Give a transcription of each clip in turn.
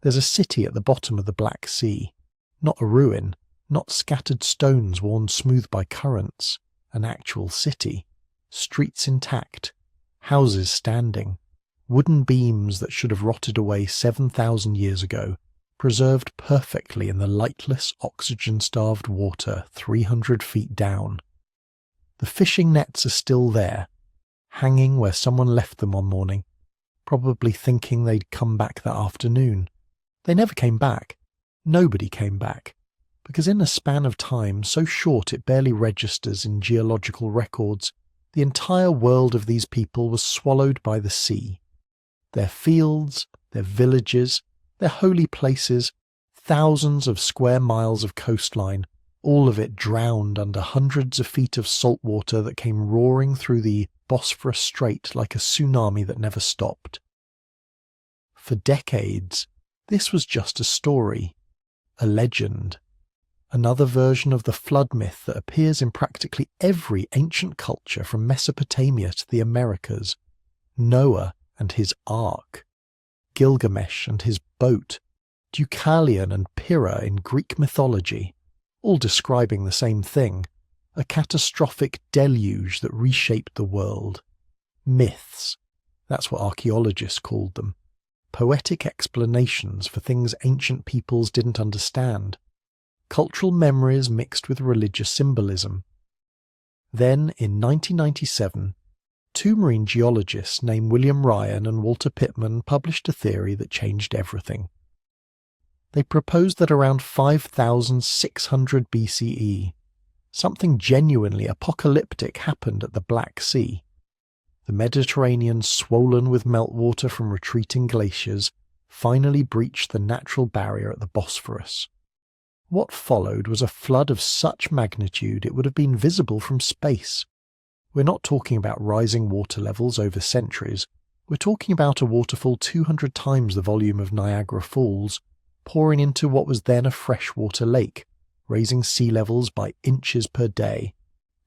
There's a city at the bottom of the Black Sea. Not a ruin, not scattered stones worn smooth by currents. An actual city. Streets intact. Houses standing. Wooden beams that should have rotted away 7,000 years ago, preserved perfectly in the lightless, oxygen-starved water 300 feet down. The fishing nets are still there, hanging where someone left them one morning, probably thinking they'd come back that afternoon. They never came back. Nobody came back, because in a span of time so short it barely registers in geological records, the entire world of these people was swallowed by the sea. Their fields, their villages, their holy places, thousands of square miles of coastline, all of it drowned under hundreds of feet of salt water that came roaring through the Bosphorus Strait like a tsunami that never stopped. For decades, this was just a story, a legend, another version of the flood myth that appears in practically every ancient culture from Mesopotamia to the Americas. Noah and his ark, Gilgamesh and his boat, Deucalion and Pyrrha in Greek mythology, all describing the same thing, a catastrophic deluge that reshaped the world. Myths, that's what archaeologists called them. Poetic explanations for things ancient peoples didn't understand. Cultural memories mixed with religious symbolism. Then, in 1997, two marine geologists named William Ryan and Walter Pittman published a theory that changed everything. They proposed that around 5,600 BCE, something genuinely apocalyptic happened at the Black Sea. The Mediterranean, swollen with meltwater from retreating glaciers, finally breached the natural barrier at the Bosphorus. What followed was a flood of such magnitude it would have been visible from space. We're not talking about rising water levels over centuries. We're talking about a waterfall 200 times the volume of Niagara Falls, pouring into what was then a freshwater lake, raising sea levels by inches per day,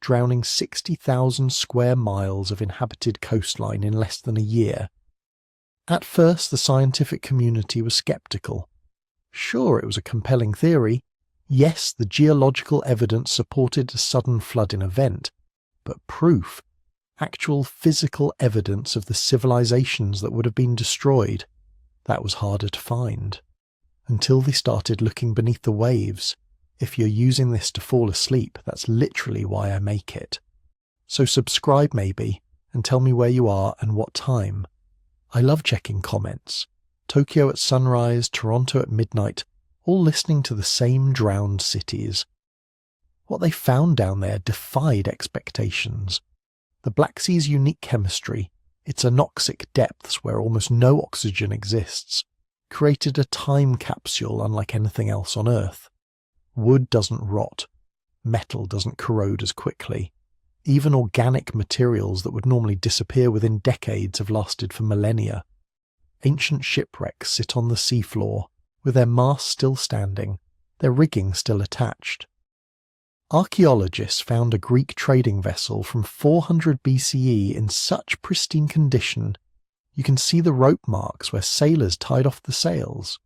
drowning 60,000 square miles of inhabited coastline in less than a year. At first, the scientific community was skeptical. Sure, it was a compelling theory. Yes, the geological evidence supported a sudden flooding event. But proof, actual physical evidence of the civilizations that would have been destroyed, that was harder to find. Until they started looking beneath the waves. If you're using this to fall asleep, that's literally why I make it. So subscribe maybe, and tell me where you are and what time. I love checking comments. Tokyo at sunrise, Toronto at midnight, all listening to the same drowned cities. What they found down there defied expectations. The Black Sea's unique chemistry, its anoxic depths where almost no oxygen exists, created a time capsule unlike anything else on Earth. Wood doesn't rot. Metal doesn't corrode as quickly. Even organic materials that would normally disappear within decades have lasted for millennia. Ancient shipwrecks sit on the seafloor, with their masts still standing, their rigging still attached. Archaeologists found a Greek trading vessel from 400 BCE in such pristine condition, you can see the rope marks where sailors tied off the sails.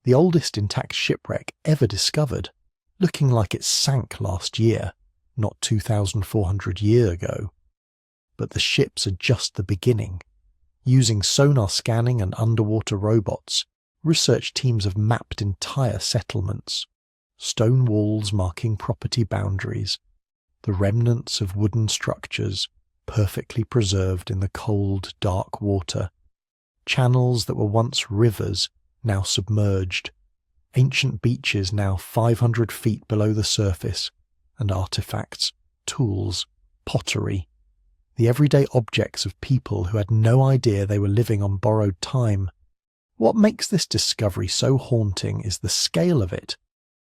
The oldest intact shipwreck ever discovered, looking like it sank last year, not 2,400 years ago. But the ships are just the beginning. Using sonar scanning and underwater robots, research teams have mapped entire settlements. Stone walls marking property boundaries, the remnants of wooden structures perfectly preserved in the cold, dark water, channels that were once rivers now submerged, ancient beaches now 500 feet below the surface, and artifacts, tools, pottery, the everyday objects of people who had no idea they were living on borrowed time. What makes this discovery so haunting is the scale of it.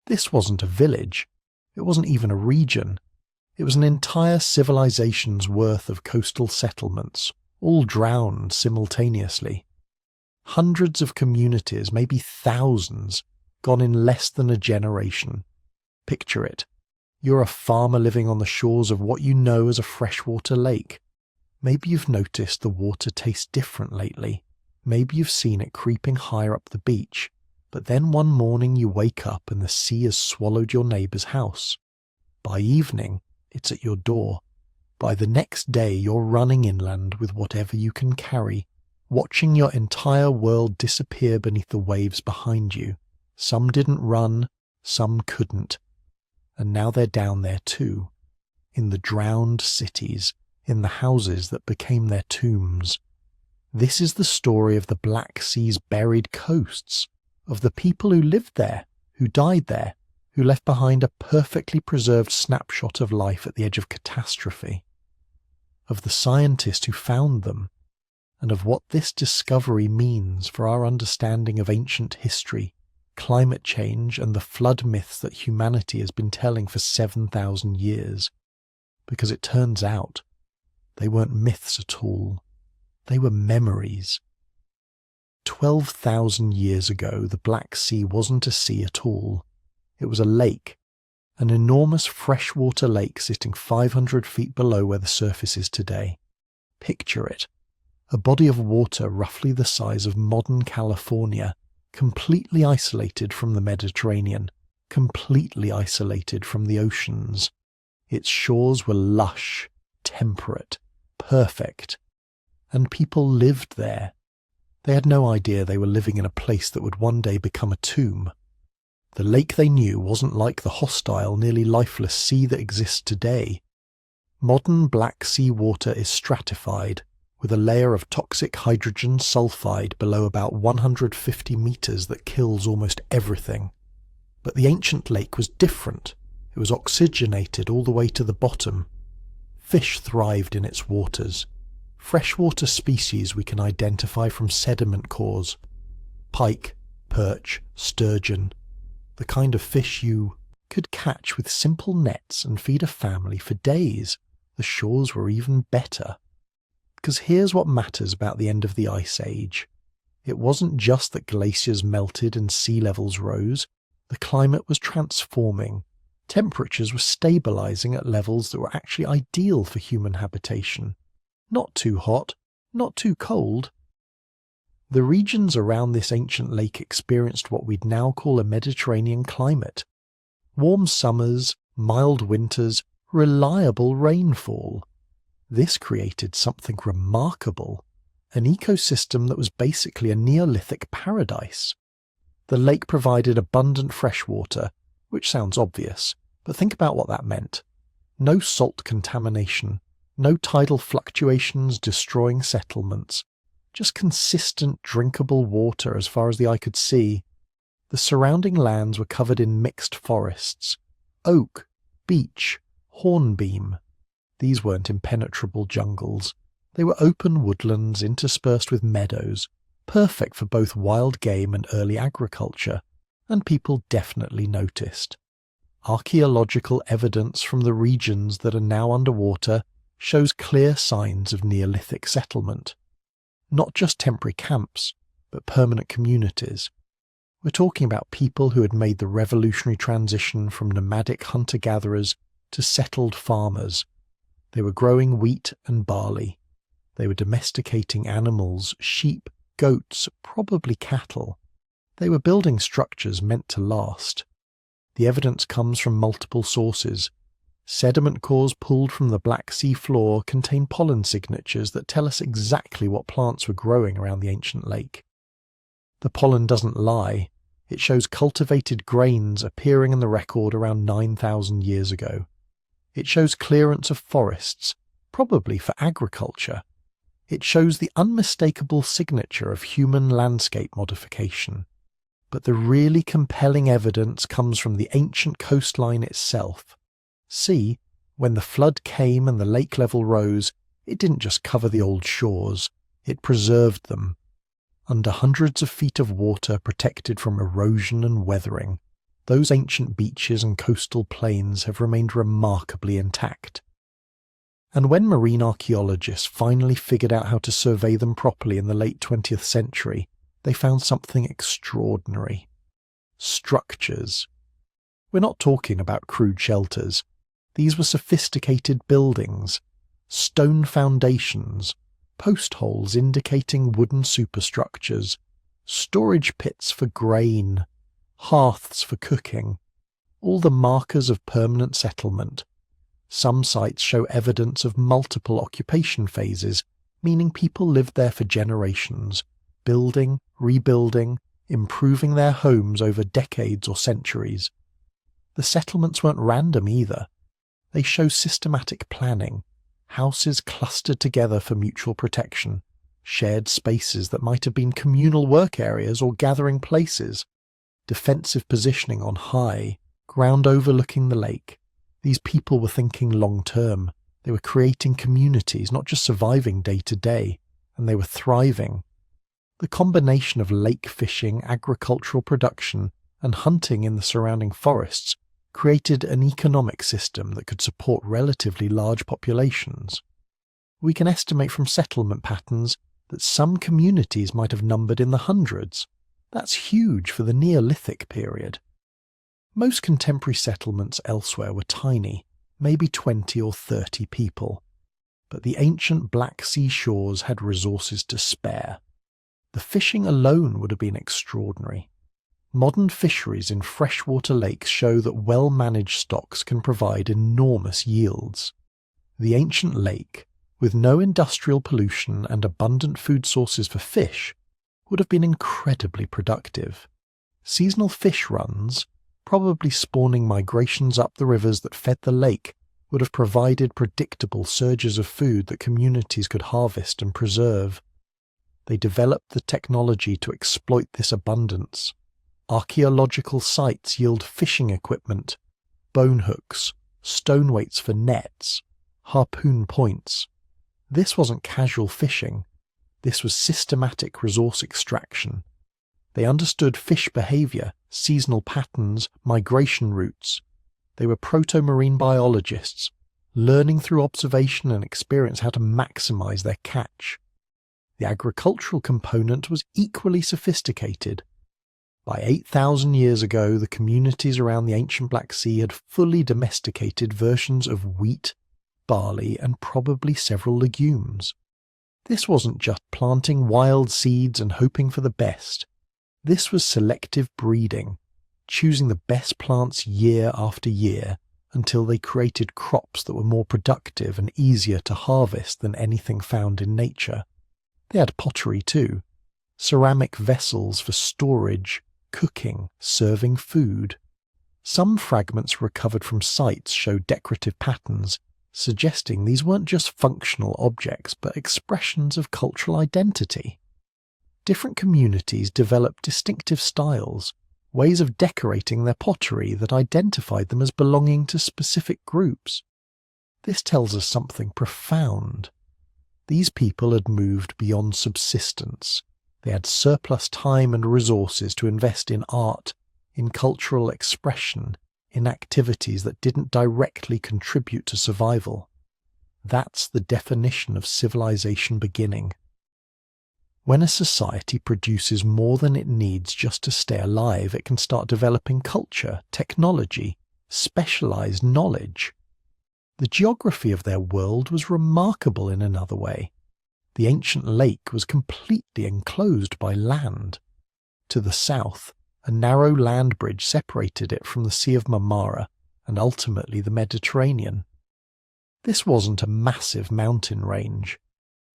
This wasn't a village. It wasn't even a region. It was an entire civilization's worth of coastal settlements, all drowned simultaneously. Hundreds of communities, maybe thousands, gone in less than a generation. Picture it. You're a farmer living on the shores of what you know as a freshwater lake. Maybe you've noticed the water tastes different lately. Maybe you've seen it creeping higher up the beach. But then one morning you wake up and the sea has swallowed your neighbour's house. By evening, it's at your door. By the next day, you're running inland with whatever you can carry, watching your entire world disappear beneath the waves behind you. Some didn't run, some couldn't. And now they're down there too, in the drowned cities, in the houses that became their tombs. This is the story of the Black Sea's buried coasts, of the people who lived there, who died there, who left behind a perfectly preserved snapshot of life at the edge of catastrophe, of the scientist who found them, and of what this discovery means for our understanding of ancient history, climate change, and the flood myths that humanity has been telling for 7,000 years. Because it turns out, they weren't myths at all. They were memories. 12,000 years ago, the Black Sea wasn't a sea at all. It was a lake, an enormous freshwater lake sitting 500 feet below where the surface is today. Picture it. A body of water roughly the size of modern California, completely isolated from the Mediterranean, completely isolated from the oceans. Its shores were lush, temperate, perfect, and people lived there. They had no idea they were living in a place that would one day become a tomb. The lake they knew wasn't like the hostile, nearly lifeless sea that exists today. Modern Black Sea water is stratified, with a layer of toxic hydrogen sulfide below about 150 meters that kills almost everything. But the ancient lake was different. It was oxygenated all the way to the bottom. Fish thrived in its waters. Freshwater species we can identify from sediment cores. Pike, perch, sturgeon. The kind of fish you could catch with simple nets and feed a family for days. The shores were even better. Because here's what matters about the end of the Ice Age. It wasn't just that glaciers melted and sea levels rose. The climate was transforming. Temperatures were stabilizing at levels that were actually ideal for human habitation. Not too hot, not too cold. The regions around this ancient lake experienced what we'd now call a Mediterranean climate. Warm summers, mild winters, reliable rainfall. This created something remarkable, an ecosystem that was basically a Neolithic paradise. The lake provided abundant fresh water, which sounds obvious, but think about what that meant. No salt contamination, no tidal fluctuations destroying settlements, just consistent drinkable water as far as the eye could see. The surrounding lands were covered in mixed forests, oak, beech, hornbeam. These weren't impenetrable jungles. They were open woodlands interspersed with meadows, perfect for both wild game and early agriculture, and people definitely noticed. Archaeological evidence from the regions that are now underwater shows clear signs of Neolithic settlement. Not just temporary camps, but permanent communities. We're talking about people who had made the revolutionary transition from nomadic hunter-gatherers to settled farmers. They were growing wheat and barley. They were domesticating animals, sheep, goats, probably cattle. They were building structures meant to last. The evidence comes from multiple sources. Sediment cores pulled from the Black Sea floor contain pollen signatures that tell us exactly what plants were growing around the ancient lake. The pollen doesn't lie. It shows cultivated grains appearing in the record around 9,000 years ago. It shows clearance of forests, probably for agriculture. It shows the unmistakable signature of human landscape modification. But the really compelling evidence comes from the ancient coastline itself. See, when the flood came and the lake level rose, it didn't just cover the old shores, it preserved them. Under hundreds of feet of water protected from erosion and weathering, those ancient beaches and coastal plains have remained remarkably intact. And when marine archaeologists finally figured out how to survey them properly in the late 20th century, they found something extraordinary. Structures. We're not talking about crude shelters. These were sophisticated buildings, stone foundations, post holes indicating wooden superstructures, storage pits for grain, hearths for cooking, all the markers of permanent settlement. Some sites show evidence of multiple occupation phases, meaning people lived there for generations, building, rebuilding, improving their homes over decades or centuries. The settlements weren't random either. They show systematic planning, houses clustered together for mutual protection, shared spaces that might have been communal work areas or gathering places, defensive positioning on high ground overlooking the lake. These people were thinking long-term. They were creating communities, not just surviving day to day, and they were thriving. The combination of lake fishing, agricultural production, and hunting in the surrounding forests created an economic system that could support relatively large populations. We can estimate from settlement patterns that some communities might have numbered in the hundreds. That's huge for the Neolithic period. Most contemporary settlements elsewhere were tiny, maybe 20 or 30 people. But the ancient Black Sea shores had resources to spare. The fishing alone would have been extraordinary. Modern fisheries in freshwater lakes show that well-managed stocks can provide enormous yields. The ancient lake, with no industrial pollution and abundant food sources for fish, would have been incredibly productive. Seasonal fish runs, probably spawning migrations up the rivers that fed the lake, would have provided predictable surges of food that communities could harvest and preserve. They developed the technology to exploit this abundance. Archaeological sites yield fishing equipment, bone hooks, stone weights for nets, harpoon points. This wasn't casual fishing. This was systematic resource extraction. They understood fish behavior, seasonal patterns, migration routes. They were proto-marine biologists, learning through observation and experience how to maximize their catch. The agricultural component was equally sophisticated. By 8,000 years ago, the communities around the ancient Black Sea had fully domesticated versions of wheat, barley, and probably several legumes. This wasn't just planting wild seeds and hoping for the best. This was selective breeding, choosing the best plants year after year until they created crops that were more productive and easier to harvest than anything found in nature. They had pottery too, ceramic vessels for storage, cooking, serving food. Some fragments recovered from sites show decorative patterns, suggesting these weren't just functional objects but expressions of cultural identity. Different communities developed distinctive styles, ways of decorating their pottery that identified them as belonging to specific groups. This tells us something profound. These people had moved beyond subsistence. They had surplus time and resources to invest in art, in cultural expression, in activities that didn't directly contribute to survival. That's the definition of civilization beginning. When a society produces more than it needs just to stay alive, it can start developing culture, technology, specialized knowledge. The geography of their world was remarkable in another way. The ancient lake was completely enclosed by land. To the south, a narrow land bridge separated it from the Sea of Marmara and ultimately the Mediterranean. This wasn't a massive mountain range.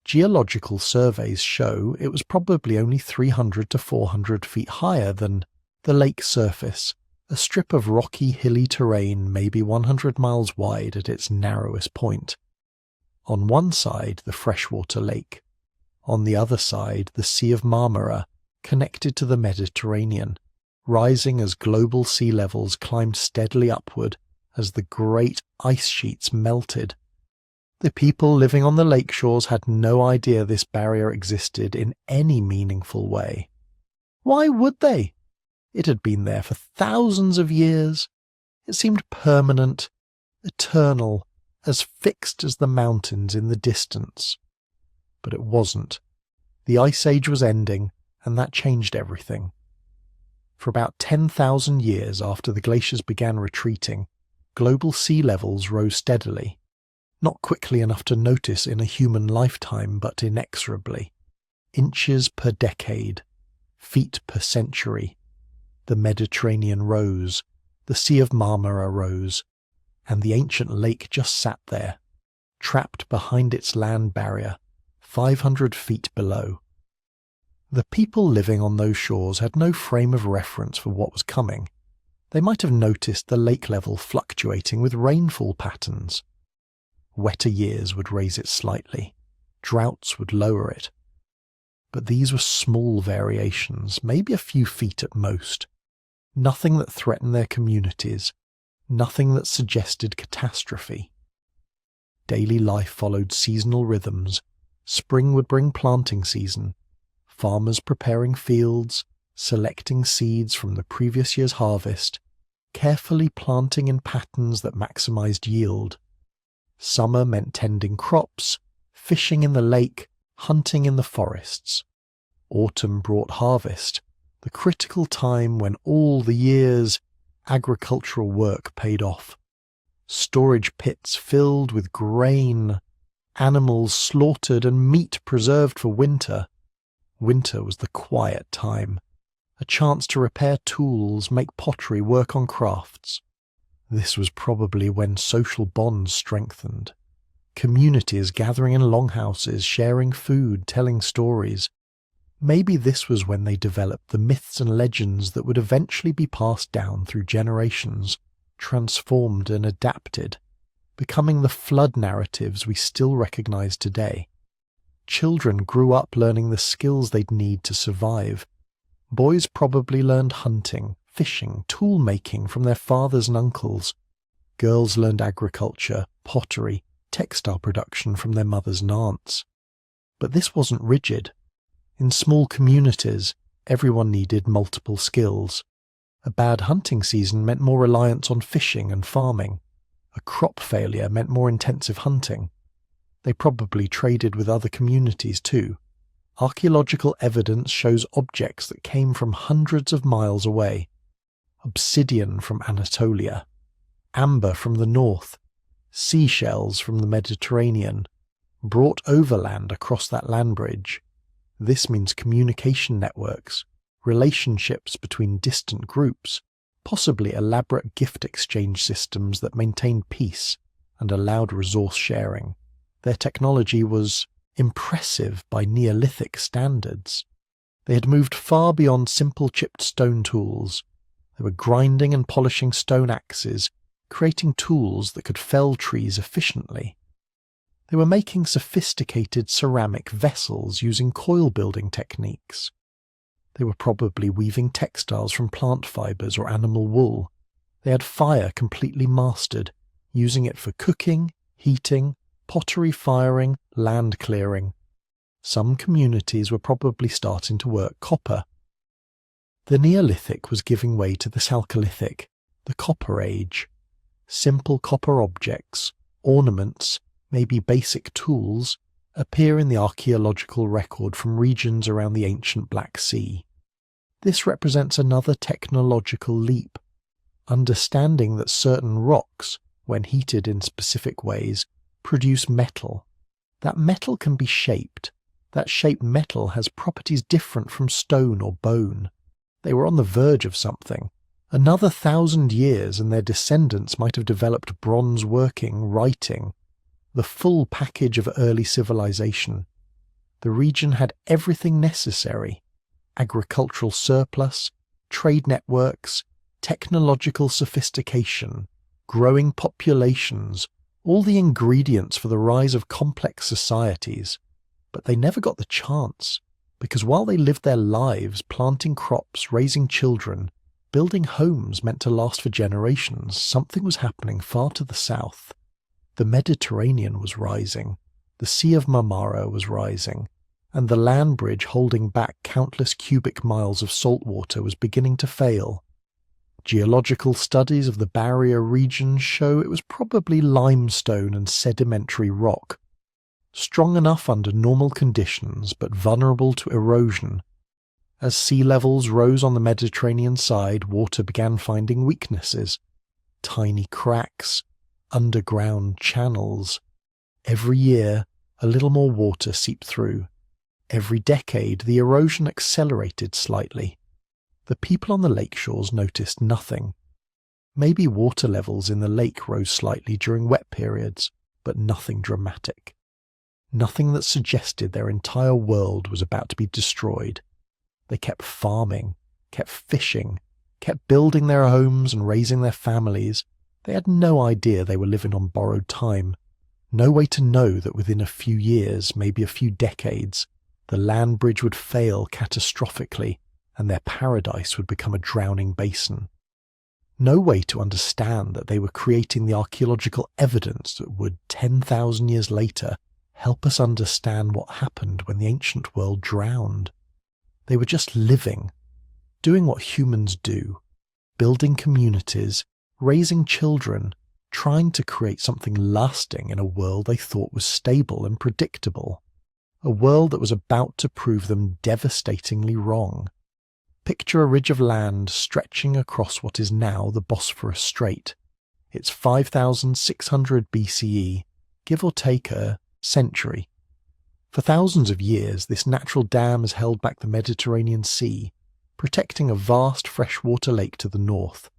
Geological surveys show it was probably only 300 to 400 feet higher than the lake surface, a strip of rocky, hilly terrain maybe 100 miles wide at its narrowest point. On one side, the freshwater lake. On the other side, the Sea of Marmara, connected to the Mediterranean, rising as global sea levels climbed steadily upward as the great ice sheets melted. The people living on the lake shores had no idea this barrier existed in any meaningful way. Why would they? It had been there for thousands of years. It seemed permanent, eternal, as fixed as the mountains in the distance. But it wasn't. The Ice Age was ending, and that changed everything. For about 10,000 years after the glaciers began retreating, global sea levels rose steadily. Not quickly enough to notice in a human lifetime, but inexorably. Inches per decade, feet per century. The Mediterranean rose, the Sea of Marmara rose, and the ancient lake just sat there, trapped behind its land barrier, 500 feet below. The people living on those shores had no frame of reference for what was coming. They might have noticed the lake level fluctuating with rainfall patterns. Wetter years would raise it slightly, droughts would lower it. But these were small variations, maybe a few feet at most. Nothing that threatened their communities, nothing that suggested catastrophe. Daily life followed seasonal rhythms. Spring would bring planting season, farmers preparing fields, selecting seeds from the previous year's harvest, carefully planting in patterns that maximized yield. Summer meant tending crops, fishing in the lake, hunting in the forests. Autumn brought harvest, the critical time when all the year's agricultural work paid off. Storage pits filled with grain, animals slaughtered and meat preserved for winter. Winter was the quiet time, a chance to repair tools, make pottery, work on crafts. This was probably when social bonds strengthened. Communities gathering in longhouses, sharing food, telling stories. Maybe this was when they developed the myths and legends that would eventually be passed down through generations, transformed and adapted, becoming the flood narratives we still recognize today. Children grew up learning the skills they'd need to survive. Boys probably learned hunting, fishing, tool making from their fathers and uncles. Girls learned agriculture, pottery, textile production from their mothers and aunts. But this wasn't rigid. In small communities, everyone needed multiple skills. A bad hunting season meant more reliance on fishing and farming. A crop failure meant more intensive hunting. They probably traded with other communities too. Archaeological evidence shows objects that came from hundreds of miles away. Obsidian from Anatolia, amber from the north, seashells from the Mediterranean, brought overland across that land bridge. This means communication networks, relationships between distant groups, possibly elaborate gift exchange systems that maintained peace and allowed resource sharing. Their technology was impressive by Neolithic standards. They had moved far beyond simple chipped stone tools. They were grinding and polishing stone axes, creating tools that could fell trees efficiently. They were making sophisticated ceramic vessels using coil-building techniques. They were probably weaving textiles from plant fibers or animal wool. They had fire completely mastered, using it for cooking, heating, pottery firing, land clearing. Some communities were probably starting to work copper. The Neolithic was giving way to the Chalcolithic, the Copper Age. Simple copper objects, ornaments, maybe basic tools, appear in the archaeological record from regions around the ancient Black Sea. This represents another technological leap, understanding that certain rocks, when heated in specific ways, produce metal. That metal can be shaped. That shaped metal has properties different from stone or bone. They were on the verge of something. Another 1,000 years and their descendants might have developed bronze working, writing, the full package of early civilization. The region had everything necessary: agricultural surplus, trade networks, technological sophistication, growing populations, all the ingredients for the rise of complex societies. But they never got the chance, because while they lived their lives planting crops, raising children, building homes meant to last for generations, something was happening far to the south. The Mediterranean was rising, the Sea of Marmara was rising, and the land bridge holding back countless cubic miles of salt water was beginning to fail. Geological studies of the barrier region show it was probably limestone and sedimentary rock, strong enough under normal conditions but vulnerable to erosion. As sea levels rose on the Mediterranean side, water began finding weaknesses, tiny cracks, underground channels. Every year, a little more water seeped through. Every decade, the erosion accelerated slightly. the people on the lake shores noticed nothing. Maybe water levels in the lake rose slightly during wet periods, but nothing dramatic. Nothing that suggested their entire world was about to be destroyed. They kept farming, kept fishing, kept building their homes and raising their families. They had no idea they were living on borrowed time. No way to know that within a few years, maybe a few decades, the land bridge would fail catastrophically and their paradise would become a drowning basin. No way to understand that they were creating the archaeological evidence that would, 10,000 years later, help us understand what happened when the ancient world drowned. They were just living, doing what humans do, building communities, raising children, trying to create something lasting in a world they thought was stable and predictable. A world that was about to prove them devastatingly wrong. Picture a ridge of land stretching across what is now the Bosphorus Strait. It's 5,600 BCE, give or take a century. For thousands of years, this natural dam has held back the Mediterranean Sea, protecting a vast freshwater lake to the north.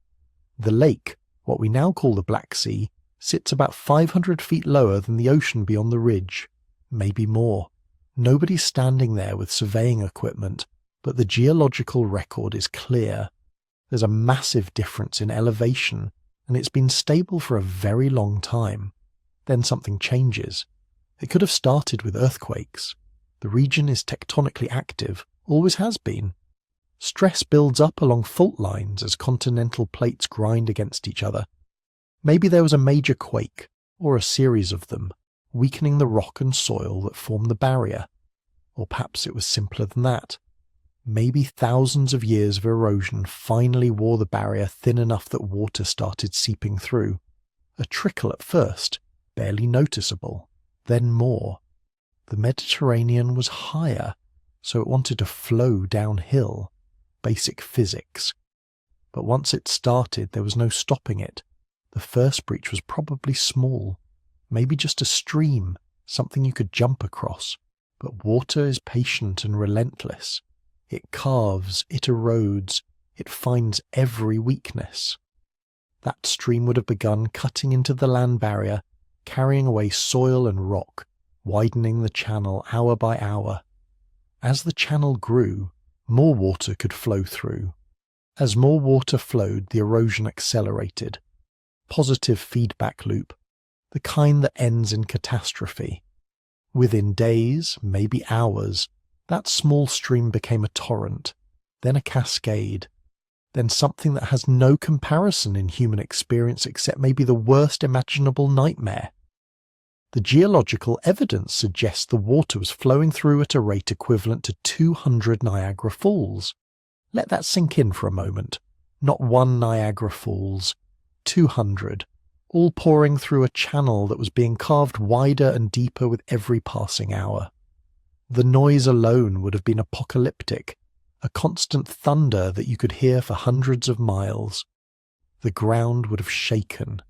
The lake, what we now call the Black Sea, sits about 500 feet lower than the ocean beyond the ridge, maybe more. Nobody's standing there with surveying equipment, but the geological record is clear. There's a massive difference in elevation, and it's been stable for a very long time. Then something changes. It could have started with earthquakes. The region is tectonically active, always has been. Stress builds up along fault lines as continental plates grind against each other. Maybe there was a major quake, or a series of them, weakening the rock and soil that form the barrier. Or perhaps it was simpler than that. Maybe thousands of years of erosion finally wore the barrier thin enough that water started seeping through. A trickle at first, barely noticeable, then more. The Mediterranean was higher, so it wanted to flow downhill. Basic physics. But once it started, there was no stopping it. The first breach was probably small, maybe just a stream, something you could jump across. But water is patient and relentless. It carves, it erodes, it finds every weakness. That stream would have begun cutting into the land barrier, carrying away soil and rock, widening the channel hour by hour. As the channel grew, more water could flow through. As more water flowed, the erosion accelerated. Positive feedback loop, the kind that ends in catastrophe. Within days, maybe hours, that small stream became a torrent, then a cascade, then something that has no comparison in human experience except maybe the worst imaginable nightmare. The geological evidence suggests the water was flowing through at a rate equivalent to 200 Niagara Falls. Let that sink in for a moment. Not one Niagara Falls, 200, all pouring through a channel that was being carved wider and deeper with every passing hour. The noise alone would have been apocalyptic, a constant thunder that you could hear for hundreds of miles. The ground would have shaken.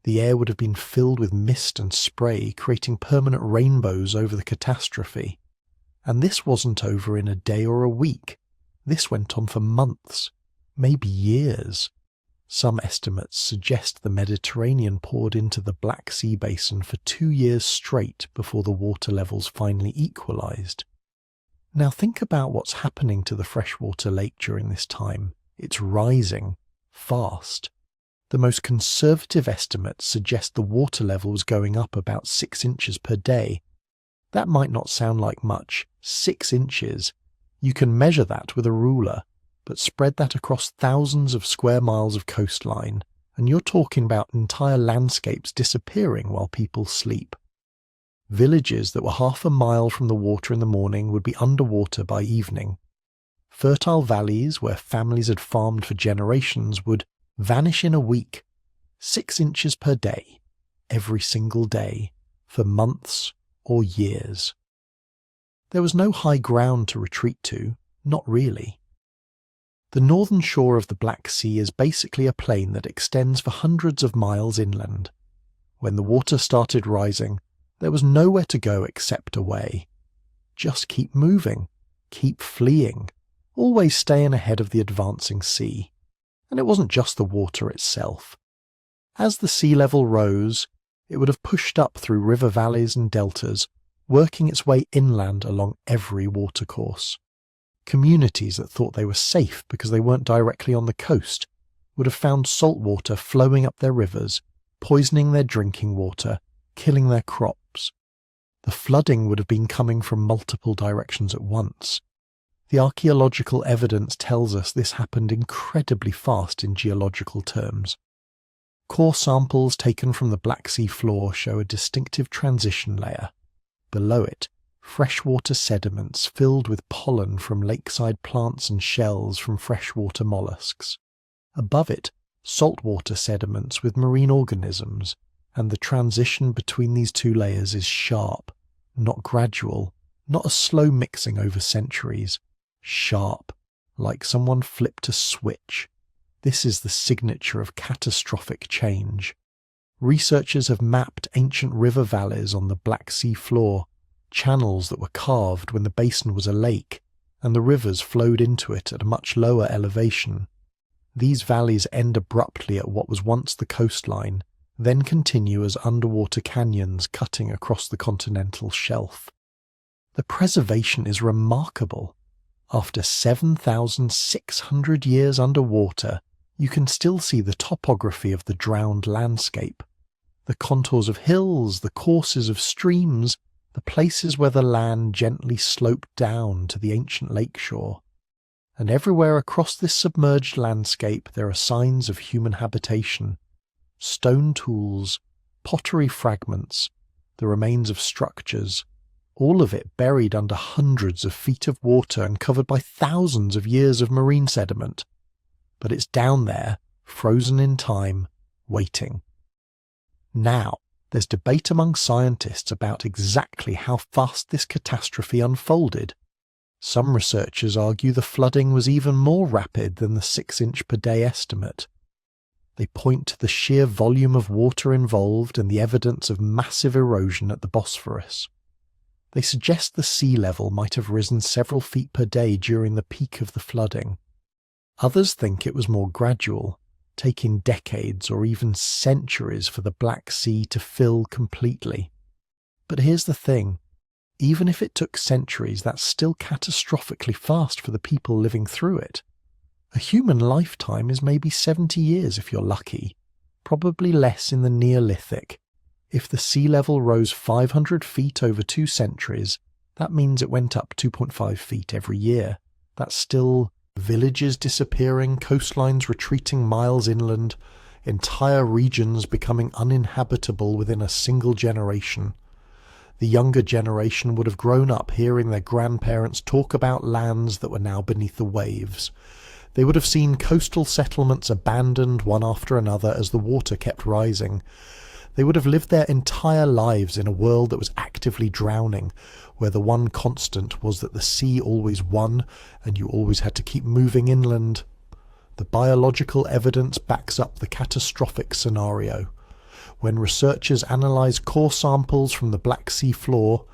The air would have been filled with mist and spray, creating permanent rainbows over the catastrophe. And this wasn't over in a day or a week. This went on for months, maybe years. Some estimates suggest the Mediterranean poured into the Black Sea basin for 2 years straight before the water levels finally equalized. Now think about what's happening to the freshwater lake during this time. It's rising, fast. The most conservative estimates suggest the water level was going up about 6 inches per day. That might not sound like much, 6 inches. You can measure that with a ruler, but spread that across thousands of square miles of coastline, and you're talking about entire landscapes disappearing while people sleep. Villages that were half a mile from the water in the morning would be underwater by evening. Fertile valleys where families had farmed for generations would vanish in a week, 6 inches per day, every single day, for months or years. There was no high ground to retreat to, not really. The northern shore of the Black Sea is basically a plain that extends for hundreds of miles inland. When the water started rising, there was nowhere to go except away. Just keep moving, keep fleeing. always staying ahead of the advancing sea. And it wasn't just the water itself. As the sea level rose, it would have pushed up through river valleys and deltas, working its way inland along every watercourse. Communities that thought they were safe because they weren't directly on the coast would have found salt water flowing up their rivers, poisoning their drinking water, killing their crops. The flooding would have been coming from multiple directions at once. The archaeological evidence tells us this happened incredibly fast in geological terms. Core samples taken from the Black Sea floor show a distinctive transition layer. Below it, freshwater sediments filled with pollen from lakeside plants and shells from freshwater mollusks. Above it, saltwater sediments with marine organisms, and the transition between these two layers is sharp, not gradual, not a slow mixing over centuries. Sharp, like someone flipped a switch. This is the signature of catastrophic change. Researchers have mapped ancient river valleys on the Black Sea floor, channels that were carved when the basin was a lake, and the rivers flowed into it at a much lower elevation. These valleys end abruptly at what was once the coastline, then continue as underwater canyons cutting across the continental shelf. The preservation is remarkable. After 7,600 years underwater, you can still see the topography of the drowned landscape. The contours of hills, the courses of streams, the places where the land gently sloped down to the ancient lakeshore. And everywhere across this submerged landscape there are signs of human habitation. Stone tools, pottery fragments, the remains of structures, all of it buried under hundreds of feet of water and covered by thousands of years of marine sediment. But it's down there, frozen in time, waiting. Now, there's debate among scientists about exactly how fast this catastrophe unfolded. Some researchers argue the flooding was even more rapid than the 6-inch per day estimate. They point to the sheer volume of water involved and the evidence of massive erosion at the Bosphorus. They suggest the sea level might have risen several feet per day during the peak of the flooding. Others think it was more gradual, taking decades or even centuries for the Black Sea to fill completely. But here's the thing. Even if it took centuries, that's still catastrophically fast for the people living through it. A human lifetime is maybe 70 years if you're lucky, probably less in the Neolithic. If the sea level rose 500 feet over 2 centuries, that means it went up 2.5 feet every year. That's still villages disappearing, coastlines retreating miles inland, entire regions becoming uninhabitable within a single generation. The younger generation would have grown up hearing their grandparents talk about lands that were now beneath the waves. They would have seen coastal settlements abandoned one after another as the water kept rising. They would have lived their entire lives in a world that was actively drowning, where the one constant was that the sea always won and you always had to keep moving inland. The biological evidence backs up the catastrophic scenario. When researchers analyse core samples from the Black Sea floor,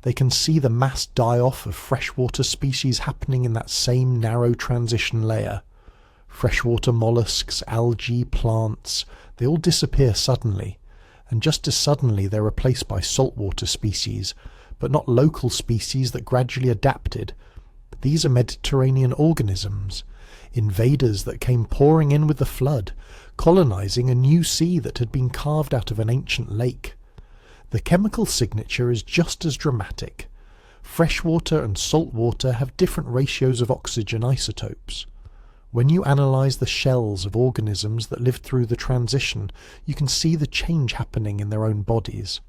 they can see the mass die-off of freshwater species happening in that same narrow transition layer. Freshwater mollusks, algae, plants, they all disappear suddenly. And just as suddenly they're replaced by saltwater species, but not local species that gradually adapted. These are Mediterranean organisms, invaders that came pouring in with the flood, colonising a new sea that had been carved out of an ancient lake. The chemical signature is just as dramatic. Freshwater and saltwater have different ratios of oxygen isotopes. When you analyse the shells of organisms that lived through the transition, you can see the change happening in their own bodies.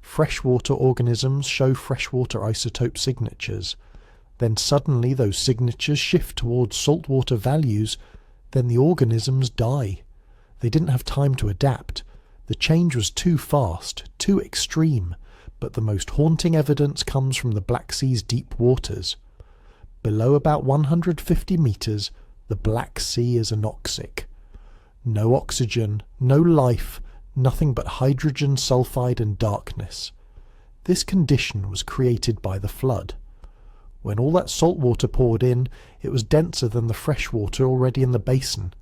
Freshwater organisms show freshwater isotope signatures. Then suddenly those signatures shift towards saltwater values, then the organisms die. They didn't have time to adapt. The change was too fast, too extreme, but the most haunting evidence comes from the Black Sea's deep waters. Below about 150 metres, the Black Sea is anoxic. No oxygen, no life, nothing but hydrogen sulfide and darkness. This condition was created by the flood. When all that salt water poured in, it was denser than the fresh water already in the basin.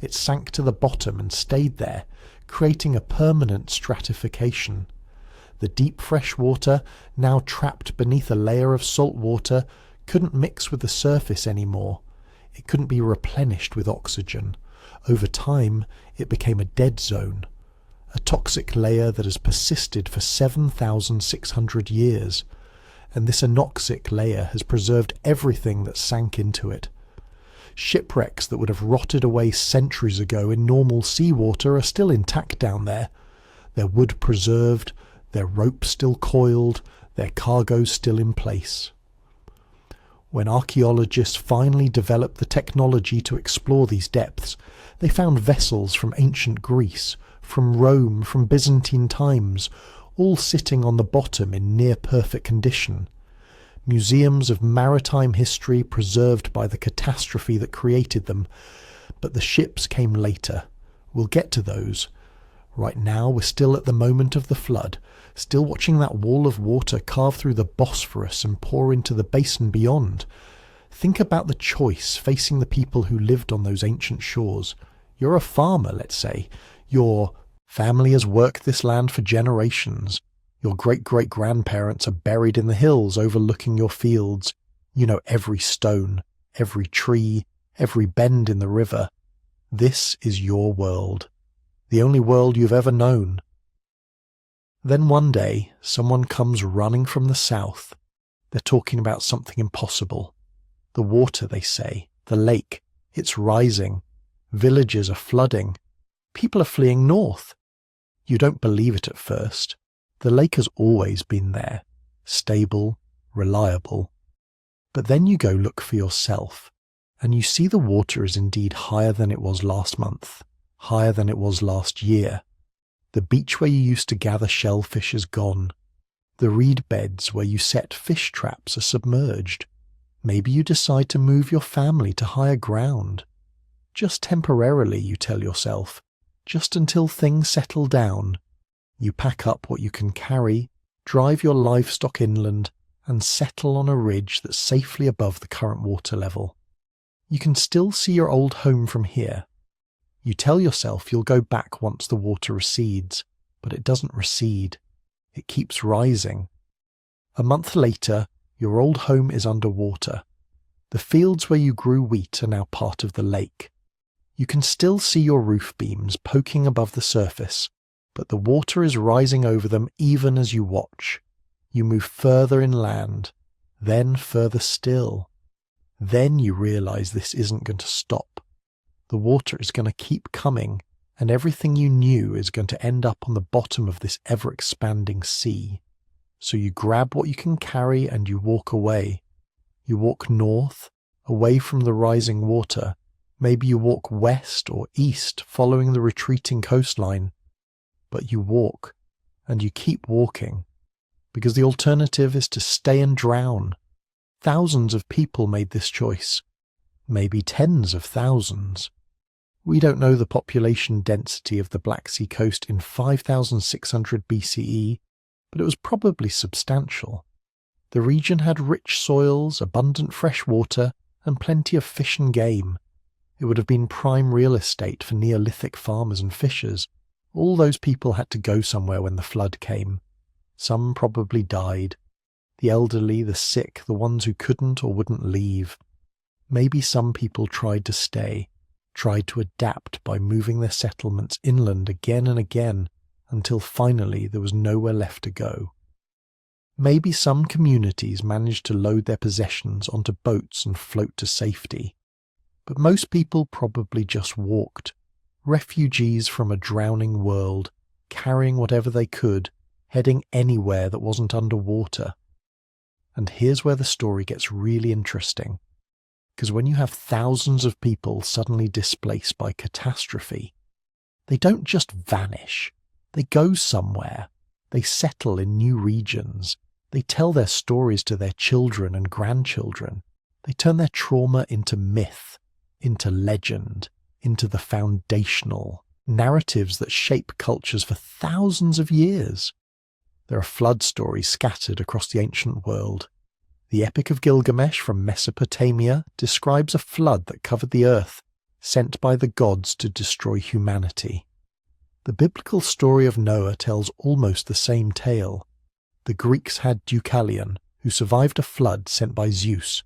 It sank to the bottom and stayed there, creating a permanent stratification. The deep fresh water, now trapped beneath a layer of salt water, couldn't mix with the surface anymore. It couldn't be replenished with oxygen. Over time, it became a dead zone, a toxic layer that has persisted for 7,600 years. And this anoxic layer has preserved everything that sank into it. Shipwrecks that would have rotted away centuries ago in normal seawater are still intact down there. Their wood preserved, their ropes still coiled, their cargoes still in place. When archaeologists finally developed the technology to explore these depths, they found vessels from ancient Greece, from Rome, from Byzantine times, all sitting on the bottom in near-perfect condition. Museums of maritime history preserved by the catastrophe that created them. But the ships came later. We'll get to those. Right now we're still at the moment of the flood, still watching that wall of water carve through the Bosphorus and pour into the basin beyond. Think about the choice facing the people who lived on those ancient shores. You're a farmer, let's say. Your family has worked this land for generations. Your great-great-grandparents are buried in the hills overlooking your fields. You know every stone, every tree, every bend in the river. This is your world, the only world you've ever known. Then one day, someone comes running from the south. They're talking about something impossible. The water, they say, the lake, it's rising. Villages are flooding. People are fleeing north. You don't believe it at first. The lake has always been there, stable, reliable. But then you go look for yourself, and you see the water is indeed higher than it was last month, higher than it was last year. The beach where you used to gather shellfish is gone. The reed beds where you set fish traps are submerged. Maybe you decide to move your family to higher ground. Just temporarily, you tell yourself, just until things settle down. You pack up what you can carry, drive your livestock inland, and settle on a ridge that's safely above the current water level. You can still see your old home from here. You tell yourself you'll go back once the water recedes, but it doesn't recede. It keeps rising. A month later, your old home is underwater. The fields where you grew wheat are now part of the lake. You can still see your roof beams poking above the surface, but the water is rising over them even as you watch. You move further inland, then further still. Then you realize this isn't going to stop. The water is going to keep coming, and everything you knew is going to end up on the bottom of this ever-expanding sea. So you grab what you can carry and you walk away. You walk north, away from the rising water. Maybe you walk west or east, following the retreating coastline. But you walk, and you keep walking, because the alternative is to stay and drown. Thousands of people made this choice, maybe tens of thousands. We don't know the population density of the Black Sea coast in 5600 BCE, but it was probably substantial. The region had rich soils, abundant fresh water, and plenty of fish and game. It would have been prime real estate for Neolithic farmers and fishers. All those people had to go somewhere when the flood came. Some probably died. The elderly, the sick, the ones who couldn't or wouldn't leave. Maybe some people tried to stay, tried to adapt by moving their settlements inland again and again until finally there was nowhere left to go. Maybe some communities managed to load their possessions onto boats and float to safety. But most people probably just walked. Refugees from a drowning world, carrying whatever they could, heading anywhere that wasn't underwater. And here's where the story gets really interesting. Because when you have thousands of people suddenly displaced by catastrophe, they don't just vanish. They go somewhere. They settle in new regions. They tell their stories to their children and grandchildren. They turn their trauma into myth, into legend, into the foundational narratives that shape cultures for thousands of years. There are flood stories scattered across the ancient world. The Epic of Gilgamesh from Mesopotamia describes a flood that covered the earth, sent by the gods to destroy humanity. The biblical story of Noah tells almost the same tale. The Greeks had Deucalion, who survived a flood sent by Zeus.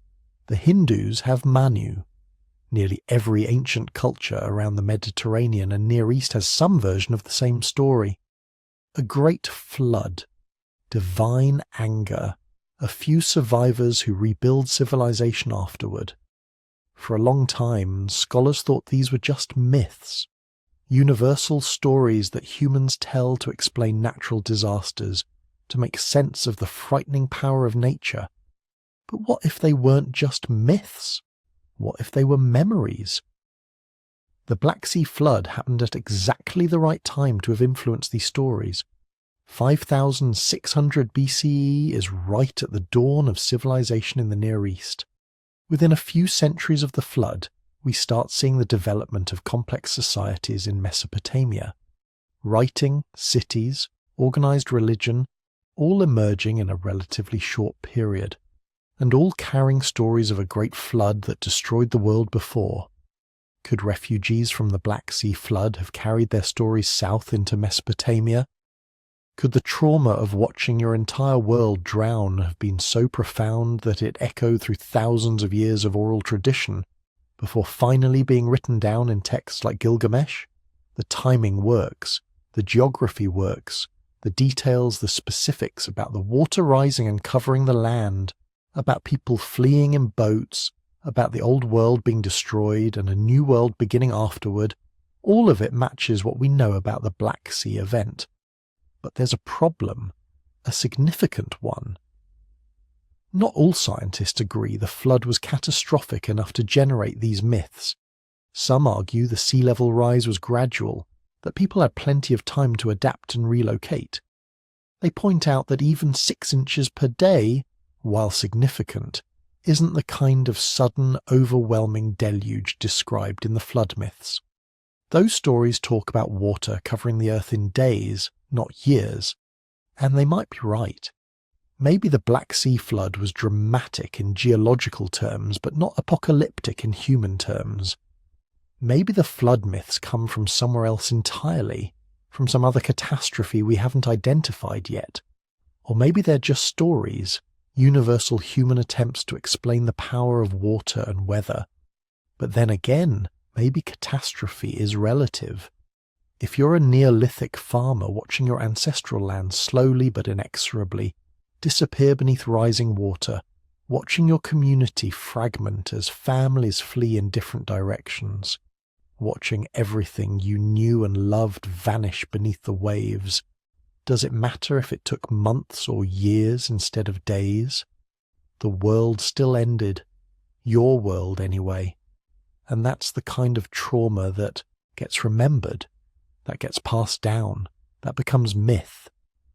The Hindus have Manu. Nearly every ancient culture around the Mediterranean and Near East has some version of the same story. A great flood, divine anger, a few survivors who rebuild civilization afterward. For a long time, scholars thought these were just myths, universal stories that humans tell to explain natural disasters, to make sense of the frightening power of nature. But what if they weren't just myths? What if they were memories? The Black Sea flood happened at exactly the right time to have influenced these stories. 5600 BCE is right at the dawn of civilization in the Near East. Within a few centuries of the flood, we start seeing the development of complex societies in Mesopotamia. Writing, cities, organized religion, all emerging in a relatively short period, and all carrying stories of a great flood that destroyed the world before. Could refugees from the Black Sea flood have carried their stories south into Mesopotamia? Could the trauma of watching your entire world drown have been so profound that it echoed through thousands of years of oral tradition before finally being written down in texts like Gilgamesh? The timing works, the geography works, the details, the specifics about the water rising and covering the land, about people fleeing in boats, about the old world being destroyed and a new world beginning afterward, all of it matches what we know about the Black Sea event. But there's a problem, a significant one. Not all scientists agree the flood was catastrophic enough to generate these myths. Some argue the sea level rise was gradual, that people had plenty of time to adapt and relocate. They point out that even 6 inches per day, while significant, isn't the kind of sudden, overwhelming deluge described in the flood myths. Those stories talk about water covering the earth in days, not years, and they might be right. Maybe the Black Sea flood was dramatic in geological terms, but not apocalyptic in human terms. Maybe the flood myths come from somewhere else entirely, from some other catastrophe we haven't identified yet. Or maybe they're just stories, universal human attempts to explain the power of water and weather. But then again, maybe catastrophe is relative. If you're a Neolithic farmer watching your ancestral land slowly but inexorably disappear beneath rising water, watching your community fragment as families flee in different directions, watching everything you knew and loved vanish beneath the waves, does it matter if it took months or years instead of days? The world still ended. Your world, anyway. And that's the kind of trauma that gets remembered, that gets passed down, that becomes myth.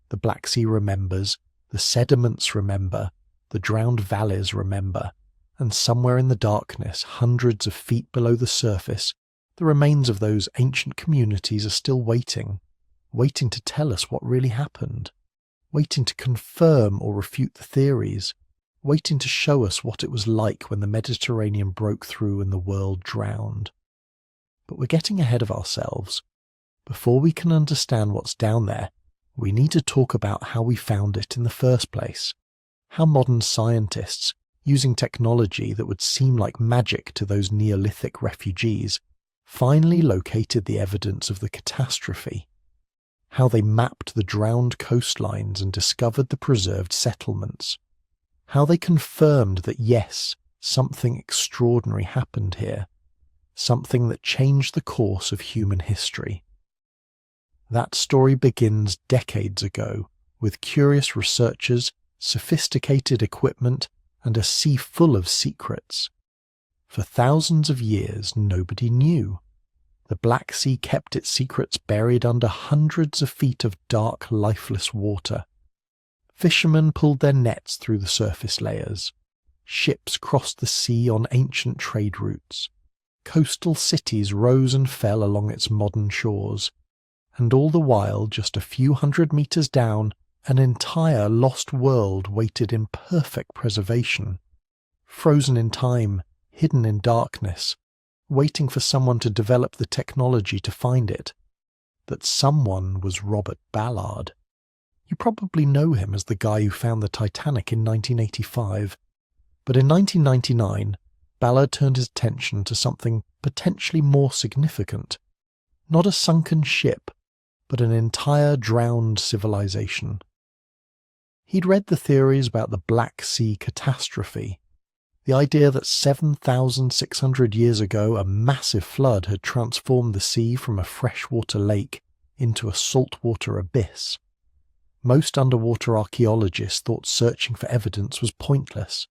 The Black Sea remembers, the sediments remember, the drowned valleys remember, and somewhere in the darkness, hundreds of feet below the surface, the remains of those ancient communities are still waiting to tell us what really happened, waiting to confirm or refute the theories, waiting to show us what it was like when the Mediterranean broke through and the world drowned. But we're getting ahead of ourselves. Before we can understand what's down there, we need to talk about how we found it in the first place, how modern scientists, using technology that would seem like magic to those Neolithic refugees, finally located the evidence of the catastrophe, how they mapped the drowned coastlines and discovered the preserved settlements, how they confirmed that yes, something extraordinary happened here, something that changed the course of human history. That story begins decades ago, with curious researchers, sophisticated equipment, and a sea full of secrets. For thousands of years, nobody knew. The Black Sea kept its secrets buried under hundreds of feet of dark, lifeless water. Fishermen pulled their nets through the surface layers. Ships crossed the sea on ancient trade routes. Coastal cities rose and fell along its modern shores. And all the while, just a few hundred meters down, An entire lost world waited in perfect preservation, frozen in time, hidden in darkness, waiting for someone to develop the technology to find it. That someone was Robert Ballard. You probably know him as the guy who found the Titanic in 1985. But in 1999, Ballard turned his attention to something potentially more significant. Not a sunken ship, but an entire drowned civilization. He'd read the theories about the Black Sea catastrophe, the idea that 7,600 years ago a massive flood had transformed the sea from a freshwater lake into a saltwater abyss. Most underwater archaeologists thought searching for evidence was pointless.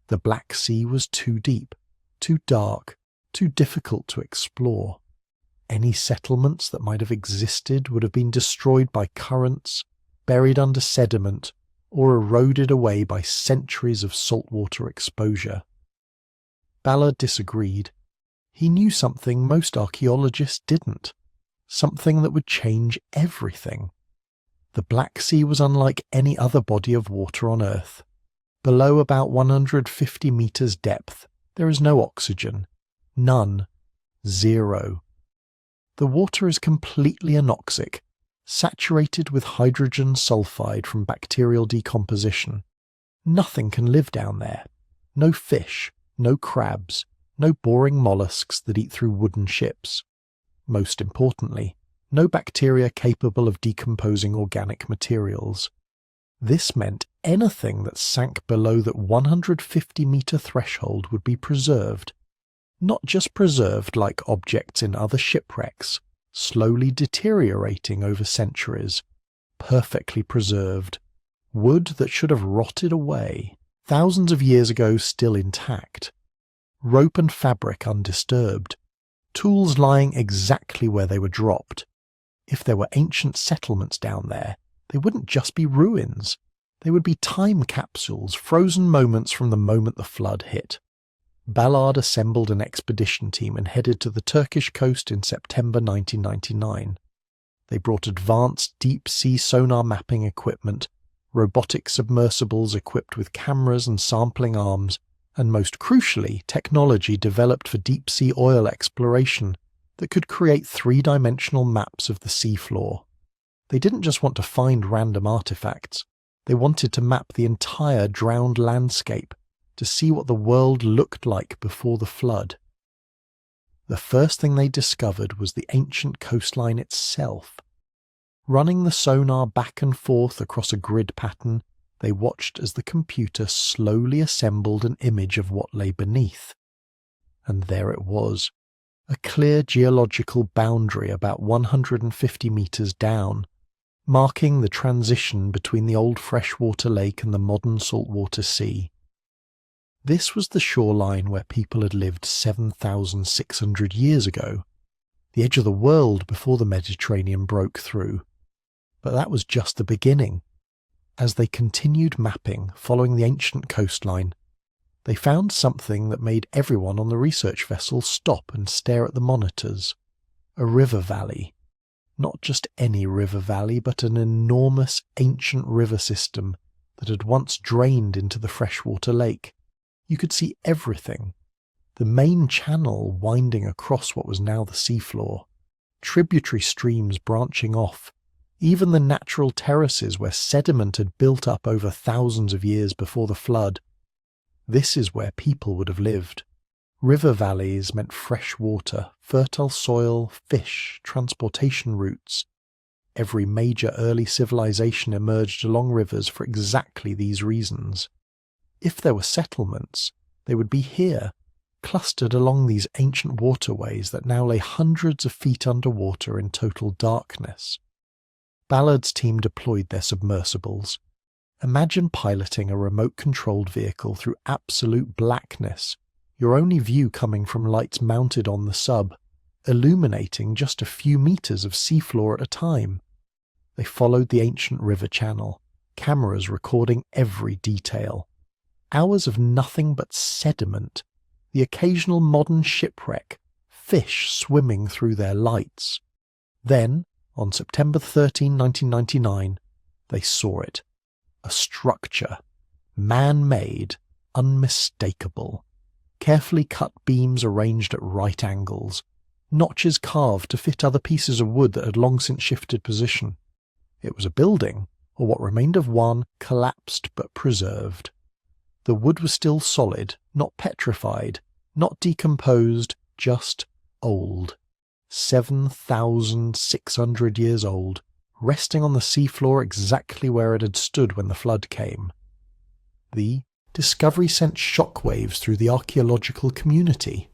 The Black Sea was too deep, too dark, too difficult to explore. Any settlements that might have existed would have been destroyed by currents, buried under sediment, or eroded away by centuries of saltwater exposure. Ballard disagreed. He knew something most archaeologists didn't, something that would change everything. The Black Sea was unlike any other body of water on Earth. Below about 150 meters depth, there is no oxygen. None. Zero. The water is completely anoxic, saturated with hydrogen sulfide from bacterial decomposition. Nothing can live down there. No fish, no crabs, no boring mollusks that eat through wooden ships. Most importantly, no bacteria capable of decomposing organic materials. This meant anything that sank below that 150-meter threshold would be preserved. Not just preserved like objects in other shipwrecks, slowly deteriorating over centuries. Perfectly preserved. Wood that should have rotted away, thousands of years ago still intact. Rope and fabric undisturbed. Tools lying exactly where they were dropped. If there were ancient settlements down there, they wouldn't just be ruins. They would be time capsules, frozen moments from the moment the flood hit. Ballard assembled an expedition team and headed to the Turkish coast in September 1999. They brought advanced deep-sea sonar mapping equipment, robotic submersibles equipped with cameras and sampling arms, and most crucially, technology developed for deep-sea oil exploration that could create three-dimensional maps of the seafloor. They didn't just want to find random artifacts. They wanted to map the entire drowned landscape to see what the world looked like before the flood. The first thing they discovered was the ancient coastline itself. Running the sonar back and forth across a grid pattern, they watched as the computer slowly assembled an image of what lay beneath. And there it was, a clear geological boundary about 150 meters down, marking the transition between the old freshwater lake and the modern saltwater sea. This was the shoreline where people had lived 7,600 years ago, the edge of the world before the Mediterranean broke through. But that was just the beginning. As they continued mapping, following the ancient coastline, they found something that made everyone on the research vessel stop and stare at the monitors. A river valley. Not just any river valley, but an enormous ancient river system that had once drained into the freshwater lake. You could see everything. The main channel winding across what was now the seafloor, tributary streams branching off, even the natural terraces where sediment had built up over thousands of years before the flood. This is where people would have lived. River valleys meant fresh water, fertile soil, fish, transportation routes. Every major early civilization emerged along rivers for exactly these reasons. If there were settlements, they would be here, clustered along these ancient waterways that now lay hundreds of feet underwater in total darkness. Ballard's team deployed their submersibles. Imagine piloting a remote-controlled vehicle through absolute blackness, your only view coming from lights mounted on the sub, illuminating just a few meters of seafloor at a time. They followed the ancient river channel, cameras recording every detail. Hours of nothing but sediment, the occasional modern shipwreck, fish swimming through their lights. Then, on September 13, 1999, They saw it. A structure. Man-made, unmistakable. Carefully cut beams arranged at right angles. Notches carved to fit other pieces of wood that had long since shifted position. It was a building, or what remained of one, collapsed but preserved. The wood was still solid, not petrified, not decomposed, just old. 7,600 years old, resting on the seafloor exactly where it had stood when the flood came. The discovery sent shockwaves through the archaeological community.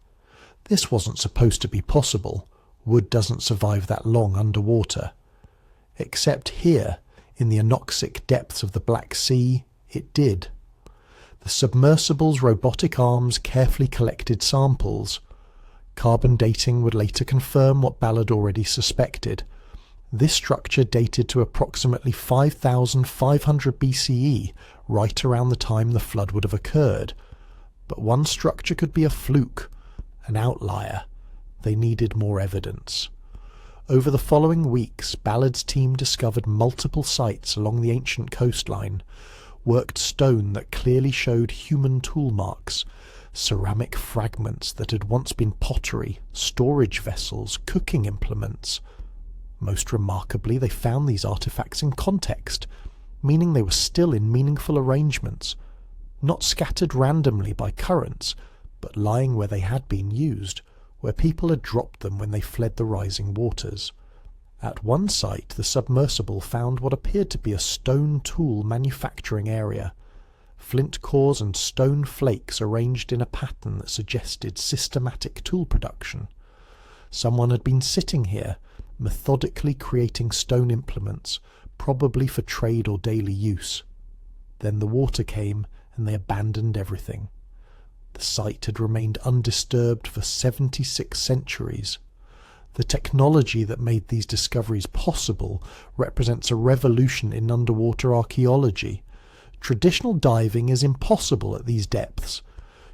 This wasn't supposed to be possible. Wood doesn't survive that long underwater. Except here, in the anoxic depths of the Black Sea, it did. The submersible's robotic arms carefully collected samples. Carbon dating would later confirm what Ballard already suspected. This structure dated to approximately 5,500 BCE, right around the time the flood would have occurred. But one structure could be a fluke, an outlier. They needed more evidence. Over the following weeks, Ballard's team discovered multiple sites along the ancient coastline, worked stone that clearly showed human tool marks, ceramic fragments that had once been pottery, storage vessels, cooking implements. Most remarkably, they found these artifacts in context, meaning they were still in meaningful arrangements, not scattered randomly by currents, but lying where they had been used, where people had dropped them when they fled the rising waters. At one site, the submersible found what appeared to be a stone tool manufacturing area. Flint cores and stone flakes arranged in a pattern that suggested systematic tool production. Someone had been sitting here, methodically creating stone implements, probably for trade or daily use. Then the water came, and they abandoned everything. The site had remained undisturbed for 76 centuries. The technology that made these discoveries possible represents a revolution in underwater archaeology. Traditional diving is impossible at these depths.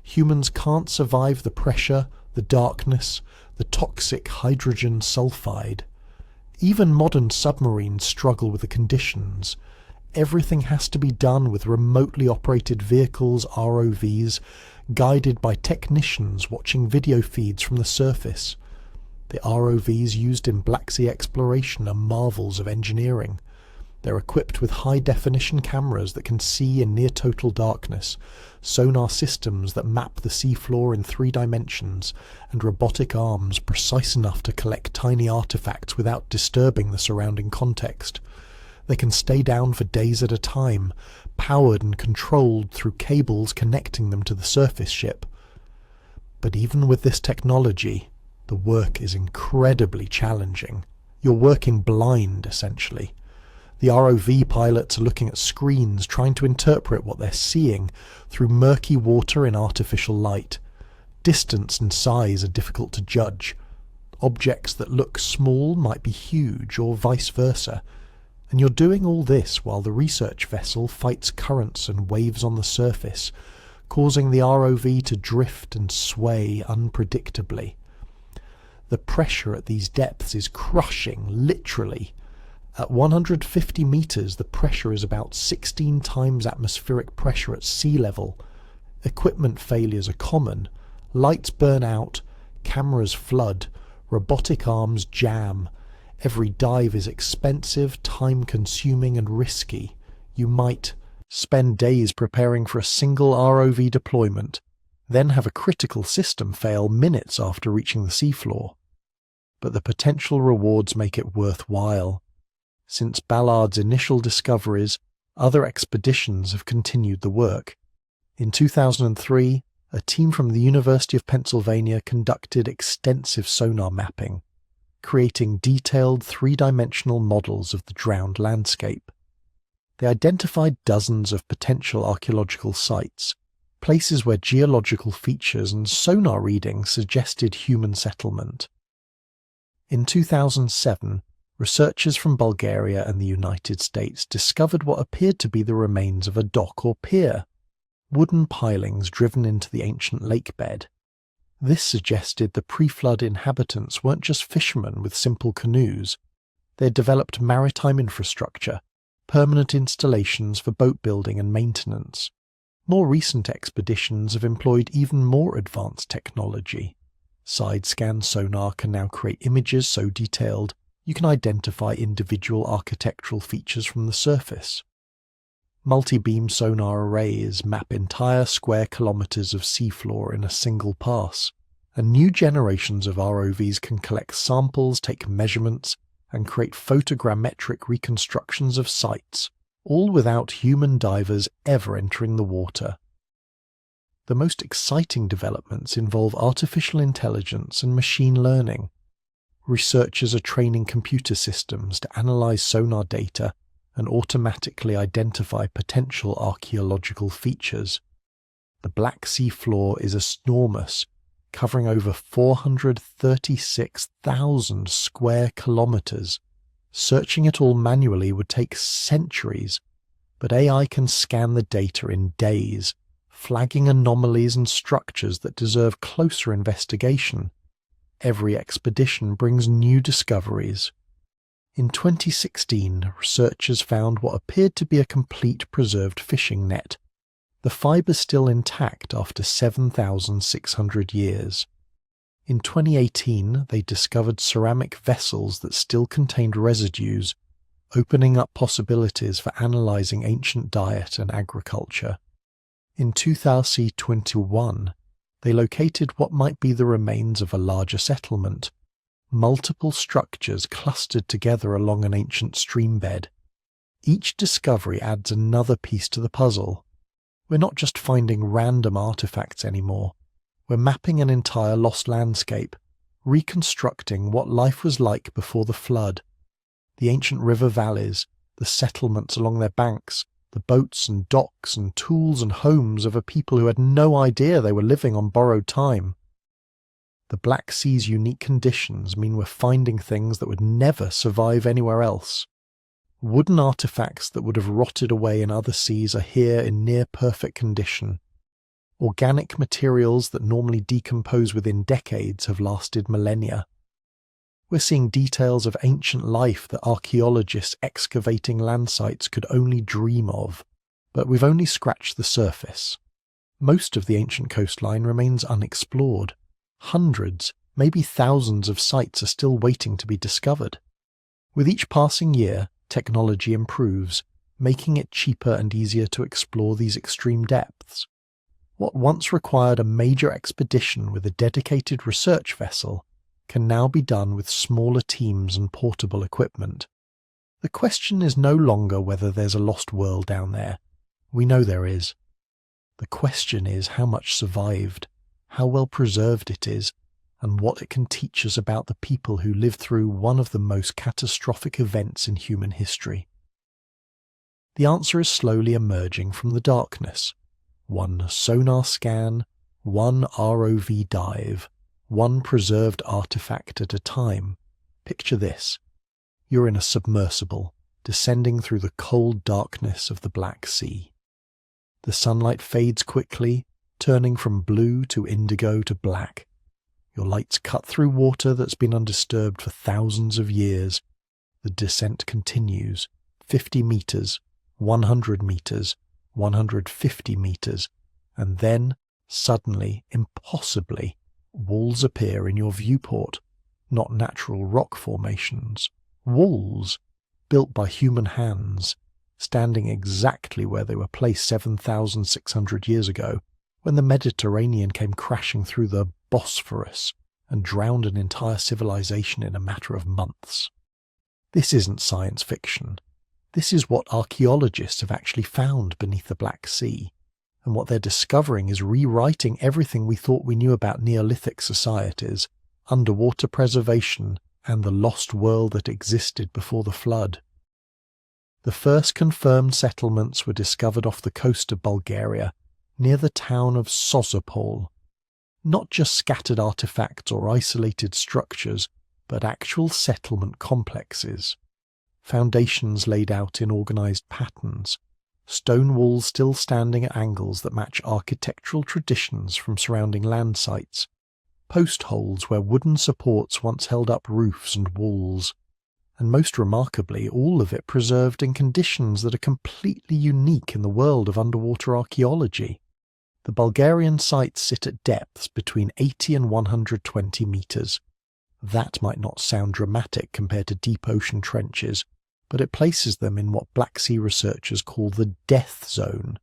Humans can't survive the pressure, the darkness, the toxic hydrogen sulfide. Even modern submarines struggle with the conditions. Everything has to be done with remotely operated vehicles, ROVs, guided by technicians watching video feeds from the surface. The ROVs used in Black Sea exploration are marvels of engineering. They're equipped with high-definition cameras that can see in near-total darkness, sonar systems that map the seafloor in 3 dimensions, and robotic arms precise enough to collect tiny artifacts without disturbing the surrounding context. They can stay down for days at a time, powered and controlled through cables connecting them to the surface ship. But even with this technology, the work is incredibly challenging. You're working blind, essentially. The ROV pilots are looking at screens, trying to interpret what they're seeing through murky water in artificial light. Distance and size are difficult to judge. Objects that look small might be huge, or vice versa. And you're doing all this while the research vessel fights currents and waves on the surface, causing the ROV to drift and sway unpredictably. The pressure at these depths is crushing, literally. At 150 meters, the pressure is about 16 times atmospheric pressure at sea level. Equipment failures are common. Lights burn out, cameras flood, robotic arms jam. Every dive is expensive, time-consuming and risky. You might spend days preparing for a single ROV deployment, then have a critical system fail minutes after reaching the seafloor. But the potential rewards make it worthwhile. Since Ballard's initial discoveries, other expeditions have continued the work. In 2003, a team from the University of Pennsylvania conducted extensive sonar mapping, creating detailed 3-dimensional models of the drowned landscape. They identified dozens of potential archaeological sites, places where geological features and sonar readings suggested human settlement. In 2007, researchers from Bulgaria and the United States discovered what appeared to be the remains of a dock or pier, wooden pilings driven into the ancient lake bed. This suggested the pre-flood inhabitants weren't just fishermen with simple canoes. They had developed maritime infrastructure, permanent installations for boat building and maintenance. More recent expeditions have employed even more advanced technology. Side-scan sonar can now create images so detailed you can identify individual architectural features from the surface. Multi-beam sonar arrays map entire square kilometers of seafloor in a single pass, and new generations of ROVs can collect samples, take measurements, and create photogrammetric reconstructions of sites, all without human divers ever entering the water. The most exciting developments involve artificial intelligence and machine learning. Researchers are training computer systems to analyze sonar data and automatically identify potential archaeological features. The Black Sea floor is enormous, covering over 436,000 square kilometers. Searching it all manually would take centuries, but AI can scan the data in days, flagging anomalies and structures that deserve closer investigation. Every expedition brings new discoveries. In 2016, researchers found what appeared to be a complete preserved fishing net. The fibre still intact after 7,600 years. In 2018, they discovered ceramic vessels that still contained residues, opening up possibilities for analysing ancient diet and agriculture. In 2021, they located what might be the remains of a larger settlement, multiple structures clustered together along an ancient stream bed. Each discovery adds another piece to the puzzle. We're not just finding random artifacts anymore. We're mapping an entire lost landscape, reconstructing what life was like before the flood. The ancient river valleys, the settlements along their banks, the boats and docks and tools and homes of a people who had no idea they were living on borrowed time. The Black Sea's unique conditions mean we're finding things that would never survive anywhere else. Wooden artifacts that would have rotted away in other seas are here in near-perfect condition. Organic materials that normally decompose within decades have lasted millennia. We're seeing details of ancient life that archaeologists excavating land sites could only dream of, but we've only scratched the surface. Most of the ancient coastline remains unexplored. Hundreds, maybe thousands of sites are still waiting to be discovered. With each passing year, technology improves, making it cheaper and easier to explore these extreme depths. What once required a major expedition with a dedicated research vessel can now be done with smaller teams and portable equipment. The question is no longer whether there's a lost world down there. We know there is. The question is how much survived, how well preserved it is, and what it can teach us about the people who lived through one of the most catastrophic events in human history. The answer is slowly emerging from the darkness. One sonar scan, one ROV dive, one preserved artifact at a time. Picture this. You're in a submersible, descending through the cold darkness of the Black Sea. The sunlight fades quickly, turning from blue to indigo to black. Your lights cut through water that's been undisturbed for thousands of years. The descent continues. 50 meters, 100 meters, 150 meters, and then, suddenly, impossibly, walls appear in your viewport. Not natural rock formations. Walls, built by human hands, standing exactly where they were placed 7,600 years ago, when the Mediterranean came crashing through the Bosphorus and drowned an entire civilization in a matter of months. This isn't science fiction. This is what archaeologists have actually found beneath the Black Sea, and what they're discovering is rewriting everything we thought we knew about Neolithic societies, underwater preservation, and the lost world that existed before the flood. The first confirmed settlements were discovered off the coast of Bulgaria, near the town of Sozopol. Not just scattered artifacts or isolated structures, but actual settlement complexes. Foundations laid out in organized patterns, stone walls still standing at angles that match architectural traditions from surrounding land sites, post holes where wooden supports once held up roofs and walls, and most remarkably, all of it preserved in conditions that are completely unique in the world of underwater archaeology. The Bulgarian sites sit at depths between 80 and 120 metres. That might not sound dramatic compared to deep ocean trenches, but it places them in what Black Sea researchers call the death zone.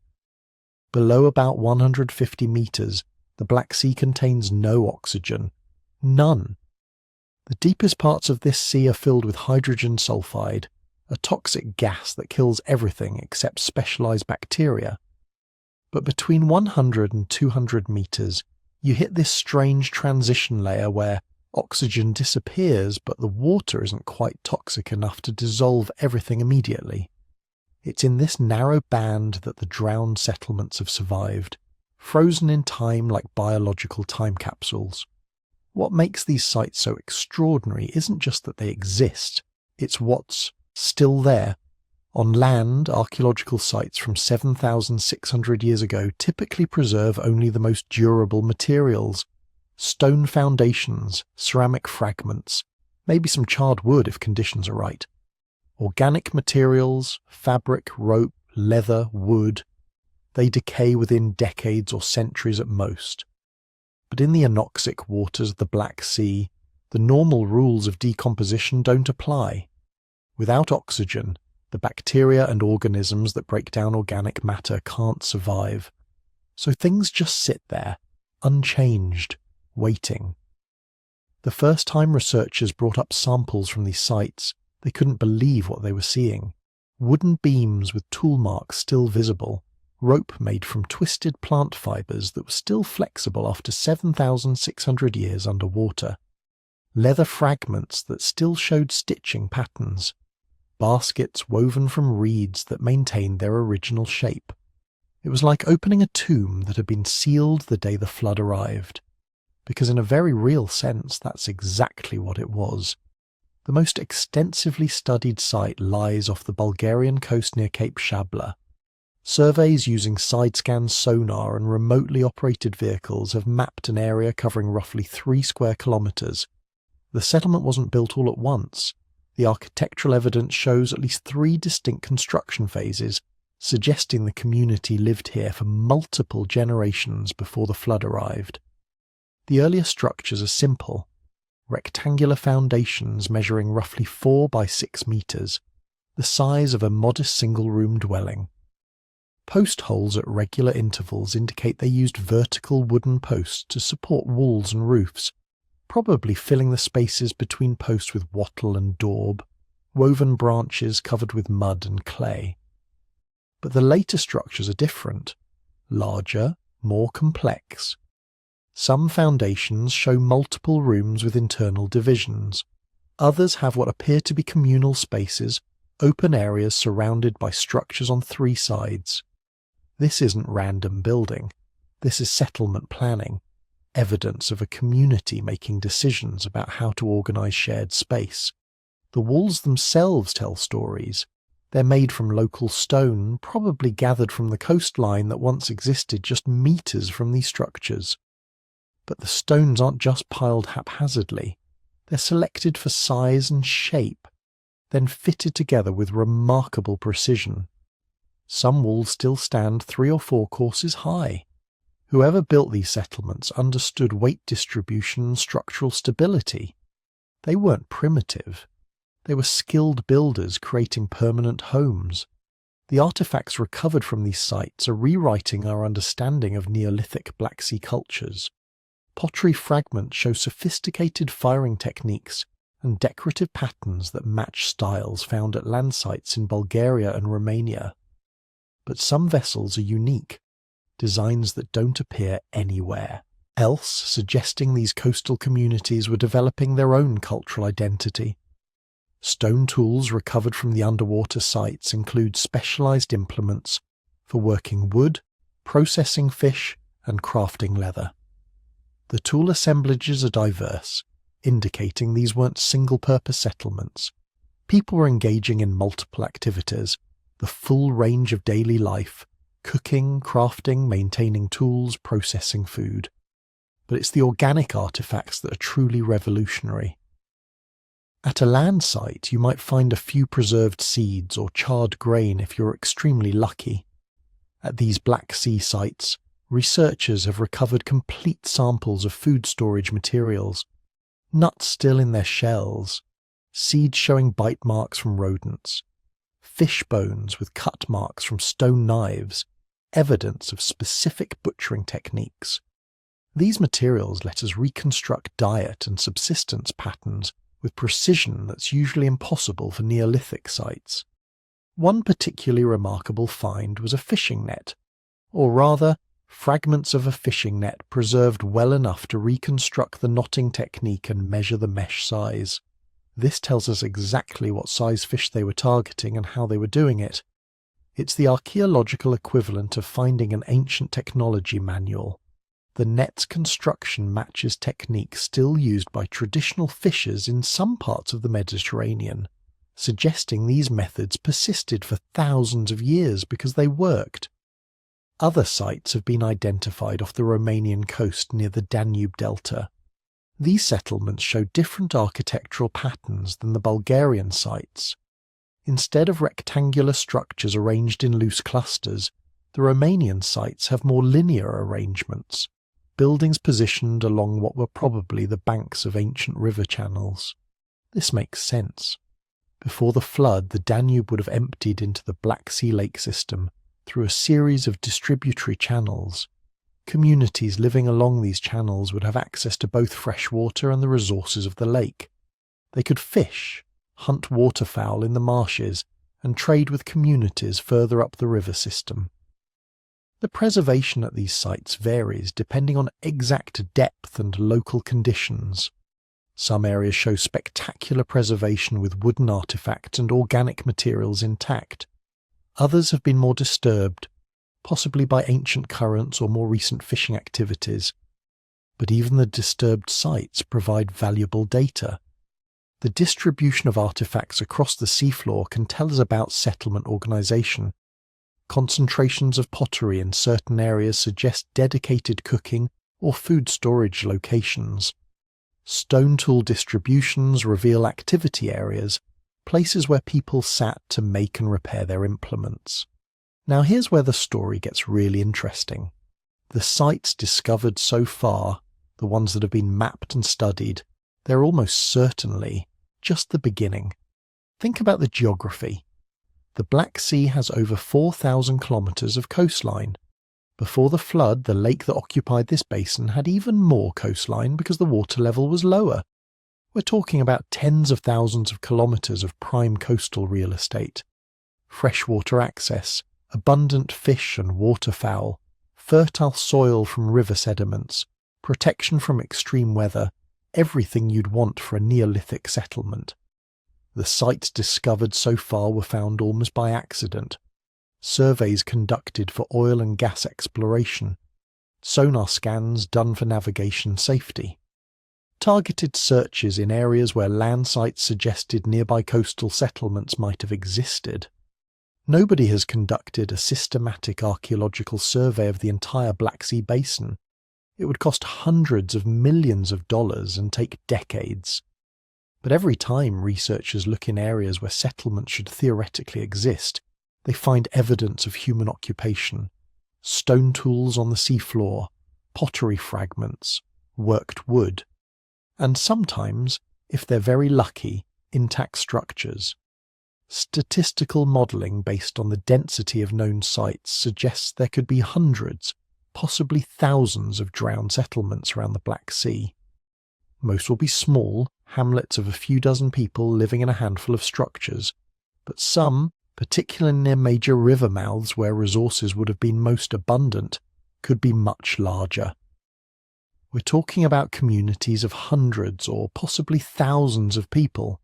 Below about 150 metres, the Black Sea contains no oxygen. None. The deepest parts of this sea are filled with hydrogen sulfide, a toxic gas that kills everything except specialised bacteria. But between 100 and 200 metres, you hit this strange transition layer where oxygen disappears, but the water isn't quite toxic enough to dissolve everything immediately. It's in this narrow band that the drowned settlements have survived, frozen in time like biological time capsules. What makes these sites so extraordinary isn't just that they exist, it's what's still there. On land, archaeological sites from 7,600 years ago typically preserve only the most durable materials. Stone foundations, ceramic fragments, maybe some charred wood if conditions are right. Organic materials, fabric, rope, leather, wood, they decay within decades or centuries at most. But in the anoxic waters of the Black Sea, the normal rules of decomposition don't apply. Without oxygen, the bacteria and organisms that break down organic matter can't survive. So things just sit there, unchanged, waiting. The first time researchers brought up samples from these sites, they couldn't believe what they were seeing. Wooden beams with tool marks still visible, rope made from twisted plant fibres that were still flexible after 7,600 years underwater, leather fragments that still showed stitching patterns, baskets woven from reeds that maintained their original shape. It was like opening a tomb that had been sealed the day the flood arrived. Because in a very real sense, that's exactly what it was. The most extensively studied site lies off the Bulgarian coast near Cape Shabla. Surveys using side-scan sonar and remotely operated vehicles have mapped an area covering roughly 3 square kilometres. The settlement wasn't built all at once. The architectural evidence shows at least 3 distinct construction phases, suggesting the community lived here for multiple generations before the flood arrived. The earlier structures are simple, rectangular foundations measuring roughly 4 by 6 metres, the size of a modest single-room dwelling. Post holes at regular intervals indicate they used vertical wooden posts to support walls and roofs, probably filling the spaces between posts with wattle and daub, woven branches covered with mud and clay. But the later structures are different, larger, more complex. Some foundations show multiple rooms with internal divisions. Others have what appear to be communal spaces, open areas surrounded by structures on 3 sides. This isn't random building. This is settlement planning, evidence of a community making decisions about how to organise shared space. The walls themselves tell stories. They're made from local stone, probably gathered from the coastline that once existed just metres from these structures. But the stones aren't just piled haphazardly. They're selected for size and shape, then fitted together with remarkable precision. Some walls still stand 3 or 4 courses high. Whoever built these settlements understood weight distribution and structural stability. They weren't primitive. They were skilled builders creating permanent homes. The artefacts recovered from these sites are rewriting our understanding of Neolithic Black Sea cultures. Pottery fragments show sophisticated firing techniques and decorative patterns that match styles found at land sites in Bulgaria and Romania. But some vessels are unique, designs that don't appear anywhere else, suggesting these coastal communities were developing their own cultural identity. Stone tools recovered from the underwater sites include specialised implements for working wood, processing fish, and crafting leather. The tool assemblages are diverse, indicating these weren't single-purpose settlements. People were engaging in multiple activities, the full range of daily life, cooking, crafting, maintaining tools, processing food. But it's the organic artefacts that are truly revolutionary. At a land site, you might find a few preserved seeds or charred grain if you're extremely lucky. At these Black Sea sites, researchers have recovered complete samples of food storage materials, nuts still in their shells, seeds showing bite marks from rodents, fish bones with cut marks from stone knives, evidence of specific butchering techniques. These materials let us reconstruct diet and subsistence patterns with precision that's usually impossible for Neolithic sites. One particularly remarkable find was a fishing net, or rather, fragments of a fishing net preserved well enough to reconstruct the knotting technique and measure the mesh size. This tells us exactly what size fish they were targeting and how they were doing it. It's the archaeological equivalent of finding an ancient technology manual. The net's construction matches techniques still used by traditional fishers in some parts of the Mediterranean, suggesting these methods persisted for thousands of years because they worked. Other sites have been identified off the Romanian coast near the Danube Delta. These settlements show different architectural patterns than the Bulgarian sites. Instead of rectangular structures arranged in loose clusters, the Romanian sites have more linear arrangements, buildings positioned along what were probably the banks of ancient river channels. This makes sense. Before the flood, the Danube would have emptied into the Black Sea lake system through a series of distributary channels. Communities living along these channels would have access to both fresh water and the resources of the lake. They could fish, hunt waterfowl in the marshes, and trade with communities further up the river system. The preservation at these sites varies depending on exact depth and local conditions. Some areas show spectacular preservation with wooden artifacts and organic materials intact. Others have been more disturbed, possibly by ancient currents or more recent fishing activities. But even the disturbed sites provide valuable data. The distribution of artifacts across the seafloor can tell us about settlement organization. Concentrations of pottery in certain areas suggest dedicated cooking or food storage locations. Stone tool distributions reveal activity areas, places where people sat to make and repair their implements. Now here's where the story gets really interesting. The sites discovered so far, the ones that have been mapped and studied, they're almost certainly just the beginning. Think about the geography. The Black Sea has over 4,000 kilometers of coastline. Before the flood, the lake that occupied this basin had even more coastline because the water level was lower. We're talking about tens of thousands of kilometers of prime coastal real estate. Freshwater access, abundant fish and waterfowl, fertile soil from river sediments, protection from extreme weather, everything you'd want for a Neolithic settlement. The sites discovered so far were found almost by accident. Surveys conducted for oil and gas exploration. Sonar scans done for navigation safety. Targeted searches in areas where land sites suggested nearby coastal settlements might have existed. Nobody has conducted a systematic archaeological survey of the entire Black Sea basin. It would cost hundreds of millions of dollars and take decades. But every time researchers look in areas where settlements should theoretically exist, they find evidence of human occupation. Stone tools on the seafloor, pottery fragments, worked wood, and sometimes, if they're very lucky, intact structures. Statistical modelling based on the density of known sites suggests there could be hundreds, possibly thousands of drowned settlements around the Black Sea. Most will be small, hamlets of a few dozen people living in a handful of structures, but some, particularly near major river mouths where resources would have been most abundant, could be much larger. We're talking about communities of hundreds or possibly thousands of people,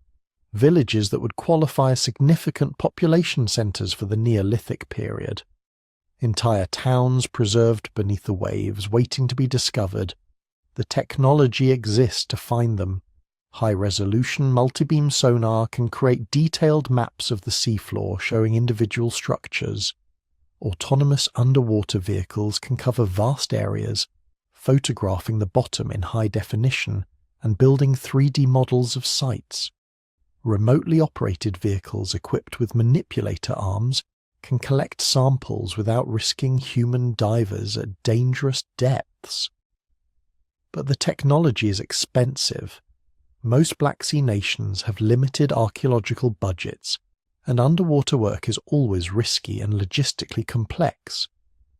villages that would qualify as significant population centres for the Neolithic period. Entire towns preserved beneath the waves, waiting to be discovered. The technology exists to find them. High-resolution multi-beam sonar can create detailed maps of the seafloor showing individual structures. Autonomous underwater vehicles can cover vast areas, photographing the bottom in high definition and building 3D models of sites. remotely operated vehicles equipped with manipulator arms can collect samples without risking human divers at dangerous depths. But the technology is expensive. Most Black Sea nations have limited archaeological budgets, and underwater work is always risky and logistically complex.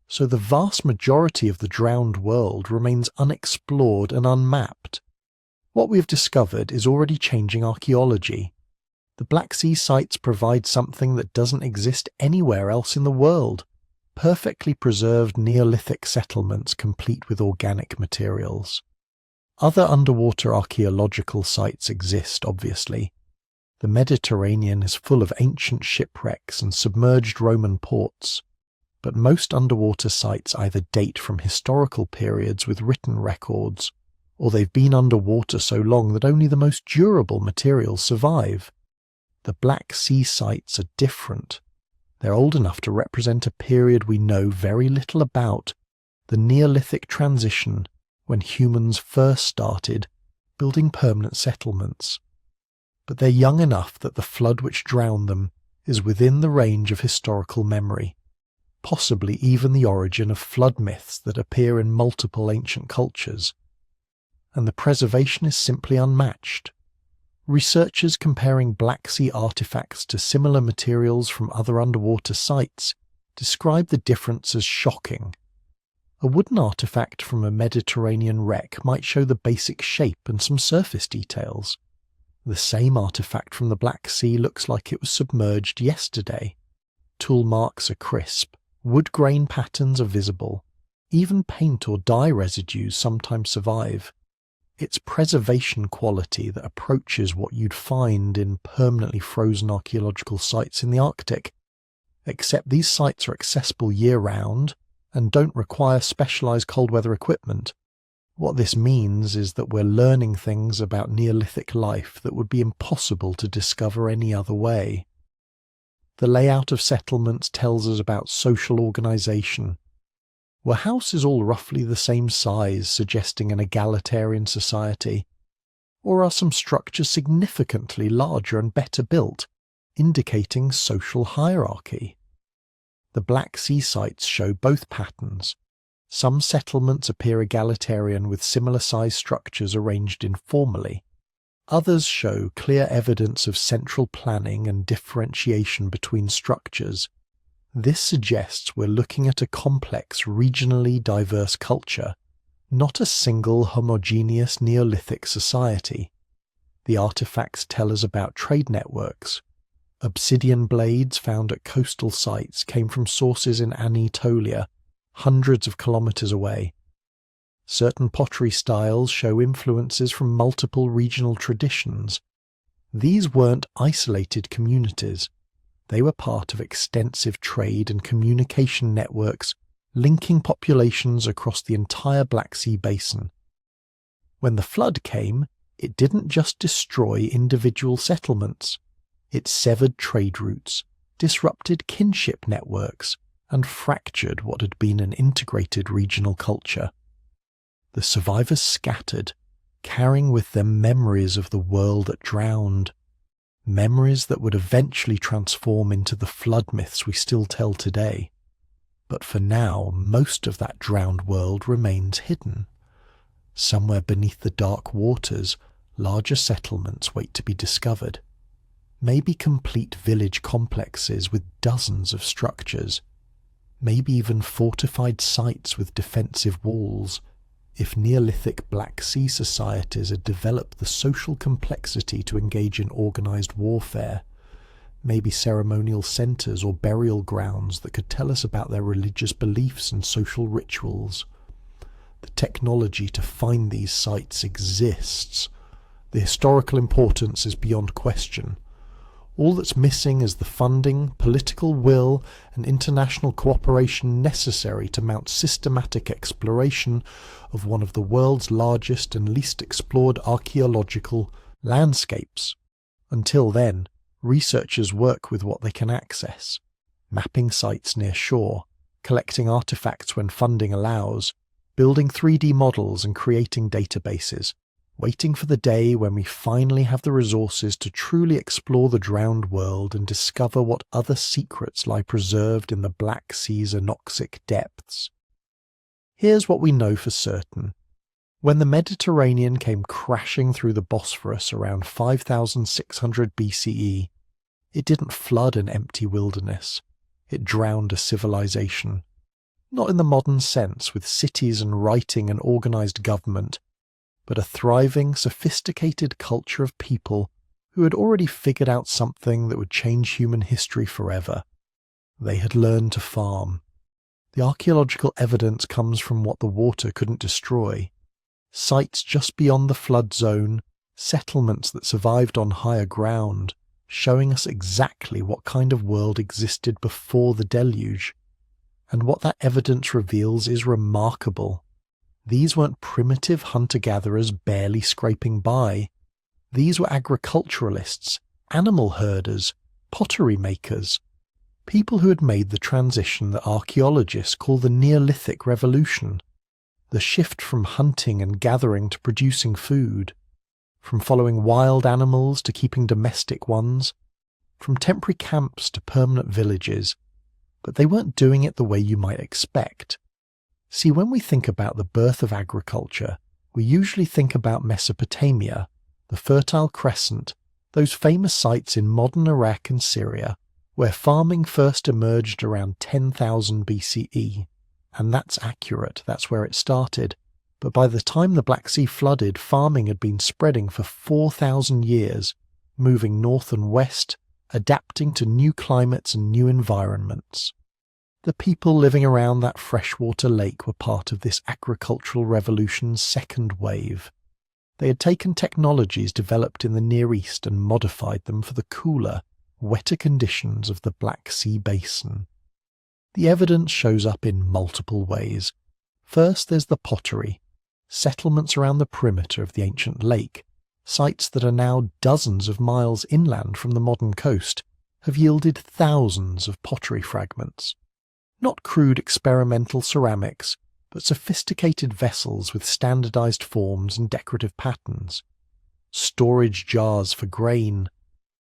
So the vast majority of the drowned world remains unexplored and unmapped. What we have discovered is already changing archaeology. The Black Sea sites provide something that doesn't exist anywhere else in the world: perfectly preserved Neolithic settlements complete with organic materials. Other underwater archaeological sites exist, obviously. The Mediterranean is full of ancient shipwrecks and submerged Roman ports, but most underwater sites either date from historical periods with written records, or they've been underwater so long that only the most durable materials survive. The Black Sea sites are different. They're old enough to represent a period we know very little about, the Neolithic transition, when humans first started building permanent settlements. But they're young enough that the flood which drowned them is within the range of historical memory, possibly even the origin of flood myths that appear in multiple ancient cultures. And the preservation is simply unmatched. Researchers comparing Black Sea artifacts to similar materials from other underwater sites describe the difference as shocking. A wooden artifact from a Mediterranean wreck might show the basic shape and some surface details. The same artifact from the Black Sea looks like it was submerged yesterday. Tool marks are crisp, wood grain patterns are visible, even paint or dye residues sometimes survive. It's preservation quality that approaches what you'd find in permanently frozen archaeological sites in the Arctic, except these sites are accessible year-round and don't require specialised cold weather equipment. What this means is that we're learning things about Neolithic life that would be impossible to discover any other way. The layout of settlements tells us about social organisation. Were houses all roughly the same size, suggesting an egalitarian society? Or are some structures significantly larger and better built, indicating social hierarchy? The Black Sea sites show both patterns. Some settlements appear egalitarian with similar-sized structures arranged informally. Others show clear evidence of central planning and differentiation between structures. This suggests we're looking at a complex, regionally diverse culture, not a single homogeneous Neolithic society. The artifacts tell us about trade networks. Obsidian blades found at coastal sites came from sources in Anatolia, hundreds of kilometers away. Certain pottery styles show influences from multiple regional traditions. These weren't isolated communities. They were part of extensive trade and communication networks linking populations across the entire Black Sea basin. When the flood came, it didn't just destroy individual settlements. It severed trade routes, disrupted kinship networks, and fractured what had been an integrated regional culture. The survivors scattered, carrying with them memories of the world that drowned. Memories that would eventually transform into the flood myths we still tell today. But for now, most of that drowned world remains hidden. Somewhere beneath the dark waters, larger settlements wait to be discovered. Maybe complete village complexes with dozens of structures. Maybe even fortified sites with defensive walls. If Neolithic Black Sea societies had developed the social complexity to engage in organised warfare, maybe ceremonial centres or burial grounds that could tell us about their religious beliefs and social rituals. The technology to find these sites exists. The historical importance is beyond question. All that's missing is the funding, political will, and international cooperation necessary to mount systematic exploration of one of the world's largest and least explored archaeological landscapes. Until then, researchers work with what they can access, mapping sites near shore, collecting artifacts when funding allows, building 3D models and creating databases, waiting for the day when we finally have the resources to truly explore the drowned world and discover what other secrets lie preserved in the Black Sea's anoxic depths. Here's what we know for certain. When the Mediterranean came crashing through the Bosphorus around 5600 BCE, it didn't flood an empty wilderness. It drowned a civilization. Not in the modern sense, with cities and writing and organized government, but a thriving, sophisticated culture of people who had already figured out something that would change human history forever. They had learned to farm. The archaeological evidence comes from what the water couldn't destroy. Sites just beyond the flood zone, settlements that survived on higher ground, showing us exactly what kind of world existed before the deluge. And what that evidence reveals is remarkable. These weren't primitive hunter-gatherers barely scraping by. These were agriculturalists, animal herders, pottery makers, people who had made the transition that archaeologists call the Neolithic revolution. The shift from hunting and gathering to producing food, from following wild animals to keeping domestic ones, from temporary camps to permanent villages, but they weren't doing it the way you might expect. See, when we think about the birth of agriculture, we usually think about Mesopotamia, the Fertile Crescent, those famous sites in modern Iraq and Syria, where farming first emerged around 10,000 BCE. And that's accurate, that's where it started. But by the time the Black Sea flooded, farming had been spreading for 4,000 years, moving north and west, adapting to new climates and new environments. The people living around that freshwater lake were part of this agricultural revolution's second wave. They had taken technologies developed in the Near East and modified them for the cooler, wetter conditions of the Black Sea basin. The evidence shows up in multiple ways. First, there's the pottery, settlements around the perimeter of the ancient lake, sites that are now dozens of miles inland from the modern coast, have yielded thousands of pottery fragments. Not crude experimental ceramics, but sophisticated vessels with standardized forms and decorative patterns. Storage jars for grain,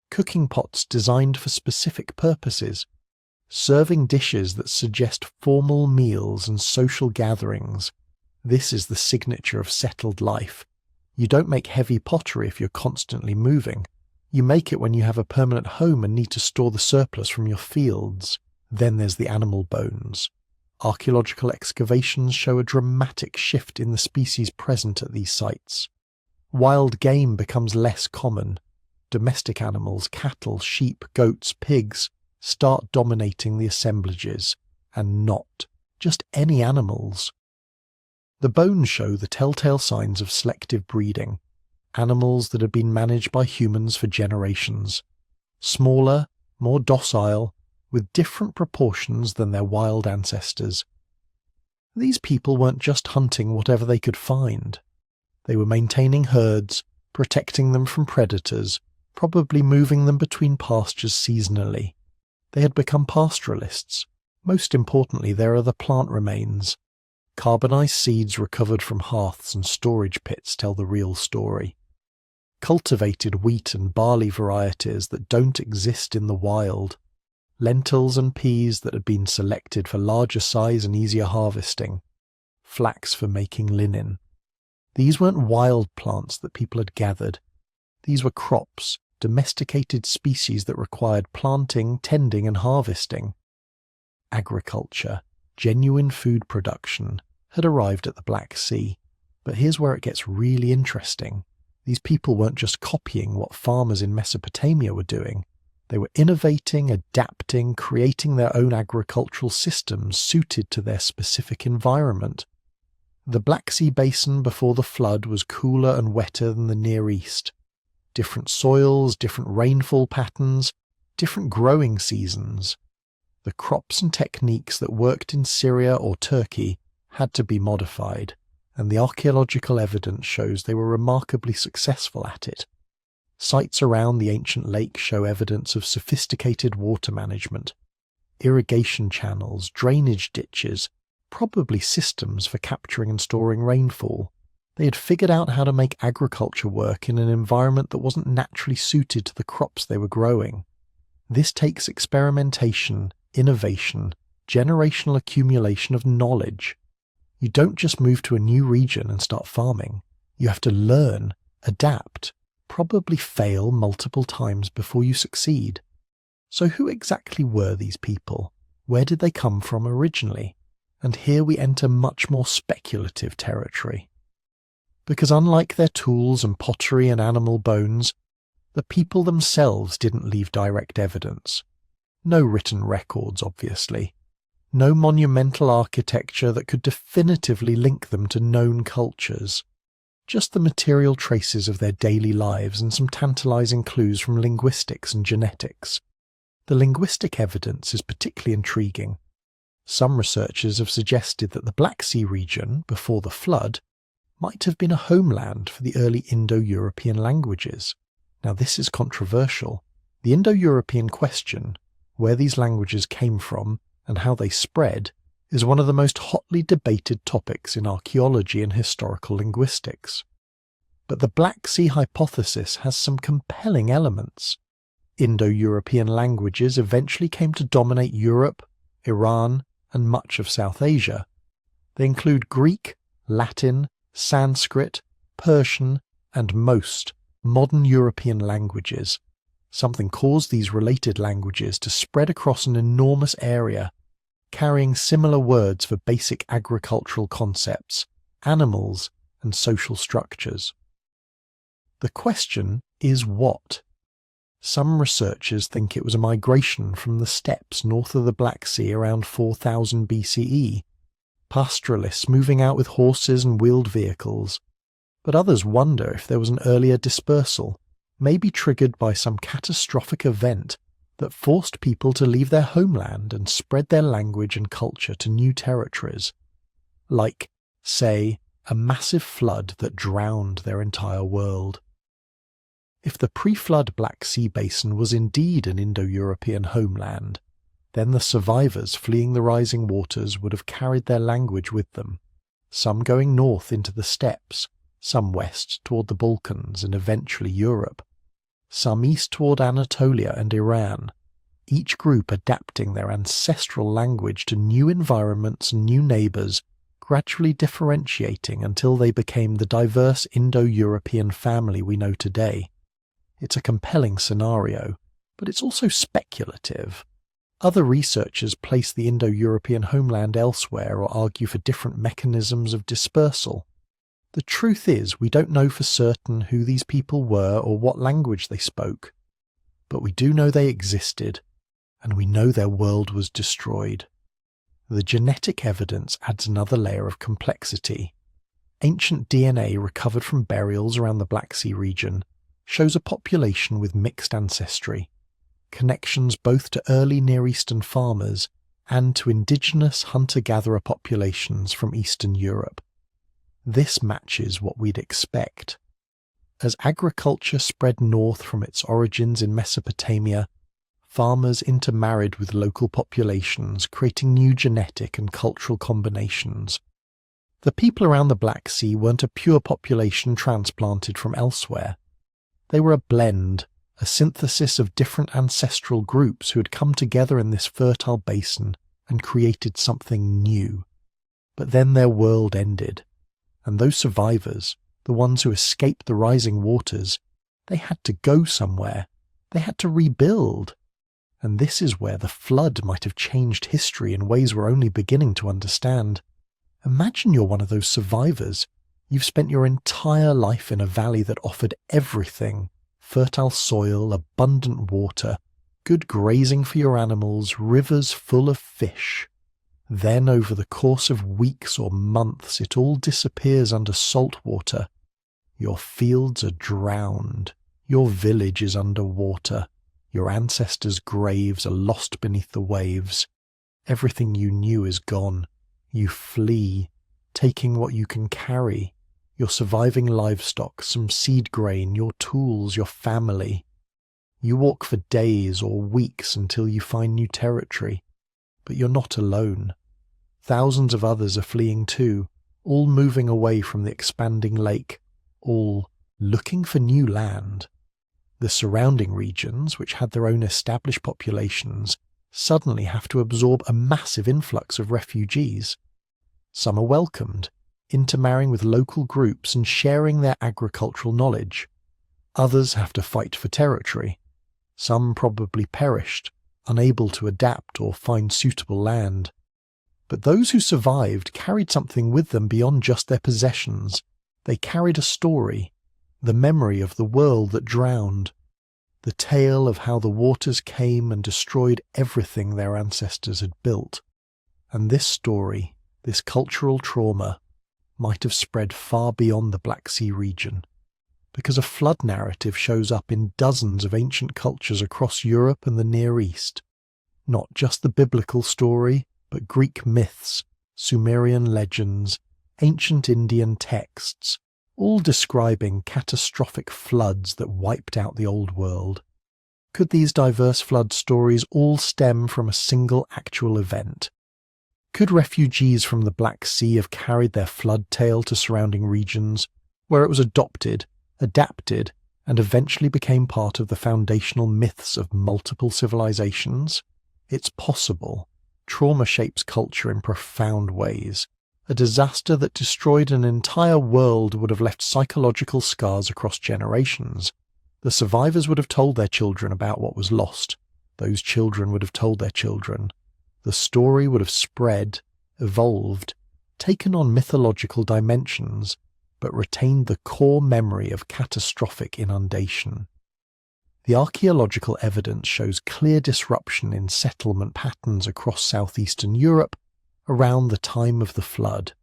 cooking pots designed for specific purposes, serving dishes that suggest formal meals and social gatherings. This is the signature of settled life. You don't make heavy pottery if you're constantly moving. You make it when you have a permanent home and need to store the surplus from your fields. Then there's the animal bones. Archaeological excavations show a dramatic shift in the species present at these sites. Wild game becomes less common. Domestic animals, cattle, sheep, goats, pigs, start dominating the assemblages, and not just any animals. The bones show the telltale signs of selective breeding, animals that had been managed by humans for generations, smaller, more docile, with different proportions than their wild ancestors. These people weren't just hunting whatever they could find. They were maintaining herds, protecting them from predators, probably moving them between pastures seasonally. They had become pastoralists. Most importantly, there are the plant remains. Carbonized seeds recovered from hearths and storage pits tell the real story. Cultivated wheat and barley varieties that don't exist in the wild. Lentils and peas that had been selected for larger size and easier harvesting. Flax for making linen. These weren't wild plants that people had gathered. These were crops, domesticated species that required planting, tending and harvesting. Agriculture, genuine food production, had arrived at the Black Sea. But here's where it gets really interesting. These people weren't just copying what farmers in Mesopotamia were doing. They were innovating, adapting, creating their own agricultural systems suited to their specific environment. The Black Sea basin before the flood was cooler and wetter than the Near East. Different soils, different rainfall patterns, different growing seasons. The crops and techniques that worked in Syria or Turkey had to be modified, and the archaeological evidence shows they were remarkably successful at it. Sites around the ancient lake show evidence of sophisticated water management, irrigation channels, drainage ditches, probably systems for capturing and storing rainfall. They had figured out how to make agriculture work in an environment that wasn't naturally suited to the crops they were growing. This takes experimentation, innovation, generational accumulation of knowledge. You don't just move to a new region and start farming. You have to learn, adapt, probably fail multiple times before you succeed. So who exactly were these people? Where did they come from originally? And here we enter much more speculative territory. Because unlike their tools and pottery and animal bones, the people themselves didn't leave direct evidence. No written records, obviously. No monumental architecture that could definitively link them to known cultures. Just the material traces of their daily lives and some tantalizing clues from linguistics and genetics. The linguistic evidence is particularly intriguing. Some researchers have suggested that the Black Sea region, before the flood, might have been a homeland for the early Indo-European languages. Now this is controversial. The Indo-European question, where these languages came from and how they spread, is one of the most hotly debated topics in archaeology and historical linguistics. But the Black Sea hypothesis has some compelling elements. Indo-European languages eventually came to dominate Europe, Iran, and much of South Asia. They include Greek, Latin, Sanskrit, Persian, and most modern European languages. Something caused these related languages to spread across an enormous area, carrying similar words for basic agricultural concepts, animals, and social structures. The question is what? Some researchers think it was a migration from the steppes north of the Black Sea around 4000 BCE, pastoralists moving out with horses and wheeled vehicles, but others wonder if there was an earlier dispersal, maybe triggered by some catastrophic event that forced people to leave their homeland and spread their language and culture to new territories, like, say, a massive flood that drowned their entire world. If the pre-flood Black Sea basin was indeed an Indo-European homeland, then the survivors fleeing the rising waters would have carried their language with them, some going north into the steppes, some west toward the Balkans and eventually Europe, some east toward Anatolia and Iran, each group adapting their ancestral language to new environments and new neighbours, gradually differentiating until they became the diverse Indo-European family we know today. It's a compelling scenario, but it's also speculative. Other researchers place the Indo-European homeland elsewhere or argue for different mechanisms of dispersal. The truth is, we don't know for certain who these people were or what language they spoke, but we do know they existed, and we know their world was destroyed. The genetic evidence adds another layer of complexity. Ancient DNA recovered from burials around the Black Sea region shows a population with mixed ancestry, connections both to early Near Eastern farmers and to indigenous hunter-gatherer populations from Eastern Europe. This matches what we'd expect. As agriculture spread north from its origins in Mesopotamia, farmers intermarried with local populations, creating new genetic and cultural combinations. The people around the Black Sea weren't a pure population transplanted from elsewhere. They were a blend, a synthesis of different ancestral groups who had come together in this fertile basin and created something new. But then their world ended, and those survivors, the ones who escaped the rising waters, they had to go somewhere. They had to rebuild. And this is where the flood might have changed history in ways we're only beginning to understand. Imagine you're one of those survivors. You've spent your entire life in a valley that offered everything: fertile soil, abundant water, good grazing for your animals, rivers full of fish. Then over the course of weeks or months it all disappears under salt water. Your fields are drowned. Your village is under water. Your ancestors' graves are lost beneath the waves. Everything you knew is gone. You flee, taking what you can carry: your surviving livestock, some seed grain, your tools, your family. You walk for days or weeks until you find new territory. But you're not alone. Thousands of others are fleeing too, all moving away from the expanding lake, all looking for new land. The surrounding regions, which had their own established populations, suddenly have to absorb a massive influx of refugees. Some are welcomed, intermarrying with local groups and sharing their agricultural knowledge. Others have to fight for territory. Some probably perished, unable to adapt or find suitable land. But those who survived carried something with them beyond just their possessions. They carried a story, the memory of the world that drowned, the tale of how the waters came and destroyed everything their ancestors had built. And this story, this cultural trauma, might have spread far beyond the Black Sea region, because a flood narrative shows up in dozens of ancient cultures across Europe and the Near East. Not just the biblical story, but Greek myths, Sumerian legends, ancient Indian texts, all describing catastrophic floods that wiped out the old world. Could these diverse flood stories all stem from a single actual event? Could refugees from the Black Sea have carried their flood tale to surrounding regions, where it was adopted, adapted, and eventually became part of the foundational myths of multiple civilizations? It's possible. Trauma shapes culture in profound ways. A disaster that destroyed an entire world would have left psychological scars across generations. The survivors would have told their children about what was lost. Those children would have told their children. The story would have spread, evolved, taken on mythological dimensions, but retained the core memory of catastrophic inundation. The archaeological evidence shows clear disruption in settlement patterns across southeastern Europe around the time of the flood.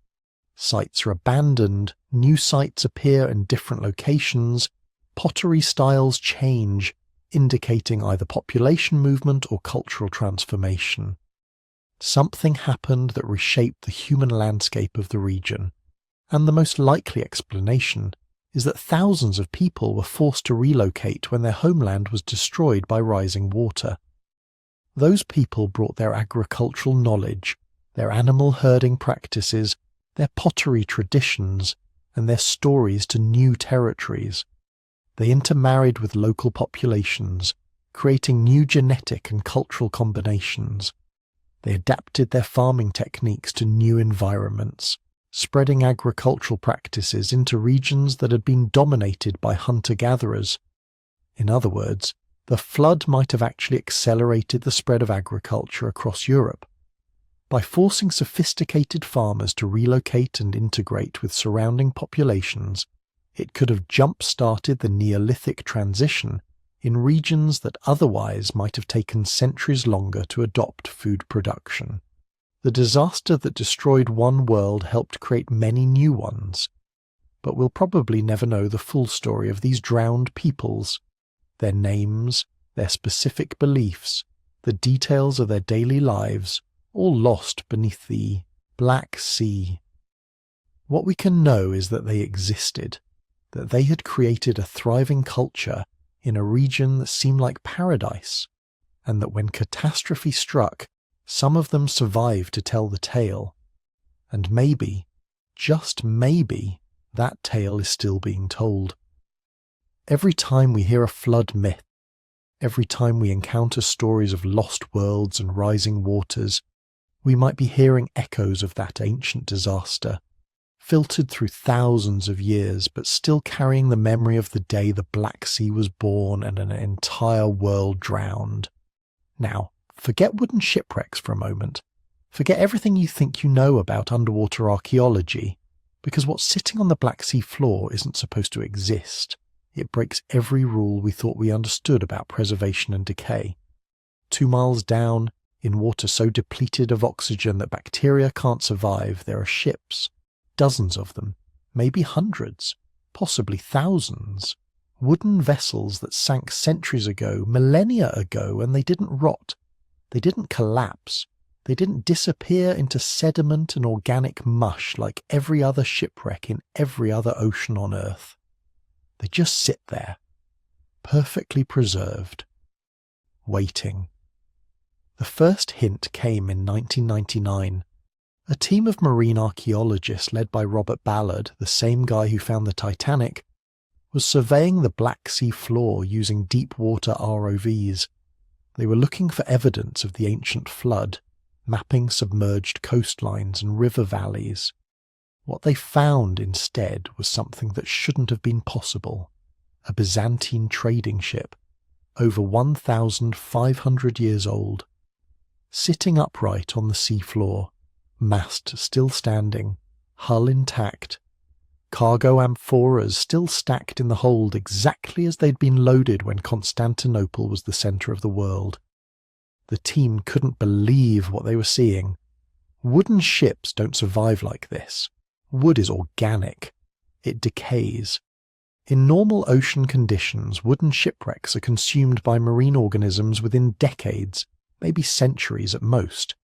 Sites are abandoned, new sites appear in different locations, pottery styles change, indicating either population movement or cultural transformation. Something happened that reshaped the human landscape of the region, and the most likely explanation is that thousands of people were forced to relocate when their homeland was destroyed by rising water. Those people brought their agricultural knowledge, their animal herding practices, their pottery traditions, and their stories to new territories. They intermarried with local populations, creating new genetic and cultural combinations. They adapted their farming techniques to new environments, spreading agricultural practices into regions that had been dominated by hunter-gatherers. In other words, the flood might have actually accelerated the spread of agriculture across Europe. By forcing sophisticated farmers to relocate and integrate with surrounding populations, it could have jump-started the Neolithic transition in regions that otherwise might have taken centuries longer to adopt food production. The disaster that destroyed one world helped create many new ones, but we'll probably never know the full story of these drowned peoples, their names, their specific beliefs, the details of their daily lives, all lost beneath the Black Sea. What we can know is that they existed, that they had created a thriving culture in a region that seemed like paradise, and that when catastrophe struck, some of them survived to tell the tale. And maybe, just maybe, that tale is still being told. Every time we hear a flood myth, every time we encounter stories of lost worlds and rising waters, we might be hearing echoes of that ancient disaster, filtered through thousands of years, but still carrying the memory of the day the Black Sea was born and an entire world drowned. Now, forget wooden shipwrecks for a moment. Forget everything you think you know about underwater archaeology, because what's sitting on the Black Sea floor isn't supposed to exist. It breaks every rule we thought we understood about preservation and decay. 2 miles down, in water so depleted of oxygen that bacteria can't survive, there are ships. Dozens of them, maybe hundreds, possibly thousands. Wooden vessels that sank centuries ago, millennia ago, and they didn't rot. They didn't collapse. They didn't disappear into sediment and organic mush like every other shipwreck in every other ocean on Earth. They just sit there, perfectly preserved, waiting. The first hint came in 1999. A team of marine archaeologists led by Robert Ballard, the same guy who found the Titanic, was surveying the Black Sea floor using deep-water ROVs. They were looking for evidence of the ancient flood, mapping submerged coastlines and river valleys. What they found instead was something that shouldn't have been possible: a Byzantine trading ship, over 1,500 years old. Sitting upright on the seafloor, mast still standing, hull intact, cargo amphoras still stacked in the hold exactly as they'd been loaded when Constantinople was the centre of the world. The team couldn't believe what they were seeing. Wooden ships don't survive like this. Wood is organic. It decays. In normal ocean conditions, wooden shipwrecks are consumed by marine organisms within decades, maybe centuries at most.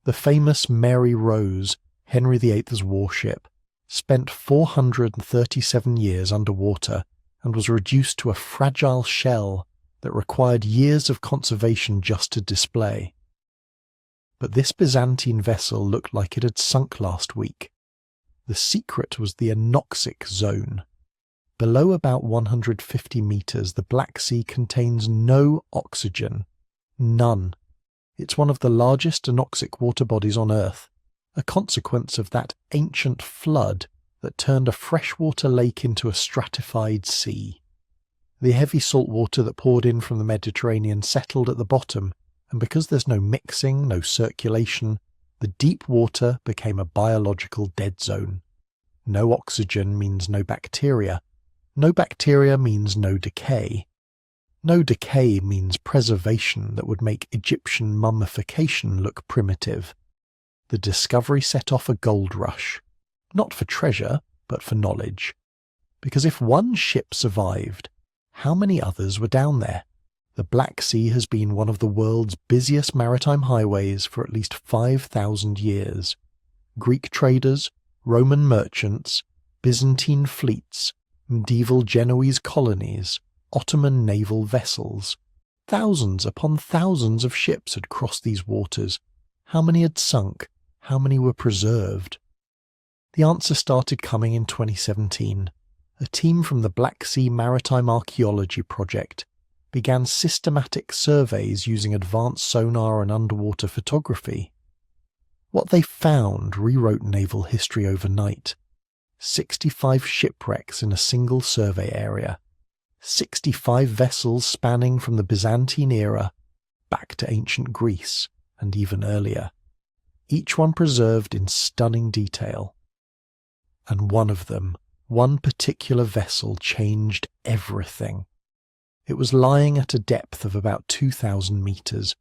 The famous Mary Rose, Henry VIII's warship, spent 437 years underwater and was reduced to a fragile shell that required years of conservation just to display. But this Byzantine vessel looked like it had sunk last week. The secret was the anoxic zone. Below about 150 meters, the Black Sea contains no oxygen. None. It's one of the largest anoxic water bodies on Earth, a consequence of that ancient flood that turned a freshwater lake into a stratified sea. The heavy salt water that poured in from the Mediterranean settled at the bottom, and because there's no mixing, no circulation, the deep water became a biological dead zone. No oxygen means no bacteria. No bacteria means no decay. No decay means preservation that would make Egyptian mummification look primitive. The discovery set off a gold rush, not for treasure, but for knowledge. Because if one ship survived, how many others were down there? The Black Sea has been one of the world's busiest maritime highways for at least 5,000 years. Greek traders, Roman merchants, Byzantine fleets, medieval Genoese colonies, Ottoman naval vessels. Thousands upon thousands of ships had crossed these waters. How many had sunk? How many were preserved? The answer started coming in 2017. A team from the Black Sea Maritime Archaeology project began systematic surveys using advanced sonar and underwater photography. What they found rewrote naval history overnight. 65 shipwrecks in a single survey area. 65 vessels spanning from the Byzantine era back to ancient Greece and even earlier. Each one preserved in stunning detail. And one of them, one particular vessel, changed everything. It was lying at a depth of about 2,000 meters.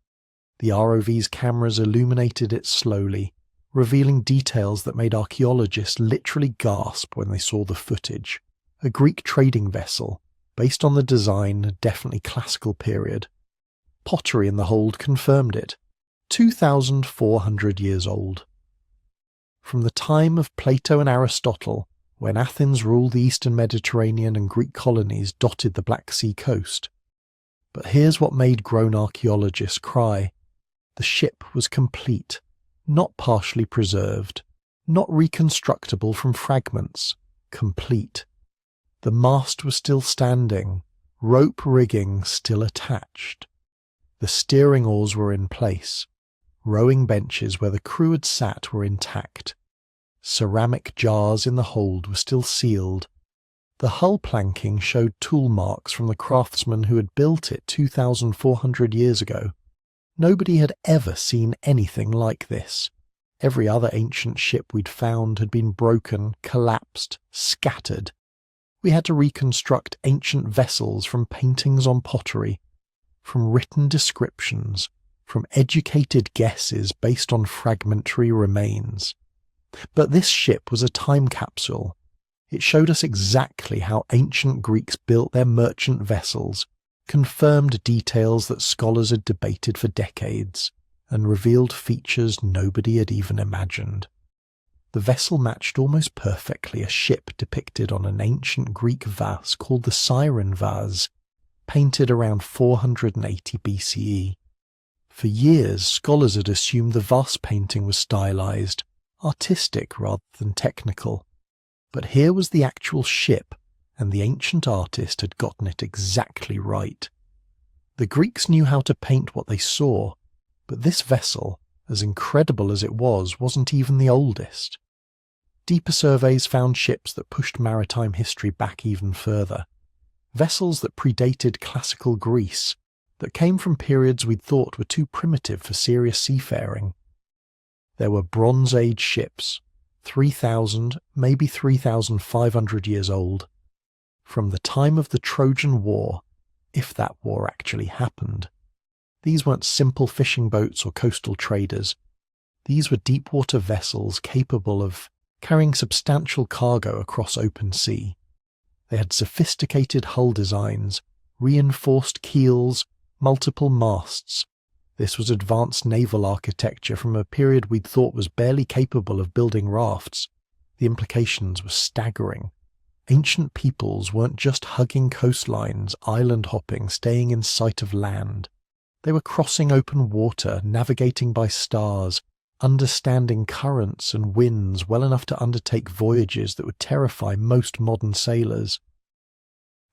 The ROV's cameras illuminated it slowly, revealing details that made archaeologists literally gasp when they saw the footage. A Greek trading vessel, based on the design, definitely classical period. Pottery in the hold confirmed it. 2,400 years old. From the time of Plato and Aristotle, when Athens ruled the eastern Mediterranean and Greek colonies dotted the Black Sea coast. But here's what made grown archaeologists cry. The ship was complete, not partially preserved, not reconstructible from fragments, complete. The mast was still standing, rope rigging still attached. The steering oars were in place. Rowing benches where the crew had sat were intact. Ceramic jars in the hold were still sealed. The hull planking showed tool marks from the craftsmen who had built it 2,400 years ago. Nobody had ever seen anything like this. Every other ancient ship we'd found had been broken, collapsed, scattered. We had to reconstruct ancient vessels from paintings on pottery, from written descriptions, from educated guesses based on fragmentary remains. But this ship was a time capsule. It showed us exactly how ancient Greeks built their merchant vessels, confirmed details that scholars had debated for decades, and revealed features nobody had even imagined. The vessel matched almost perfectly a ship depicted on an ancient Greek vase called the Siren vase, painted around 480 BCE. For years, scholars had assumed the vase painting was stylized, artistic rather than technical. But here was the actual ship, and the ancient artist had gotten it exactly right. The Greeks knew how to paint what they saw, but this vessel, as incredible as it was, wasn't even the oldest. Deeper surveys found ships that pushed maritime history back even further. Vessels that predated classical Greece, that came from periods we'd thought were too primitive for serious seafaring. There were Bronze Age ships, 3,000, maybe 3,500 years old. From the time of the Trojan War, if that war actually happened. These weren't simple fishing boats or coastal traders. These were deep-water vessels capable of carrying substantial cargo across open sea. They had sophisticated hull designs, reinforced keels, multiple masts. This was advanced naval architecture from a period we'd thought was barely capable of building rafts. The implications were staggering. Ancient peoples weren't just hugging coastlines, island hopping, staying in sight of land. They were crossing open water, navigating by stars, understanding currents and winds well enough to undertake voyages that would terrify most modern sailors.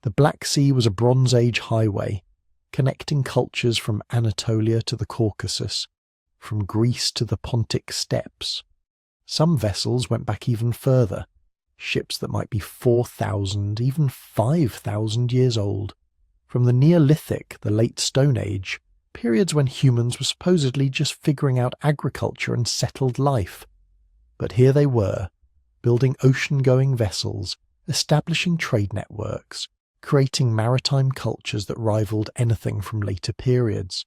The Black Sea was a Bronze Age highway, connecting cultures from Anatolia to the Caucasus, from Greece to the Pontic steppes. Some vessels went back even further, ships that might be 4,000, even 5,000 years old. From the Neolithic, the Late Stone Age, periods when humans were supposedly just figuring out agriculture and settled life. But here they were, building ocean-going vessels, establishing trade networks, creating maritime cultures that rivaled anything from later periods.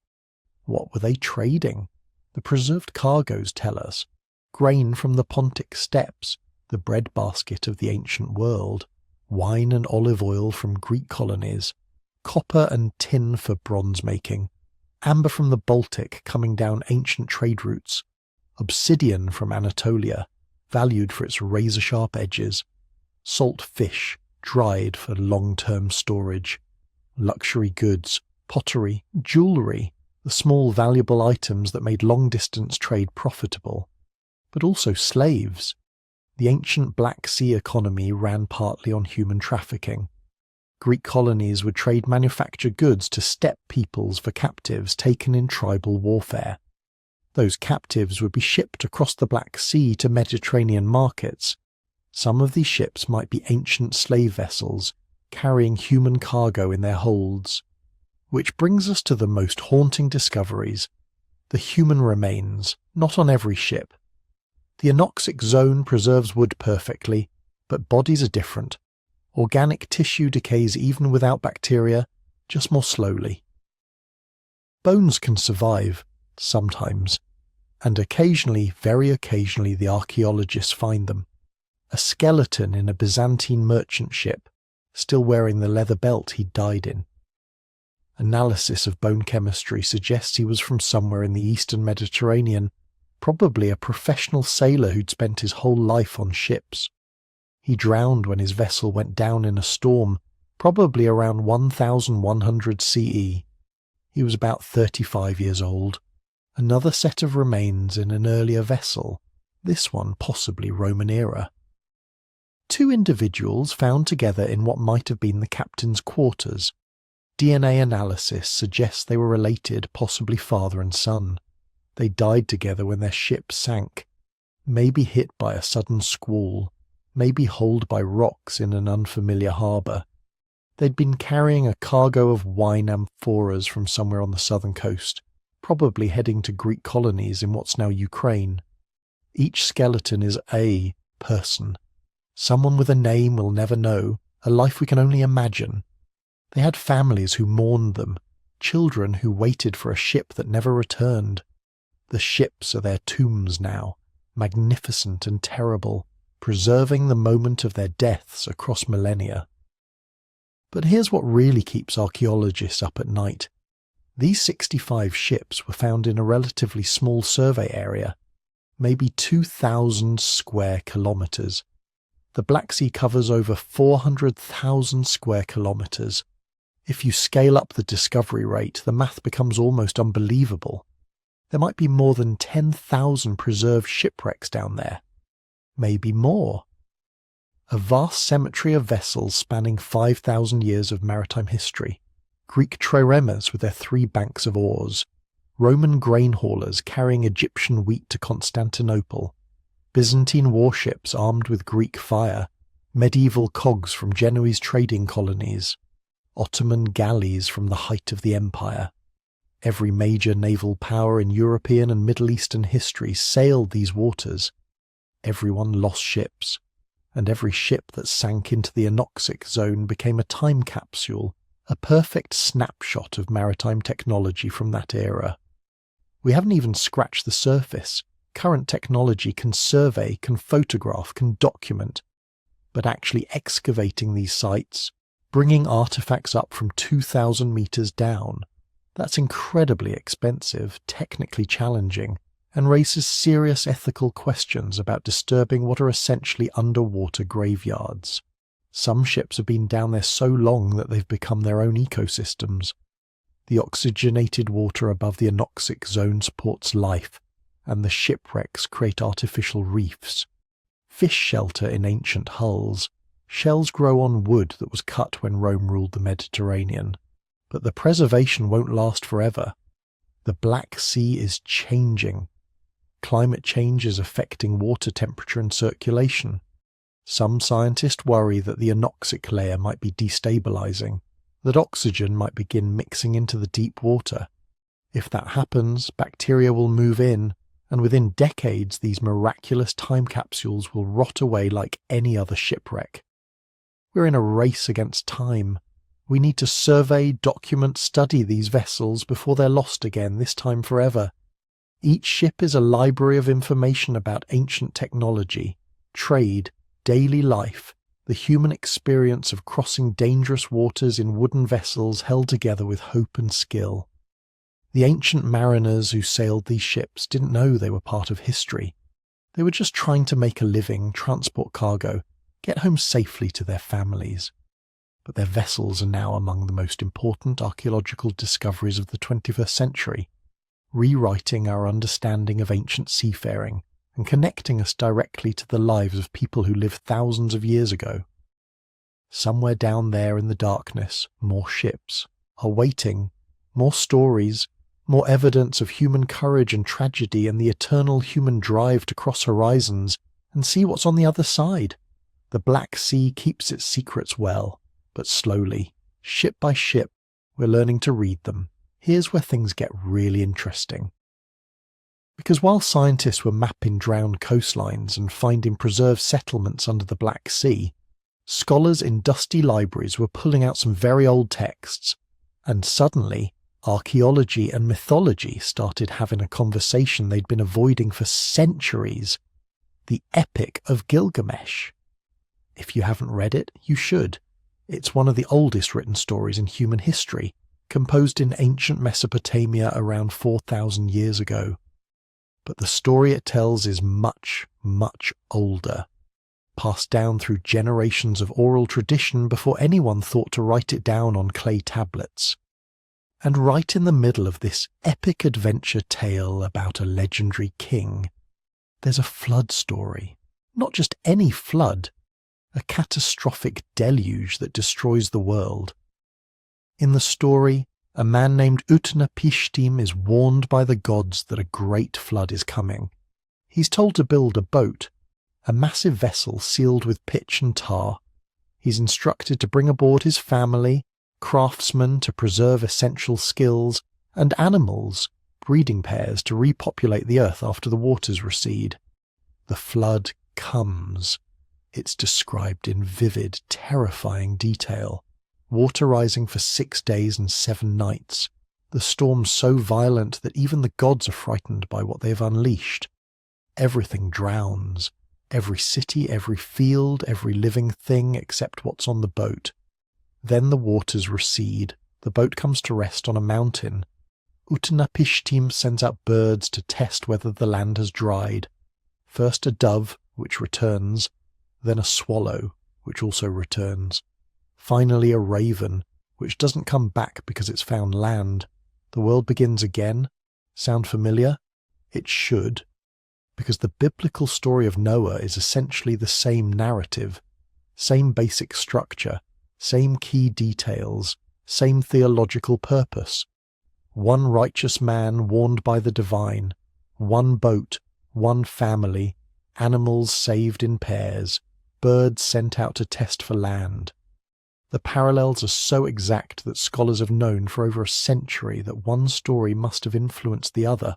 What were they trading? The preserved cargoes tell us. Grain from the Pontic steppes, the breadbasket of the ancient world, wine and olive oil from Greek colonies, copper and tin for bronze making, amber from the Baltic coming down ancient trade routes, obsidian from Anatolia, valued for its razor-sharp edges, salt fish, dried for long-term storage, luxury goods, pottery, jewellery, the small valuable items that made long-distance trade profitable, but also slaves. The ancient Black Sea economy ran partly on human trafficking. Greek colonies would trade manufactured goods to steppe peoples for captives taken in tribal warfare. Those captives would be shipped across the Black Sea to Mediterranean markets. Some of these ships might be ancient slave vessels, carrying human cargo in their holds. Which brings us to the most haunting discoveries, the human remains, not on every ship. The anoxic zone preserves wood perfectly, but bodies are different. Organic tissue decays even without bacteria, just more slowly. Bones can survive, sometimes, and occasionally, very occasionally, the archaeologists find them. A skeleton in a Byzantine merchant ship, still wearing the leather belt he died in. Analysis of bone chemistry suggests he was from somewhere in the eastern Mediterranean, probably a professional sailor who'd spent his whole life on ships. He drowned when his vessel went down in a storm, probably around 1100 CE. He was about 35 years old. Another set of remains in an earlier vessel, this one possibly Roman era. Two individuals found together in what might have been the captain's quarters. DNA analysis suggests they were related, possibly father and son. They died together when their ship sank, maybe hit by a sudden squall, maybe holed by rocks in an unfamiliar harbour. They'd been carrying a cargo of wine amphoras from somewhere on the southern coast, probably heading to Greek colonies in what's now Ukraine. Each skeleton is a person. Someone with a name we'll never know, a life we can only imagine. They had families who mourned them, children who waited for a ship that never returned. The ships are their tombs now, magnificent and terrible, preserving the moment of their deaths across millennia. But here's what really keeps archaeologists up at night. These 65 ships were found in a relatively small survey area, maybe 2,000 square kilometres. The Black Sea covers over 400,000 square kilometres. If you scale up the discovery rate, the math becomes almost unbelievable. There might be more than 10,000 preserved shipwrecks down there, maybe more. A vast cemetery of vessels spanning 5,000 years of maritime history, Greek triremes with their 3 banks of oars, Roman grain haulers carrying Egyptian wheat to Constantinople, Byzantine warships armed with Greek fire, medieval cogs from Genoese trading colonies, Ottoman galleys from the height of the empire. Every major naval power in European and Middle Eastern history sailed these waters. Everyone lost ships, and every ship that sank into the anoxic zone became a time capsule, a perfect snapshot of maritime technology from that era. We haven't even scratched the surface. Current technology can survey, can photograph, can document, but actually excavating these sites, bringing artifacts up from 2,000 meters down, that's incredibly expensive, technically challenging, and raises serious ethical questions about disturbing what are essentially underwater graveyards. Some ships have been down there so long that they've become their own ecosystems. The oxygenated water above the anoxic zone supports life, and the shipwrecks create artificial reefs. Fish shelter in ancient hulls. Shells grow on wood that was cut when Rome ruled the Mediterranean. But the preservation won't last forever. The Black Sea is changing. Climate change is affecting water temperature and circulation. Some scientists worry that the anoxic layer might be destabilizing, that oxygen might begin mixing into the deep water. If that happens, bacteria will move in, and within decades these miraculous time capsules will rot away like any other shipwreck. We're in a race against time. We need to survey, document, study these vessels before they're lost again, this time forever. Each ship is a library of information about ancient technology, trade, daily life, the human experience of crossing dangerous waters in wooden vessels held together with hope and skill. The ancient mariners who sailed these ships didn't know they were part of history. They were just trying to make a living, transport cargo, get home safely to their families. But their vessels are now among the most important archaeological discoveries of the 21st century, rewriting our understanding of ancient seafaring and connecting us directly to the lives of people who lived thousands of years ago. Somewhere down there in the darkness, more ships are waiting, more stories, more evidence of human courage and tragedy and the eternal human drive to cross horizons and see what's on the other side. The Black Sea keeps its secrets well, but slowly, ship by ship, we're learning to read them. Here's where things get really interesting. Because while scientists were mapping drowned coastlines and finding preserved settlements under the Black Sea, scholars in dusty libraries were pulling out some very old texts, and suddenly, archaeology and mythology started having a conversation they'd been avoiding for centuries. The Epic of Gilgamesh. If you haven't read it, you should. It's one of the oldest written stories in human history, composed in ancient Mesopotamia around 4,000 years ago. But the story it tells is much, much older, passed down through generations of oral tradition before anyone thought to write it down on clay tablets. And right in the middle of this epic adventure tale about a legendary king, there's a flood story. Not just any flood, a catastrophic deluge that destroys the world. In the story, a man named Utnapishtim is warned by the gods that a great flood is coming. He's told to build a boat, a massive vessel sealed with pitch and tar. He's instructed to bring aboard his family, craftsmen to preserve essential skills, and animals, breeding pairs to repopulate the earth after the waters recede. The flood comes. It's described in vivid, terrifying detail. Water rising for 6 days and 7 nights. The storm so violent that even the gods are frightened by what they have unleashed. Everything drowns. Every city, every field, every living thing except what's on the boat. Then the waters recede. The boat comes to rest on a mountain. Utnapishtim sends out birds to test whether the land has dried. First a dove, which returns, then a swallow, which also returns. Finally a raven, which doesn't come back because it's found land. The world begins again. Sound familiar? It should. because the biblical story of Noah is essentially the same narrative, same basic structure, same key details, same theological purpose. One righteous man warned by the divine, one boat, one family, animals saved in pairs, birds sent out to test for land. The parallels are so exact that scholars have known for over a century that one story must have influenced the other,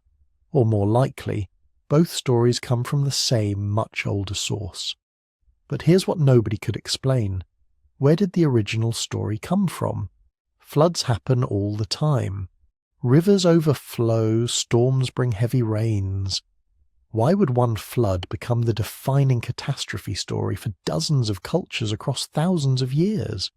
or more likely, both stories come from the same, much older source. But here's what nobody could explain. Where did the original story come from? Floods happen all the time. Rivers overflow, storms bring heavy rains. Why would one flood become the defining catastrophe story for dozens of cultures across thousands of years?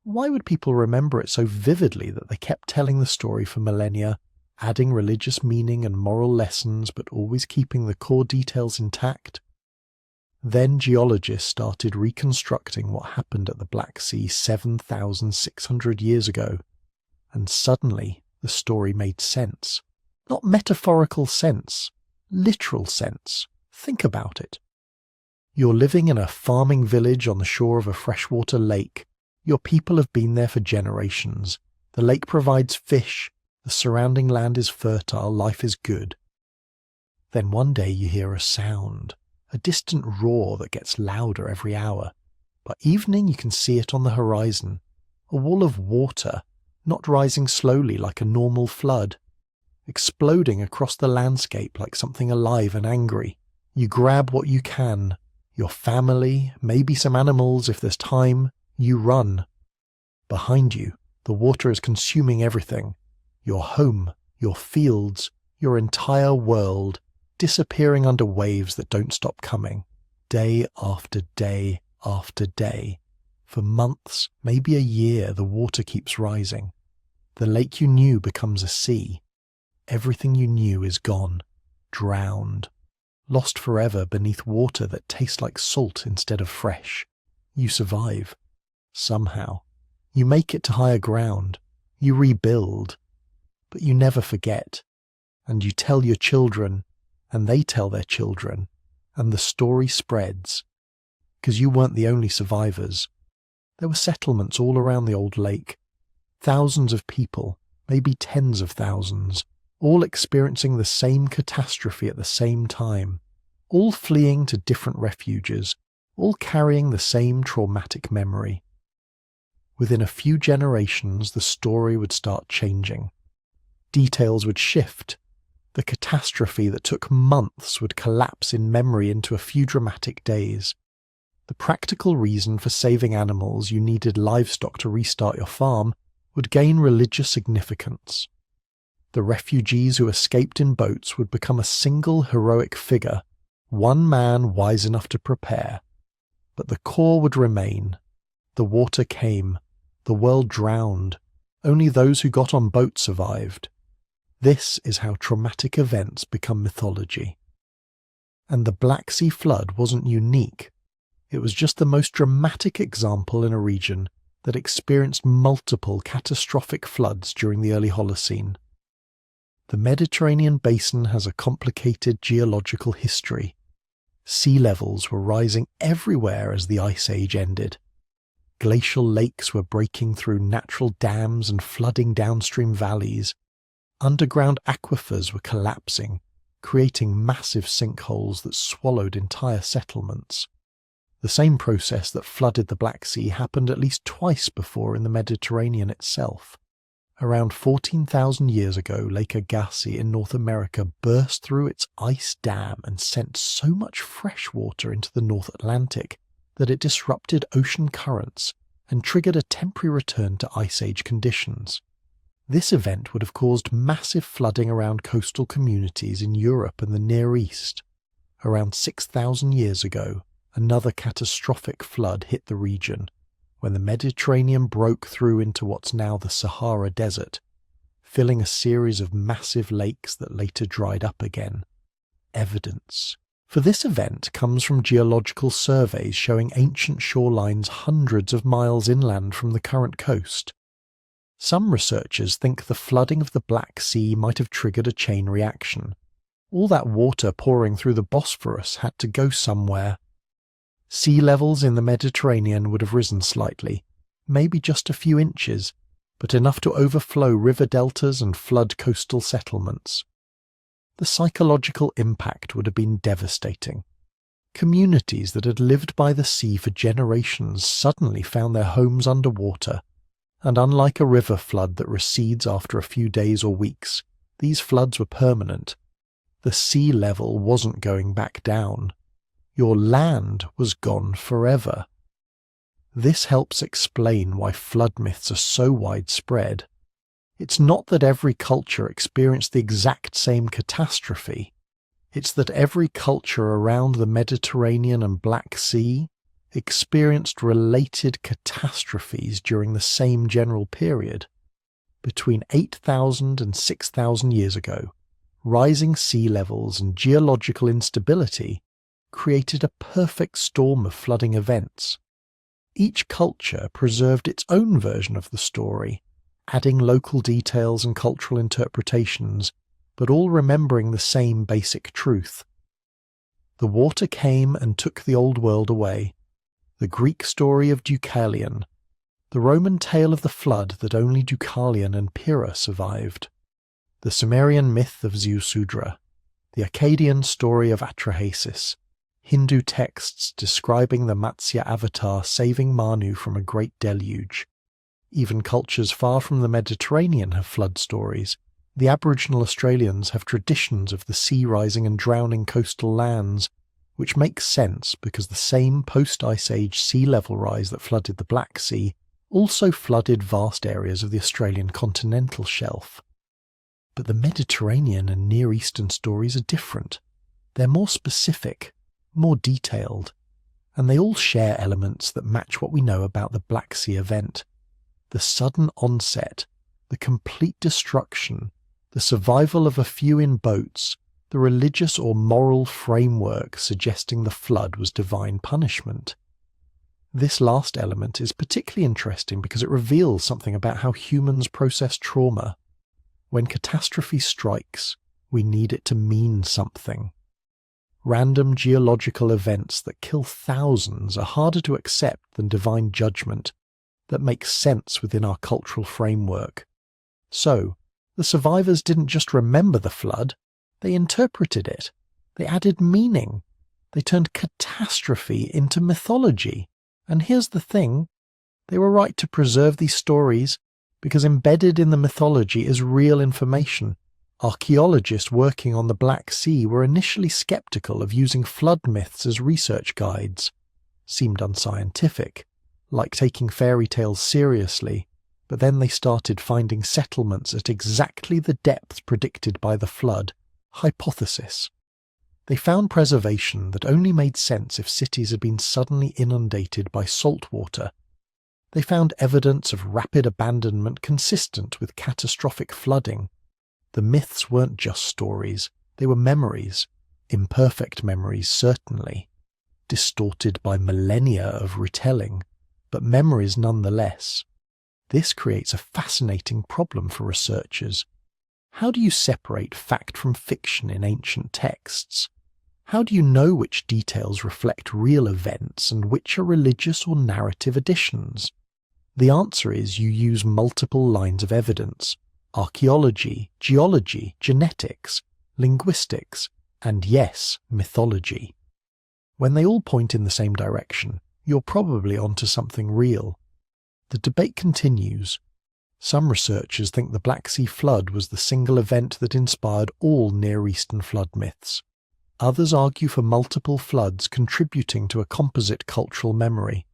Why would people remember it so vividly that they kept telling the story for millennia, adding religious meaning and moral lessons but always keeping the core details intact? Then geologists started reconstructing what happened at the Black Sea 7,600 years ago, and suddenly the story made sense. Not metaphorical sense, literal sense. Think about it. You're living in a farming village on the shore of a freshwater lake. Your people have been there for generations. The lake provides fish. The surrounding land is fertile. Life is good. Then one day you hear a sound, a distant roar that gets louder every hour. By evening you can see it on the horizon, a wall of water, not rising slowly like a normal flood, exploding across the landscape like something alive and angry. You grab what you can, your family, maybe some animals if there's time. You run. Behind you, the water is consuming everything. Your home, your fields, your entire world, disappearing under waves that don't stop coming, day after day after day. For months, maybe a year, the water keeps rising. The lake you knew becomes a sea. Everything you knew is gone, drowned, lost forever beneath water that tastes like salt instead of fresh. You survive. Somehow. You make it to higher ground. You rebuild. But you never forget. And you tell your children, and they tell their children, and the story spreads. Because you weren't the only survivors. There were settlements all around the old lake. Thousands of people, maybe tens of thousands, all experiencing the same catastrophe at the same time, all fleeing to different refuges, all carrying the same traumatic memory. Within a few generations, the story would start changing. Details would shift. The catastrophe that took months would collapse in memory into a few dramatic days. The practical reason for saving animals you needed livestock to restart your farm would gain religious significance. The refugees who escaped in boats would become a single heroic figure, one man wise enough to prepare. But the core would remain. The water came. The world drowned. Only those who got on boats survived. This is how traumatic events become mythology. And the Black Sea flood wasn't unique. It was just the most dramatic example in a region that experienced multiple catastrophic floods during the early Holocene. The Mediterranean basin has a complicated geological history. Sea levels were rising everywhere as the Ice Age ended. Glacial lakes were breaking through natural dams and flooding downstream valleys. Underground aquifers were collapsing, creating massive sinkholes that swallowed entire settlements. The same process that flooded the Black Sea happened at least twice before in the Mediterranean itself. Around 14,000 years ago, Lake Agassiz in North America burst through its ice dam and sent so much fresh water into the North Atlantic that it disrupted ocean currents and triggered a temporary return to Ice Age conditions. This event would have caused massive flooding around coastal communities in Europe and the Near East. Around 6,000 years ago, another catastrophic flood hit the region, when the Mediterranean broke through into what's now the Sahara Desert, filling a series of massive lakes that later dried up again. Evidence for this event comes from geological surveys showing ancient shorelines hundreds of miles inland from the current coast. Some researchers think the flooding of the Black Sea might have triggered a chain reaction. All that water pouring through the Bosphorus had to go somewhere. Sea levels in the Mediterranean would have risen slightly, maybe just a few inches, but enough to overflow river deltas and flood coastal settlements. The psychological impact would have been devastating. Communities that had lived by the sea for generations suddenly found their homes underwater, and unlike a river flood that recedes after a few days or weeks, these floods were permanent. The sea level wasn't going back down. Your land was gone forever. This helps explain why flood myths are so widespread. It's not that every culture experienced the exact same catastrophe. It's that every culture around the Mediterranean and Black Sea experienced related catastrophes during the same general period. Between 8,000 and 6,000 years ago, rising sea levels and geological instability created a perfect storm of flooding events. Each culture preserved its own version of the story, adding local details and cultural interpretations, but all remembering the same basic truth. The water came and took the old world away. The Greek story of Deucalion, the Roman tale of the flood that only Deucalion and Pyrrha survived, the Sumerian myth of Ziusudra, the Akkadian story of Atrahasis, Hindu texts describing the Matsya avatar saving Manu from a great deluge. Even cultures far from the Mediterranean have flood stories. The Aboriginal Australians have traditions of the sea rising and drowning coastal lands, which makes sense because the same post-Ice Age sea level rise that flooded the Black Sea also flooded vast areas of the Australian continental shelf. But the Mediterranean and Near Eastern stories are different. They're more specific, more detailed, and they all share elements that match what we know about the Black Sea event. The sudden onset, the complete destruction, the survival of a few in boats, the religious or moral framework suggesting the flood was divine punishment. This last element is particularly interesting because it reveals something about how humans process trauma. When catastrophe strikes, we need it to mean something. Random geological events that kill thousands are harder to accept than divine judgment that makes sense within our cultural framework. So, the survivors didn't just remember the flood, they interpreted it. They added meaning. They turned catastrophe into mythology. And here's the thing, they were right to preserve these stories because embedded in the mythology is real information. Archaeologists working on the Black Sea were initially skeptical of using flood myths as research guides. Seemed unscientific, like taking fairy tales seriously, but then they started finding settlements at exactly the depth predicted by the flood. Hypothesis. They found preservation that only made sense if cities had been suddenly inundated by salt water. They found evidence of rapid abandonment consistent with catastrophic flooding. The myths weren't just stories, they were memories, imperfect memories certainly, distorted by millennia of retelling, but memories nonetheless. This creates a fascinating problem for researchers. How do you separate fact from fiction in ancient texts? How do you know which details reflect real events and which are religious or narrative additions? The answer is you use multiple lines of evidence: archaeology, geology, genetics, linguistics, and yes, mythology. When they all point in the same direction, you're probably onto something real. The debate continues. Some researchers think the Black Sea flood was the single event that inspired all Near Eastern flood myths. Others argue for multiple floods contributing to a composite cultural memory.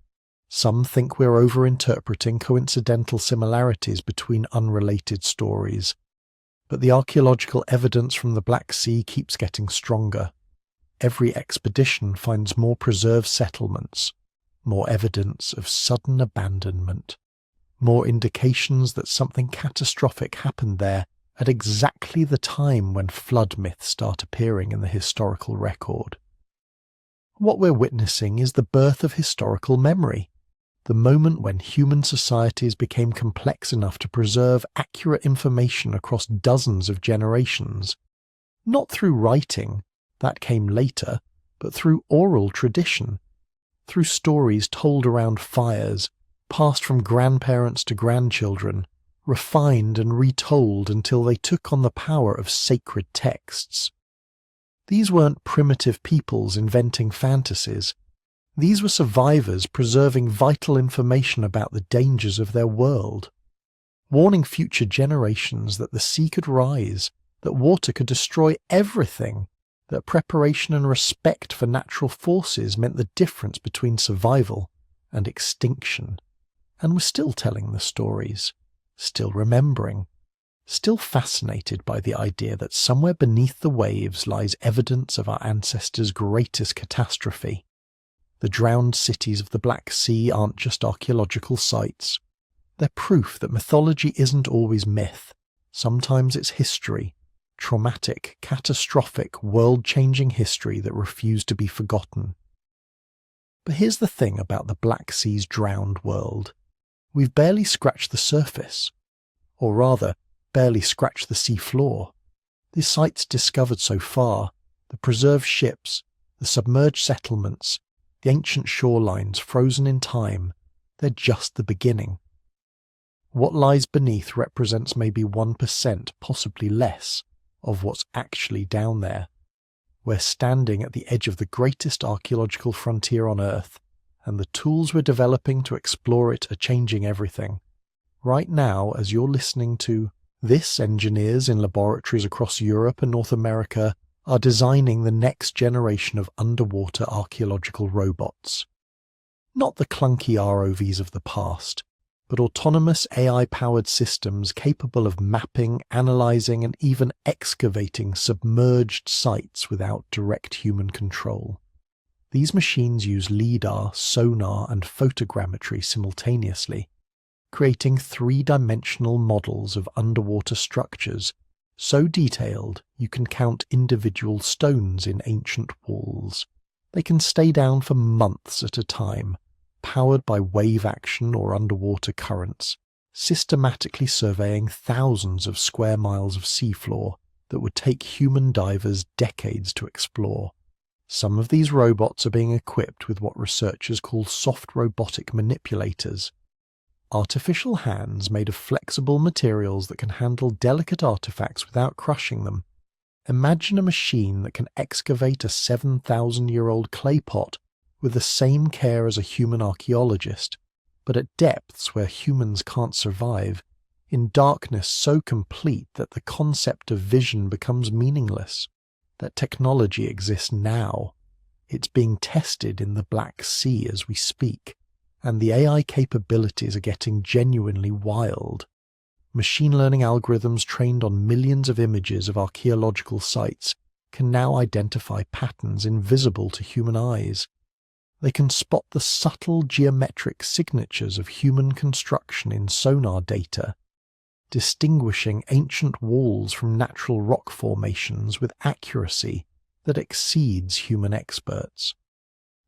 Some think we're over-interpreting coincidental similarities between unrelated stories. But the archaeological evidence from the Black Sea keeps getting stronger. Every expedition finds more preserved settlements, more evidence of sudden abandonment, more indications that something catastrophic happened there at exactly the time when flood myths start appearing in the historical record. What we're witnessing is the birth of historical memory, the moment when human societies became complex enough to preserve accurate information across dozens of generations. Not through writing, that came later, but through oral tradition, through stories told around fires, passed from grandparents to grandchildren, refined and retold until they took on the power of sacred texts. These weren't primitive peoples inventing fantasies. These were survivors preserving vital information about the dangers of their world, warning future generations that the sea could rise, that water could destroy everything, that preparation and respect for natural forces meant the difference between survival and extinction. And we're still telling the stories, still remembering, still fascinated by the idea that somewhere beneath the waves lies evidence of our ancestors' greatest catastrophe. The drowned cities of the Black Sea aren't just archaeological sites. They're proof that mythology isn't always myth. Sometimes it's history, traumatic, catastrophic, world-changing history that refused to be forgotten. But here's the thing about the Black Sea's drowned world. We've barely scratched the surface, or rather, barely scratched the sea floor. The sites discovered so far, the preserved ships, the submerged settlements, the ancient shorelines frozen in time, they're just the beginning. What lies beneath represents maybe 1%, possibly less, of what's actually down there. We're standing at the edge of the greatest archaeological frontier on Earth, and the tools we're developing to explore it are changing everything. Right now, as you're listening to this, engineers in laboratories across Europe and North America are designing the next generation of underwater archaeological robots. Not the clunky ROVs of the past, but autonomous AI-powered systems capable of mapping, analyzing, and even excavating submerged sites without direct human control. These machines use LIDAR, sonar, and photogrammetry simultaneously, creating three-dimensional models of underwater structures so detailed you can count individual stones in ancient walls. They can stay down for months at a time, powered by wave action or underwater currents, systematically surveying thousands of square miles of seafloor that would take human divers decades to explore. Some of these robots are being equipped with what researchers call soft robotic manipulators, artificial hands made of flexible materials that can handle delicate artifacts without crushing them. Imagine a machine that can excavate a 7,000-year-old clay pot with the same care as a human archaeologist, but at depths where humans can't survive, in darkness so complete that the concept of vision becomes meaningless. That technology exists now. It's being tested in the Black Sea as we speak, and the AI capabilities are getting genuinely wild. Machine learning algorithms trained on millions of images of archaeological sites can now identify patterns invisible to human eyes. They can spot the subtle geometric signatures of human construction in sonar data, distinguishing ancient walls from natural rock formations with accuracy that exceeds human experts.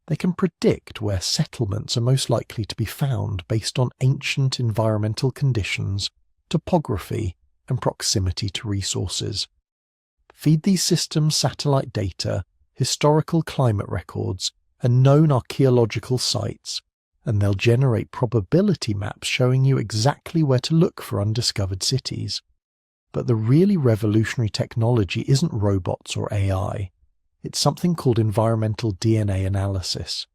They can predict where settlements are most likely to be found based on ancient environmental conditions, topography, and proximity to resources. Feed these systems satellite data, historical climate records, and known archaeological sites, and they'll generate probability maps showing you exactly where to look for undiscovered cities. But the really revolutionary technology isn't robots or AI. It's something called environmental DNA analysis.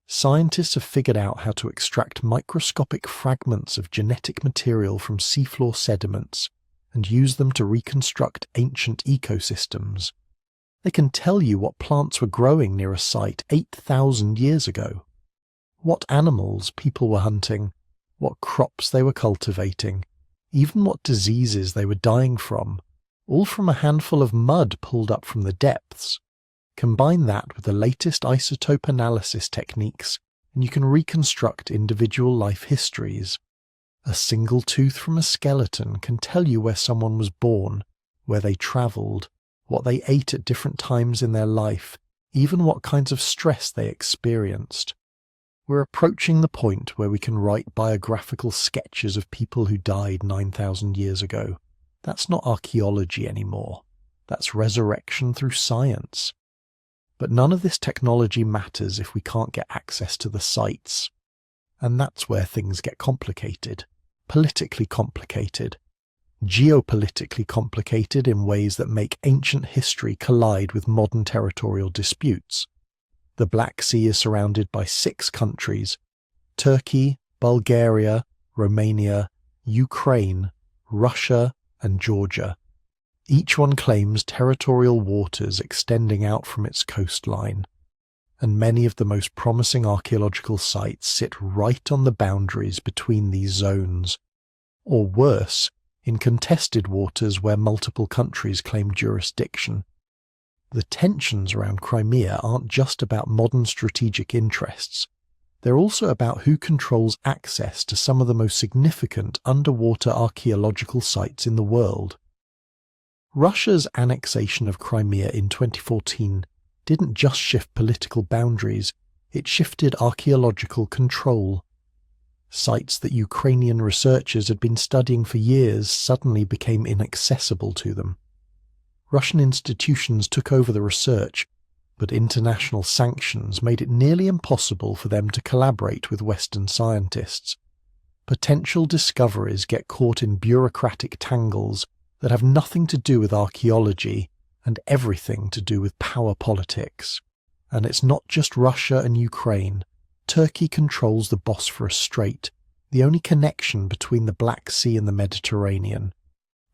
Scientists have figured out how to extract microscopic fragments of genetic material from seafloor sediments and use them to reconstruct ancient ecosystems. They can tell you what plants were growing near a site 8,000 years ago, what animals people were hunting, what crops they were cultivating, even what diseases they were dying from, all from a handful of mud pulled up from the depths. Combine that with the latest isotope analysis techniques, and you can reconstruct individual life histories. A single tooth from a skeleton can tell you where someone was born, where they travelled, what they ate at different times in their life, even what kinds of stress they experienced. We're approaching the point where we can write biographical sketches of people who died 9,000 years ago. That's not archaeology anymore. That's resurrection through science. But none of this technology matters if we can't get access to the sites. And that's where things get complicated, politically complicated, geopolitically complicated in ways that make ancient history collide with modern territorial disputes. The Black Sea is surrounded by 6 countries: Turkey, Bulgaria, Romania, Ukraine, Russia, and Georgia. Each one claims territorial waters extending out from its coastline, and many of the most promising archaeological sites sit right on the boundaries between these zones, or worse, in contested waters where multiple countries claim jurisdiction. The tensions around Crimea aren't just about modern strategic interests. They're also about who controls access to some of the most significant underwater archaeological sites in the world. Russia's annexation of Crimea in 2014 didn't just shift political boundaries, it shifted archaeological control. Sites that Ukrainian researchers had been studying for years suddenly became inaccessible to them. Russian institutions took over the research, but international sanctions made it nearly impossible for them to collaborate with Western scientists. Potential discoveries get caught in bureaucratic tangles that have nothing to do with archaeology and everything to do with power politics. And it's not just Russia and Ukraine. Turkey controls the Bosphorus Strait, the only connection between the Black Sea and the Mediterranean.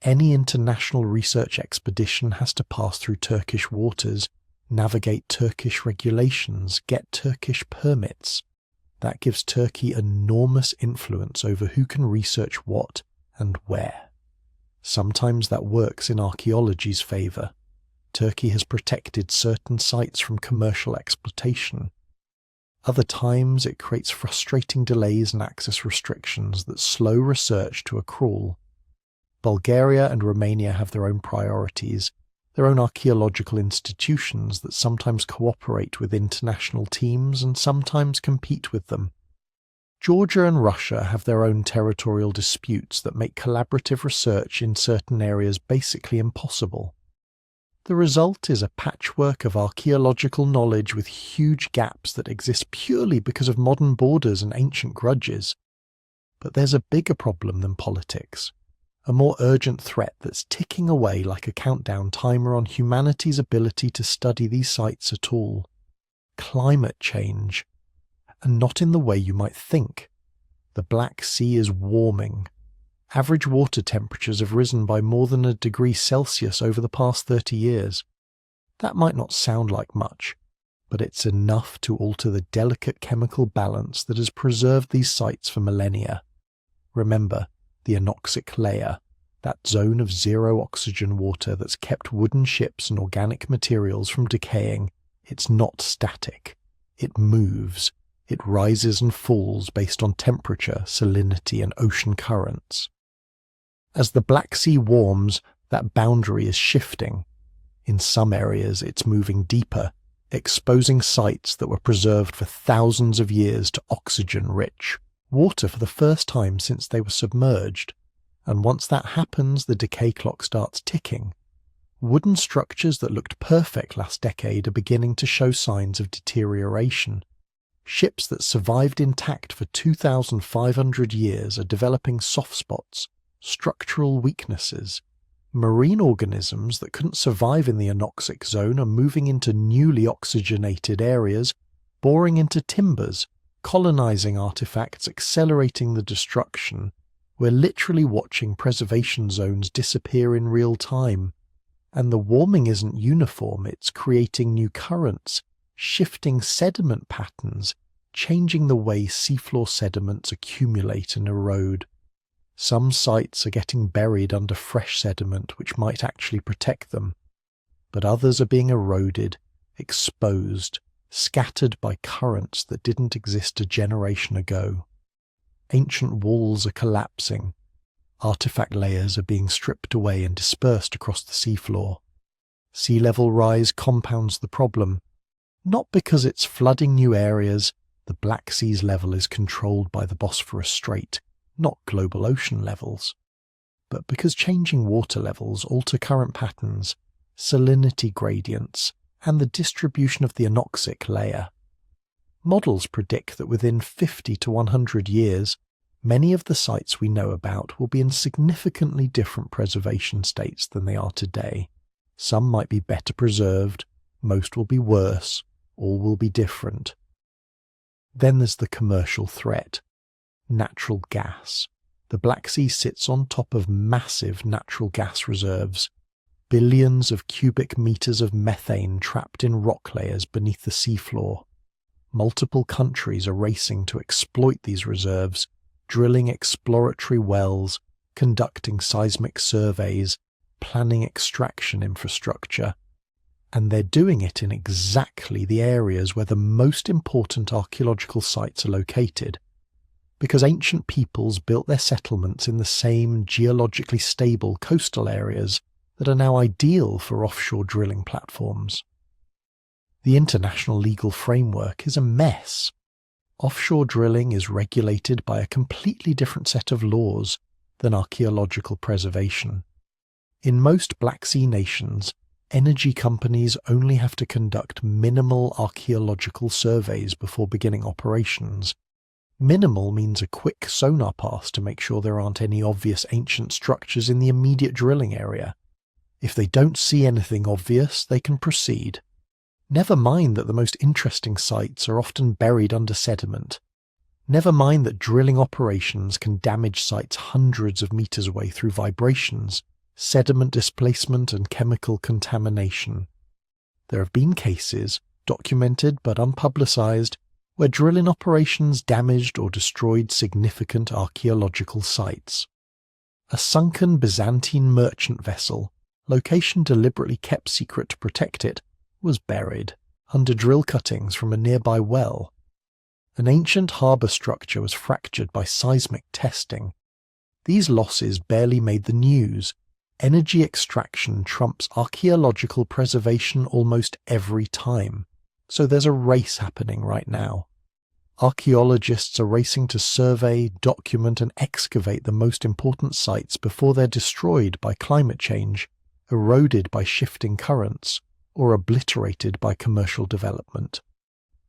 Any international research expedition has to pass through Turkish waters, navigate Turkish regulations, get Turkish permits. That gives Turkey enormous influence over who can research what and where. Sometimes that works in archaeology's favour. Turkey has protected certain sites from commercial exploitation. Other times it creates frustrating delays and access restrictions that slow research to a crawl. Bulgaria and Romania have their own priorities, their own archaeological institutions that sometimes cooperate with international teams and sometimes compete with them. Georgia and Russia have their own territorial disputes that make collaborative research in certain areas basically impossible. The result is a patchwork of archaeological knowledge with huge gaps that exist purely because of modern borders and ancient grudges. But there's a bigger problem than politics, a more urgent threat that's ticking away like a countdown timer on humanity's ability to study these sites at all. Climate change. And not in the way you might think. The Black Sea is warming. Average water temperatures have risen by more than 1 degree Celsius over the past 30 years. That might not sound like much, but it's enough to alter the delicate chemical balance that has preserved these sites for millennia. Remember, the anoxic layer, that zone of zero oxygen water that's kept wooden ships and organic materials from decaying. It's not static. It moves. It rises and falls based on temperature, salinity, and ocean currents. As the Black Sea warms, that boundary is shifting. In some areas, it's moving deeper, exposing sites that were preserved for thousands of years to oxygen-rich water for the first time since they were submerged. And once that happens, the decay clock starts ticking. Wooden structures that looked perfect last decade are beginning to show signs of deterioration. Ships that survived intact for 2,500 years are developing soft spots, structural weaknesses. Marine organisms that couldn't survive in the anoxic zone are moving into newly oxygenated areas, boring into timbers, colonizing artifacts, accelerating the destruction. We're literally watching preservation zones disappear in real time. And the warming isn't uniform, it's creating new currents, shifting sediment patterns, changing the way seafloor sediments accumulate and erode. Some sites are getting buried under fresh sediment which might actually protect them, but others are being eroded, exposed, scattered by currents that didn't exist a generation ago. Ancient walls are collapsing. Artifact layers are being stripped away and dispersed across the seafloor. Sea level rise compounds the problem. Not because it's flooding new areas, the Black Sea's level is controlled by the Bosphorus Strait, not global ocean levels. But because changing water levels alter current patterns, salinity gradients, and the distribution of the anoxic layer. Models predict that within 50 to 100 years, many of the sites we know about will be in significantly different preservation states than they are today. Some might be better preserved, most will be worse, all will be different. Then there's the commercial threat. Natural gas. The Black Sea sits on top of massive natural gas reserves. Billions of cubic meters of methane trapped in rock layers beneath the seafloor. Multiple countries are racing to exploit these reserves, drilling exploratory wells, conducting seismic surveys, planning extraction infrastructure. And they're doing it in exactly the areas where the most important archaeological sites are located, because ancient peoples built their settlements in the same geologically stable coastal areas that are now ideal for offshore drilling platforms. The international legal framework is a mess. Offshore drilling is regulated by a completely different set of laws than archaeological preservation. In most Black Sea nations, energy companies only have to conduct minimal archaeological surveys before beginning operations. Minimal means a quick sonar pass to make sure there aren't any obvious ancient structures in the immediate drilling area. If they don't see anything obvious, they can proceed. Never mind that the most interesting sites are often buried under sediment. Never mind that drilling operations can damage sites hundreds of meters away through vibrations, sediment displacement and chemical contamination. There have been cases, documented but unpublicized, where drilling operations damaged or destroyed significant archaeological sites. A sunken Byzantine merchant vessel, location deliberately kept secret to protect it, was buried under drill cuttings from a nearby well. An ancient harbour structure was fractured by seismic testing. These losses barely made the news. Energy extraction trumps archaeological preservation almost every time, so there's a race happening right now. Archaeologists are racing to survey, document and excavate the most important sites before they're destroyed by climate change, eroded by shifting currents, or obliterated by commercial development.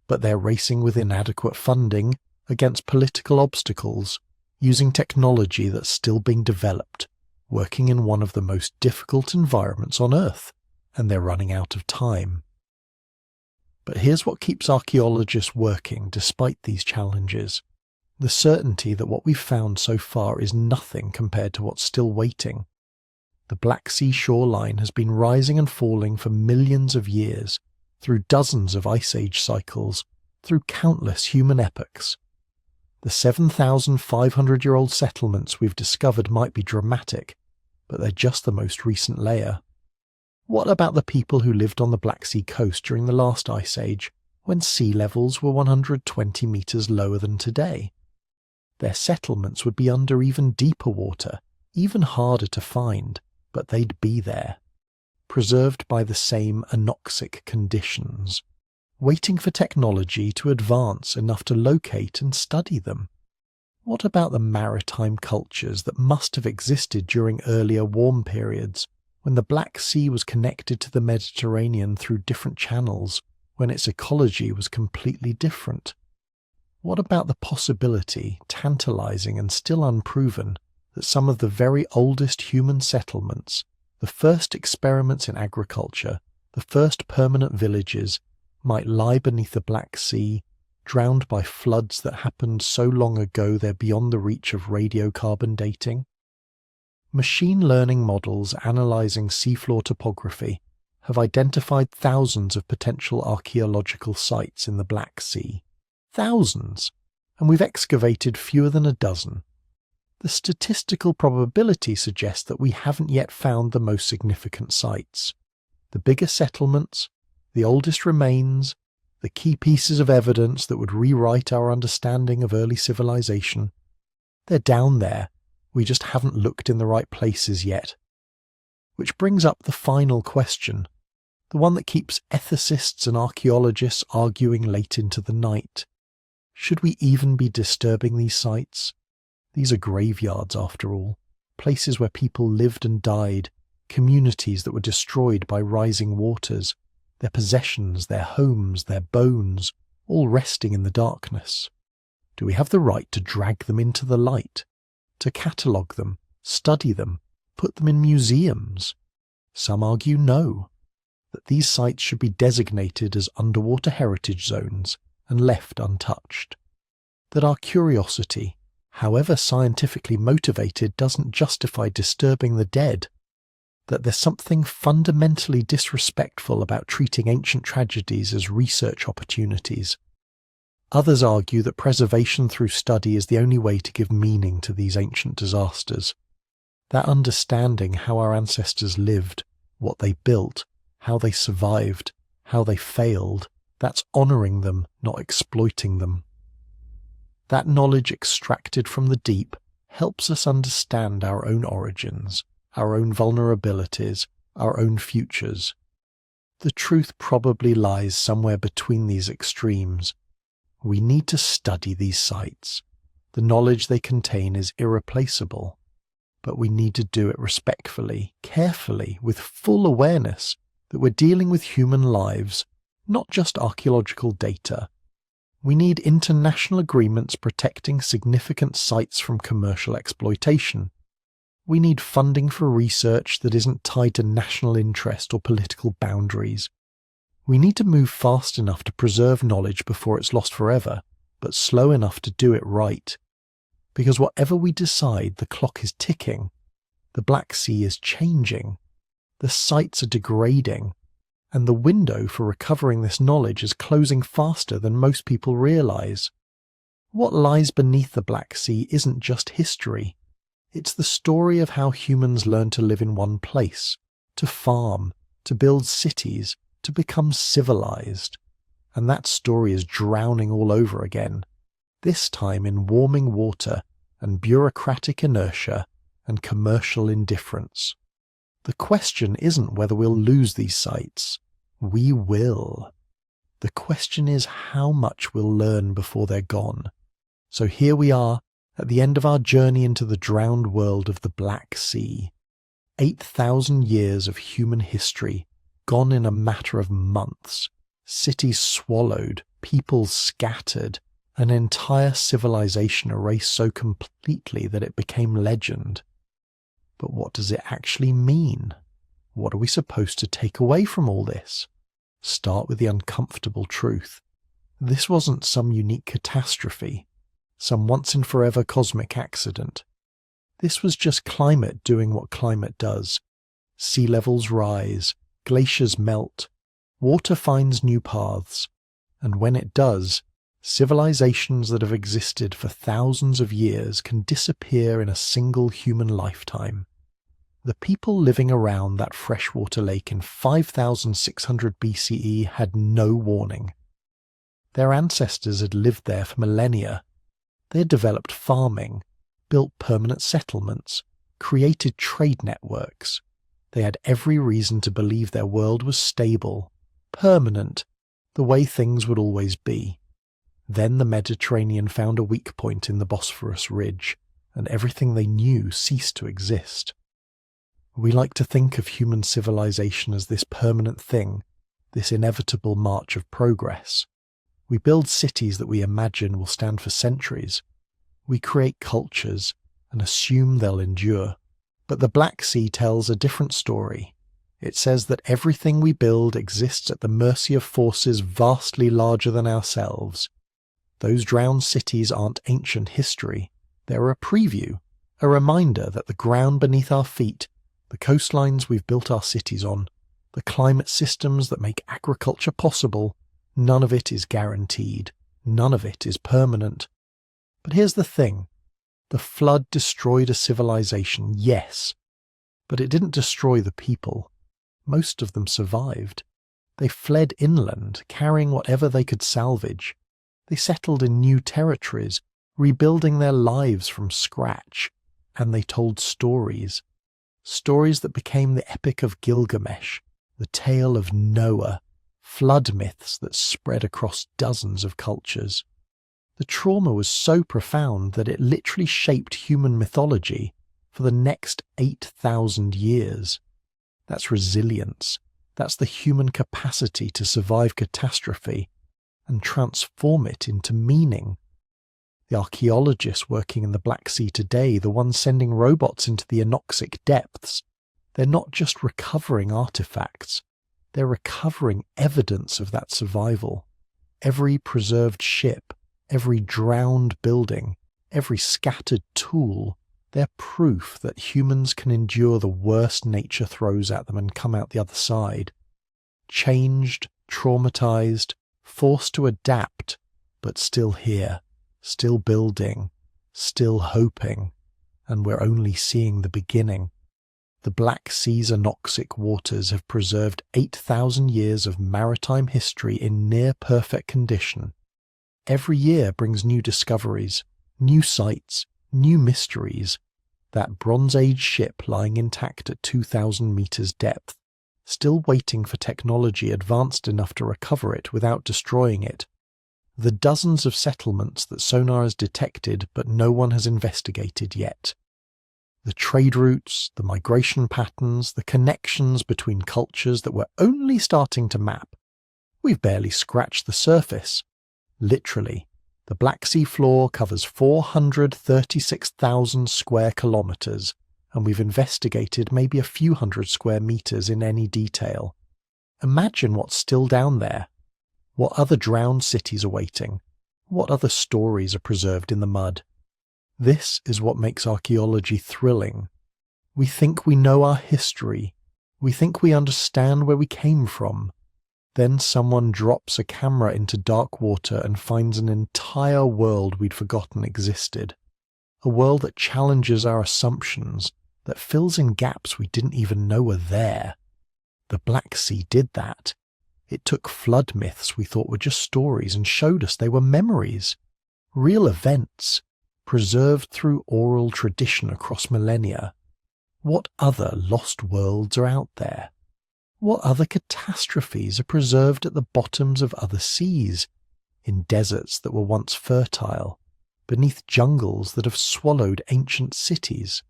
But they're racing with inadequate funding against political obstacles, using technology that's still being developed, working in one of the most difficult environments on Earth, and they're running out of time. But here's what keeps archaeologists working despite these challenges: the certainty that what we've found so far is nothing compared to what's still waiting. The Black Sea shoreline has been rising and falling for millions of years, through dozens of ice age cycles, through countless human epochs. The 7,500-year-old settlements we've discovered might be dramatic, but they're just the most recent layer. What about the people who lived on the Black Sea coast during the last ice age, when sea levels were 120 meters lower than today? Their settlements would be under even deeper water, even harder to find, but they'd be there, preserved by the same anoxic conditions, waiting for technology to advance enough to locate and study them. What about the maritime cultures that must have existed during earlier warm periods, when the Black Sea was connected to the Mediterranean through different channels, when its ecology was completely different? What about the possibility, tantalizing and still unproven, that some of the very oldest human settlements, the first experiments in agriculture, the first permanent villages, might lie beneath the Black Sea, drowned by floods that happened so long ago they're beyond the reach of radiocarbon dating? Machine learning models analysing seafloor topography have identified thousands of potential archaeological sites in the Black Sea. Thousands! And we've excavated fewer than a dozen. The statistical probability suggests that we haven't yet found the most significant sites. The biggest settlements, the oldest remains, the key pieces of evidence that would rewrite our understanding of early civilization. They're down there, we just haven't looked in the right places yet. Which brings up the final question, the one that keeps ethicists and archaeologists arguing late into the night. Should we even be disturbing these sites? These are graveyards after all, places where people lived and died, communities that were destroyed by rising waters, their possessions, their homes, their bones, all resting in the darkness. Do we have the right to drag them into the light, to catalogue them, study them, put them in museums? Some argue no, that these sites should be designated as underwater heritage zones and left untouched. That our curiosity, however scientifically motivated, doesn't justify disturbing the dead. That there's something fundamentally disrespectful about treating ancient tragedies as research opportunities. Others argue that preservation through study is the only way to give meaning to these ancient disasters. That understanding how our ancestors lived, what they built, how they survived, how they failed, that's honouring them, not exploiting them. That knowledge extracted from the deep helps us understand our own origins, our own vulnerabilities, our own futures. The truth probably lies somewhere between these extremes. We need to study these sites. The knowledge they contain is irreplaceable, but we need to do it respectfully, carefully, with full awareness that we're dealing with human lives, not just archaeological data. We need international agreements protecting significant sites from commercial exploitation. We need funding for research that isn't tied to national interest or political boundaries. We need to move fast enough to preserve knowledge before it's lost forever, but slow enough to do it right. Because whatever we decide, the clock is ticking. The Black Sea is changing. The sites are degrading. And the window for recovering this knowledge is closing faster than most people realise. What lies beneath the Black Sea isn't just history. It's the story of how humans learned to live in one place, to farm, to build cities, to become civilized. And that story is drowning all over again, this time in warming water and bureaucratic inertia and commercial indifference. The question isn't whether we'll lose these sites. We will. The question is how much we'll learn before they're gone. So here we are, at the end of our journey into the drowned world of the Black Sea. 8,000 years of human history, gone in a matter of months. Cities swallowed, people scattered, an entire civilization erased so completely that it became legend. But what does it actually mean? What are we supposed to take away from all this? Start with the uncomfortable truth. This wasn't some unique catastrophe, some once-and-forever cosmic accident. This was just climate doing what climate does. Sea levels rise, glaciers melt, water finds new paths, and when it does, civilizations that have existed for thousands of years can disappear in a single human lifetime. The people living around that freshwater lake in 5600 BCE had no warning. Their ancestors had lived there for millennia. They had developed farming, built permanent settlements, created trade networks. They had every reason to believe their world was stable, permanent, the way things would always be. Then the Mediterranean found a weak point in the Bosphorus ridge, and everything they knew ceased to exist. We like to think of human civilization as this permanent thing, this inevitable march of progress. We build cities that we imagine will stand for centuries. We create cultures and assume they'll endure. But the Black Sea tells a different story. It says that everything we build exists at the mercy of forces vastly larger than ourselves. Those drowned cities aren't ancient history. They're a preview, a reminder that the ground beneath our feet, the coastlines we've built our cities on, the climate systems that make agriculture possible, none of it is guaranteed. None of it is permanent. But here's the thing. The flood destroyed a civilization, yes, but it didn't destroy the people. Most of them survived. They fled inland, carrying whatever they could salvage. They settled in new territories, rebuilding their lives from scratch, and they told stories. Stories that became the Epic of Gilgamesh, the tale of Noah, flood myths that spread across dozens of cultures. The trauma was so profound that it literally shaped human mythology for the next 8,000 years. That's resilience. That's the human capacity to survive catastrophe and transform it into meaning. The archaeologists working in the Black Sea today, the ones sending robots into the anoxic depths, they're not just recovering artifacts, they're recovering evidence of that survival. Every preserved ship, every drowned building, every scattered tool, they're proof that humans can endure the worst nature throws at them and come out the other side. Changed, traumatized, forced to adapt, but still here, still building, still hoping, and we're only seeing the beginning. The Black Sea's anoxic waters have preserved 8,000 years of maritime history in near-perfect condition. Every year brings new discoveries, new sights, new mysteries. That Bronze Age ship lying intact at 2,000 meters depth, still waiting for technology advanced enough to recover it without destroying it. The dozens of settlements that sonar has detected but no one has investigated yet. The trade routes, the migration patterns, the connections between cultures that we're only starting to map. We've barely scratched the surface. Literally, the Black Sea floor covers 436,000 square kilometers, and we've investigated maybe a few hundred square meters in any detail. Imagine what's still down there. What other drowned cities are waiting? What other stories are preserved in the mud? This is what makes archaeology thrilling. We think we know our history. We think we understand where we came from. Then someone drops a camera into dark water and finds an entire world we'd forgotten existed. A world that challenges our assumptions, that fills in gaps we didn't even know were there. The Black Sea did that. It took flood myths we thought were just stories and showed us they were memories. Real events, preserved through oral tradition across millennia. What other lost worlds are out there? What other catastrophes are preserved at the bottoms of other seas, in deserts that were once fertile, beneath jungles that have swallowed ancient cities?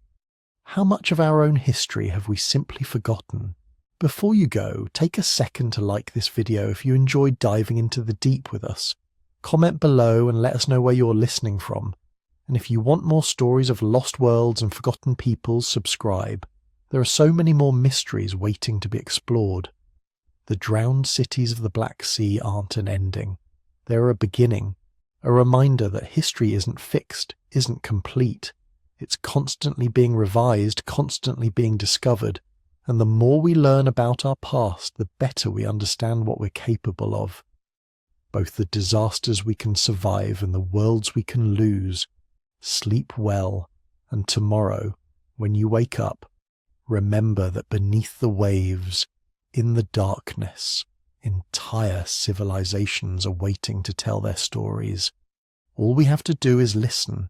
How much of our own history have we simply forgotten? Before you go, take a second to like this video if you enjoyed diving into the deep with us. Comment below and let us know where you're listening from. And if you want more stories of lost worlds and forgotten peoples, subscribe. There are so many more mysteries waiting to be explored. The drowned cities of the Black Sea aren't an ending. They're a beginning, a reminder that history isn't fixed, isn't complete. It's constantly being revised, constantly being discovered, and the more we learn about our past, the better we understand what we're capable of. Both the disasters we can survive and the worlds we can lose. Sleep well, and tomorrow, when you wake up, remember that beneath the waves, in the darkness, entire civilizations are waiting to tell their stories. All we have to do is listen,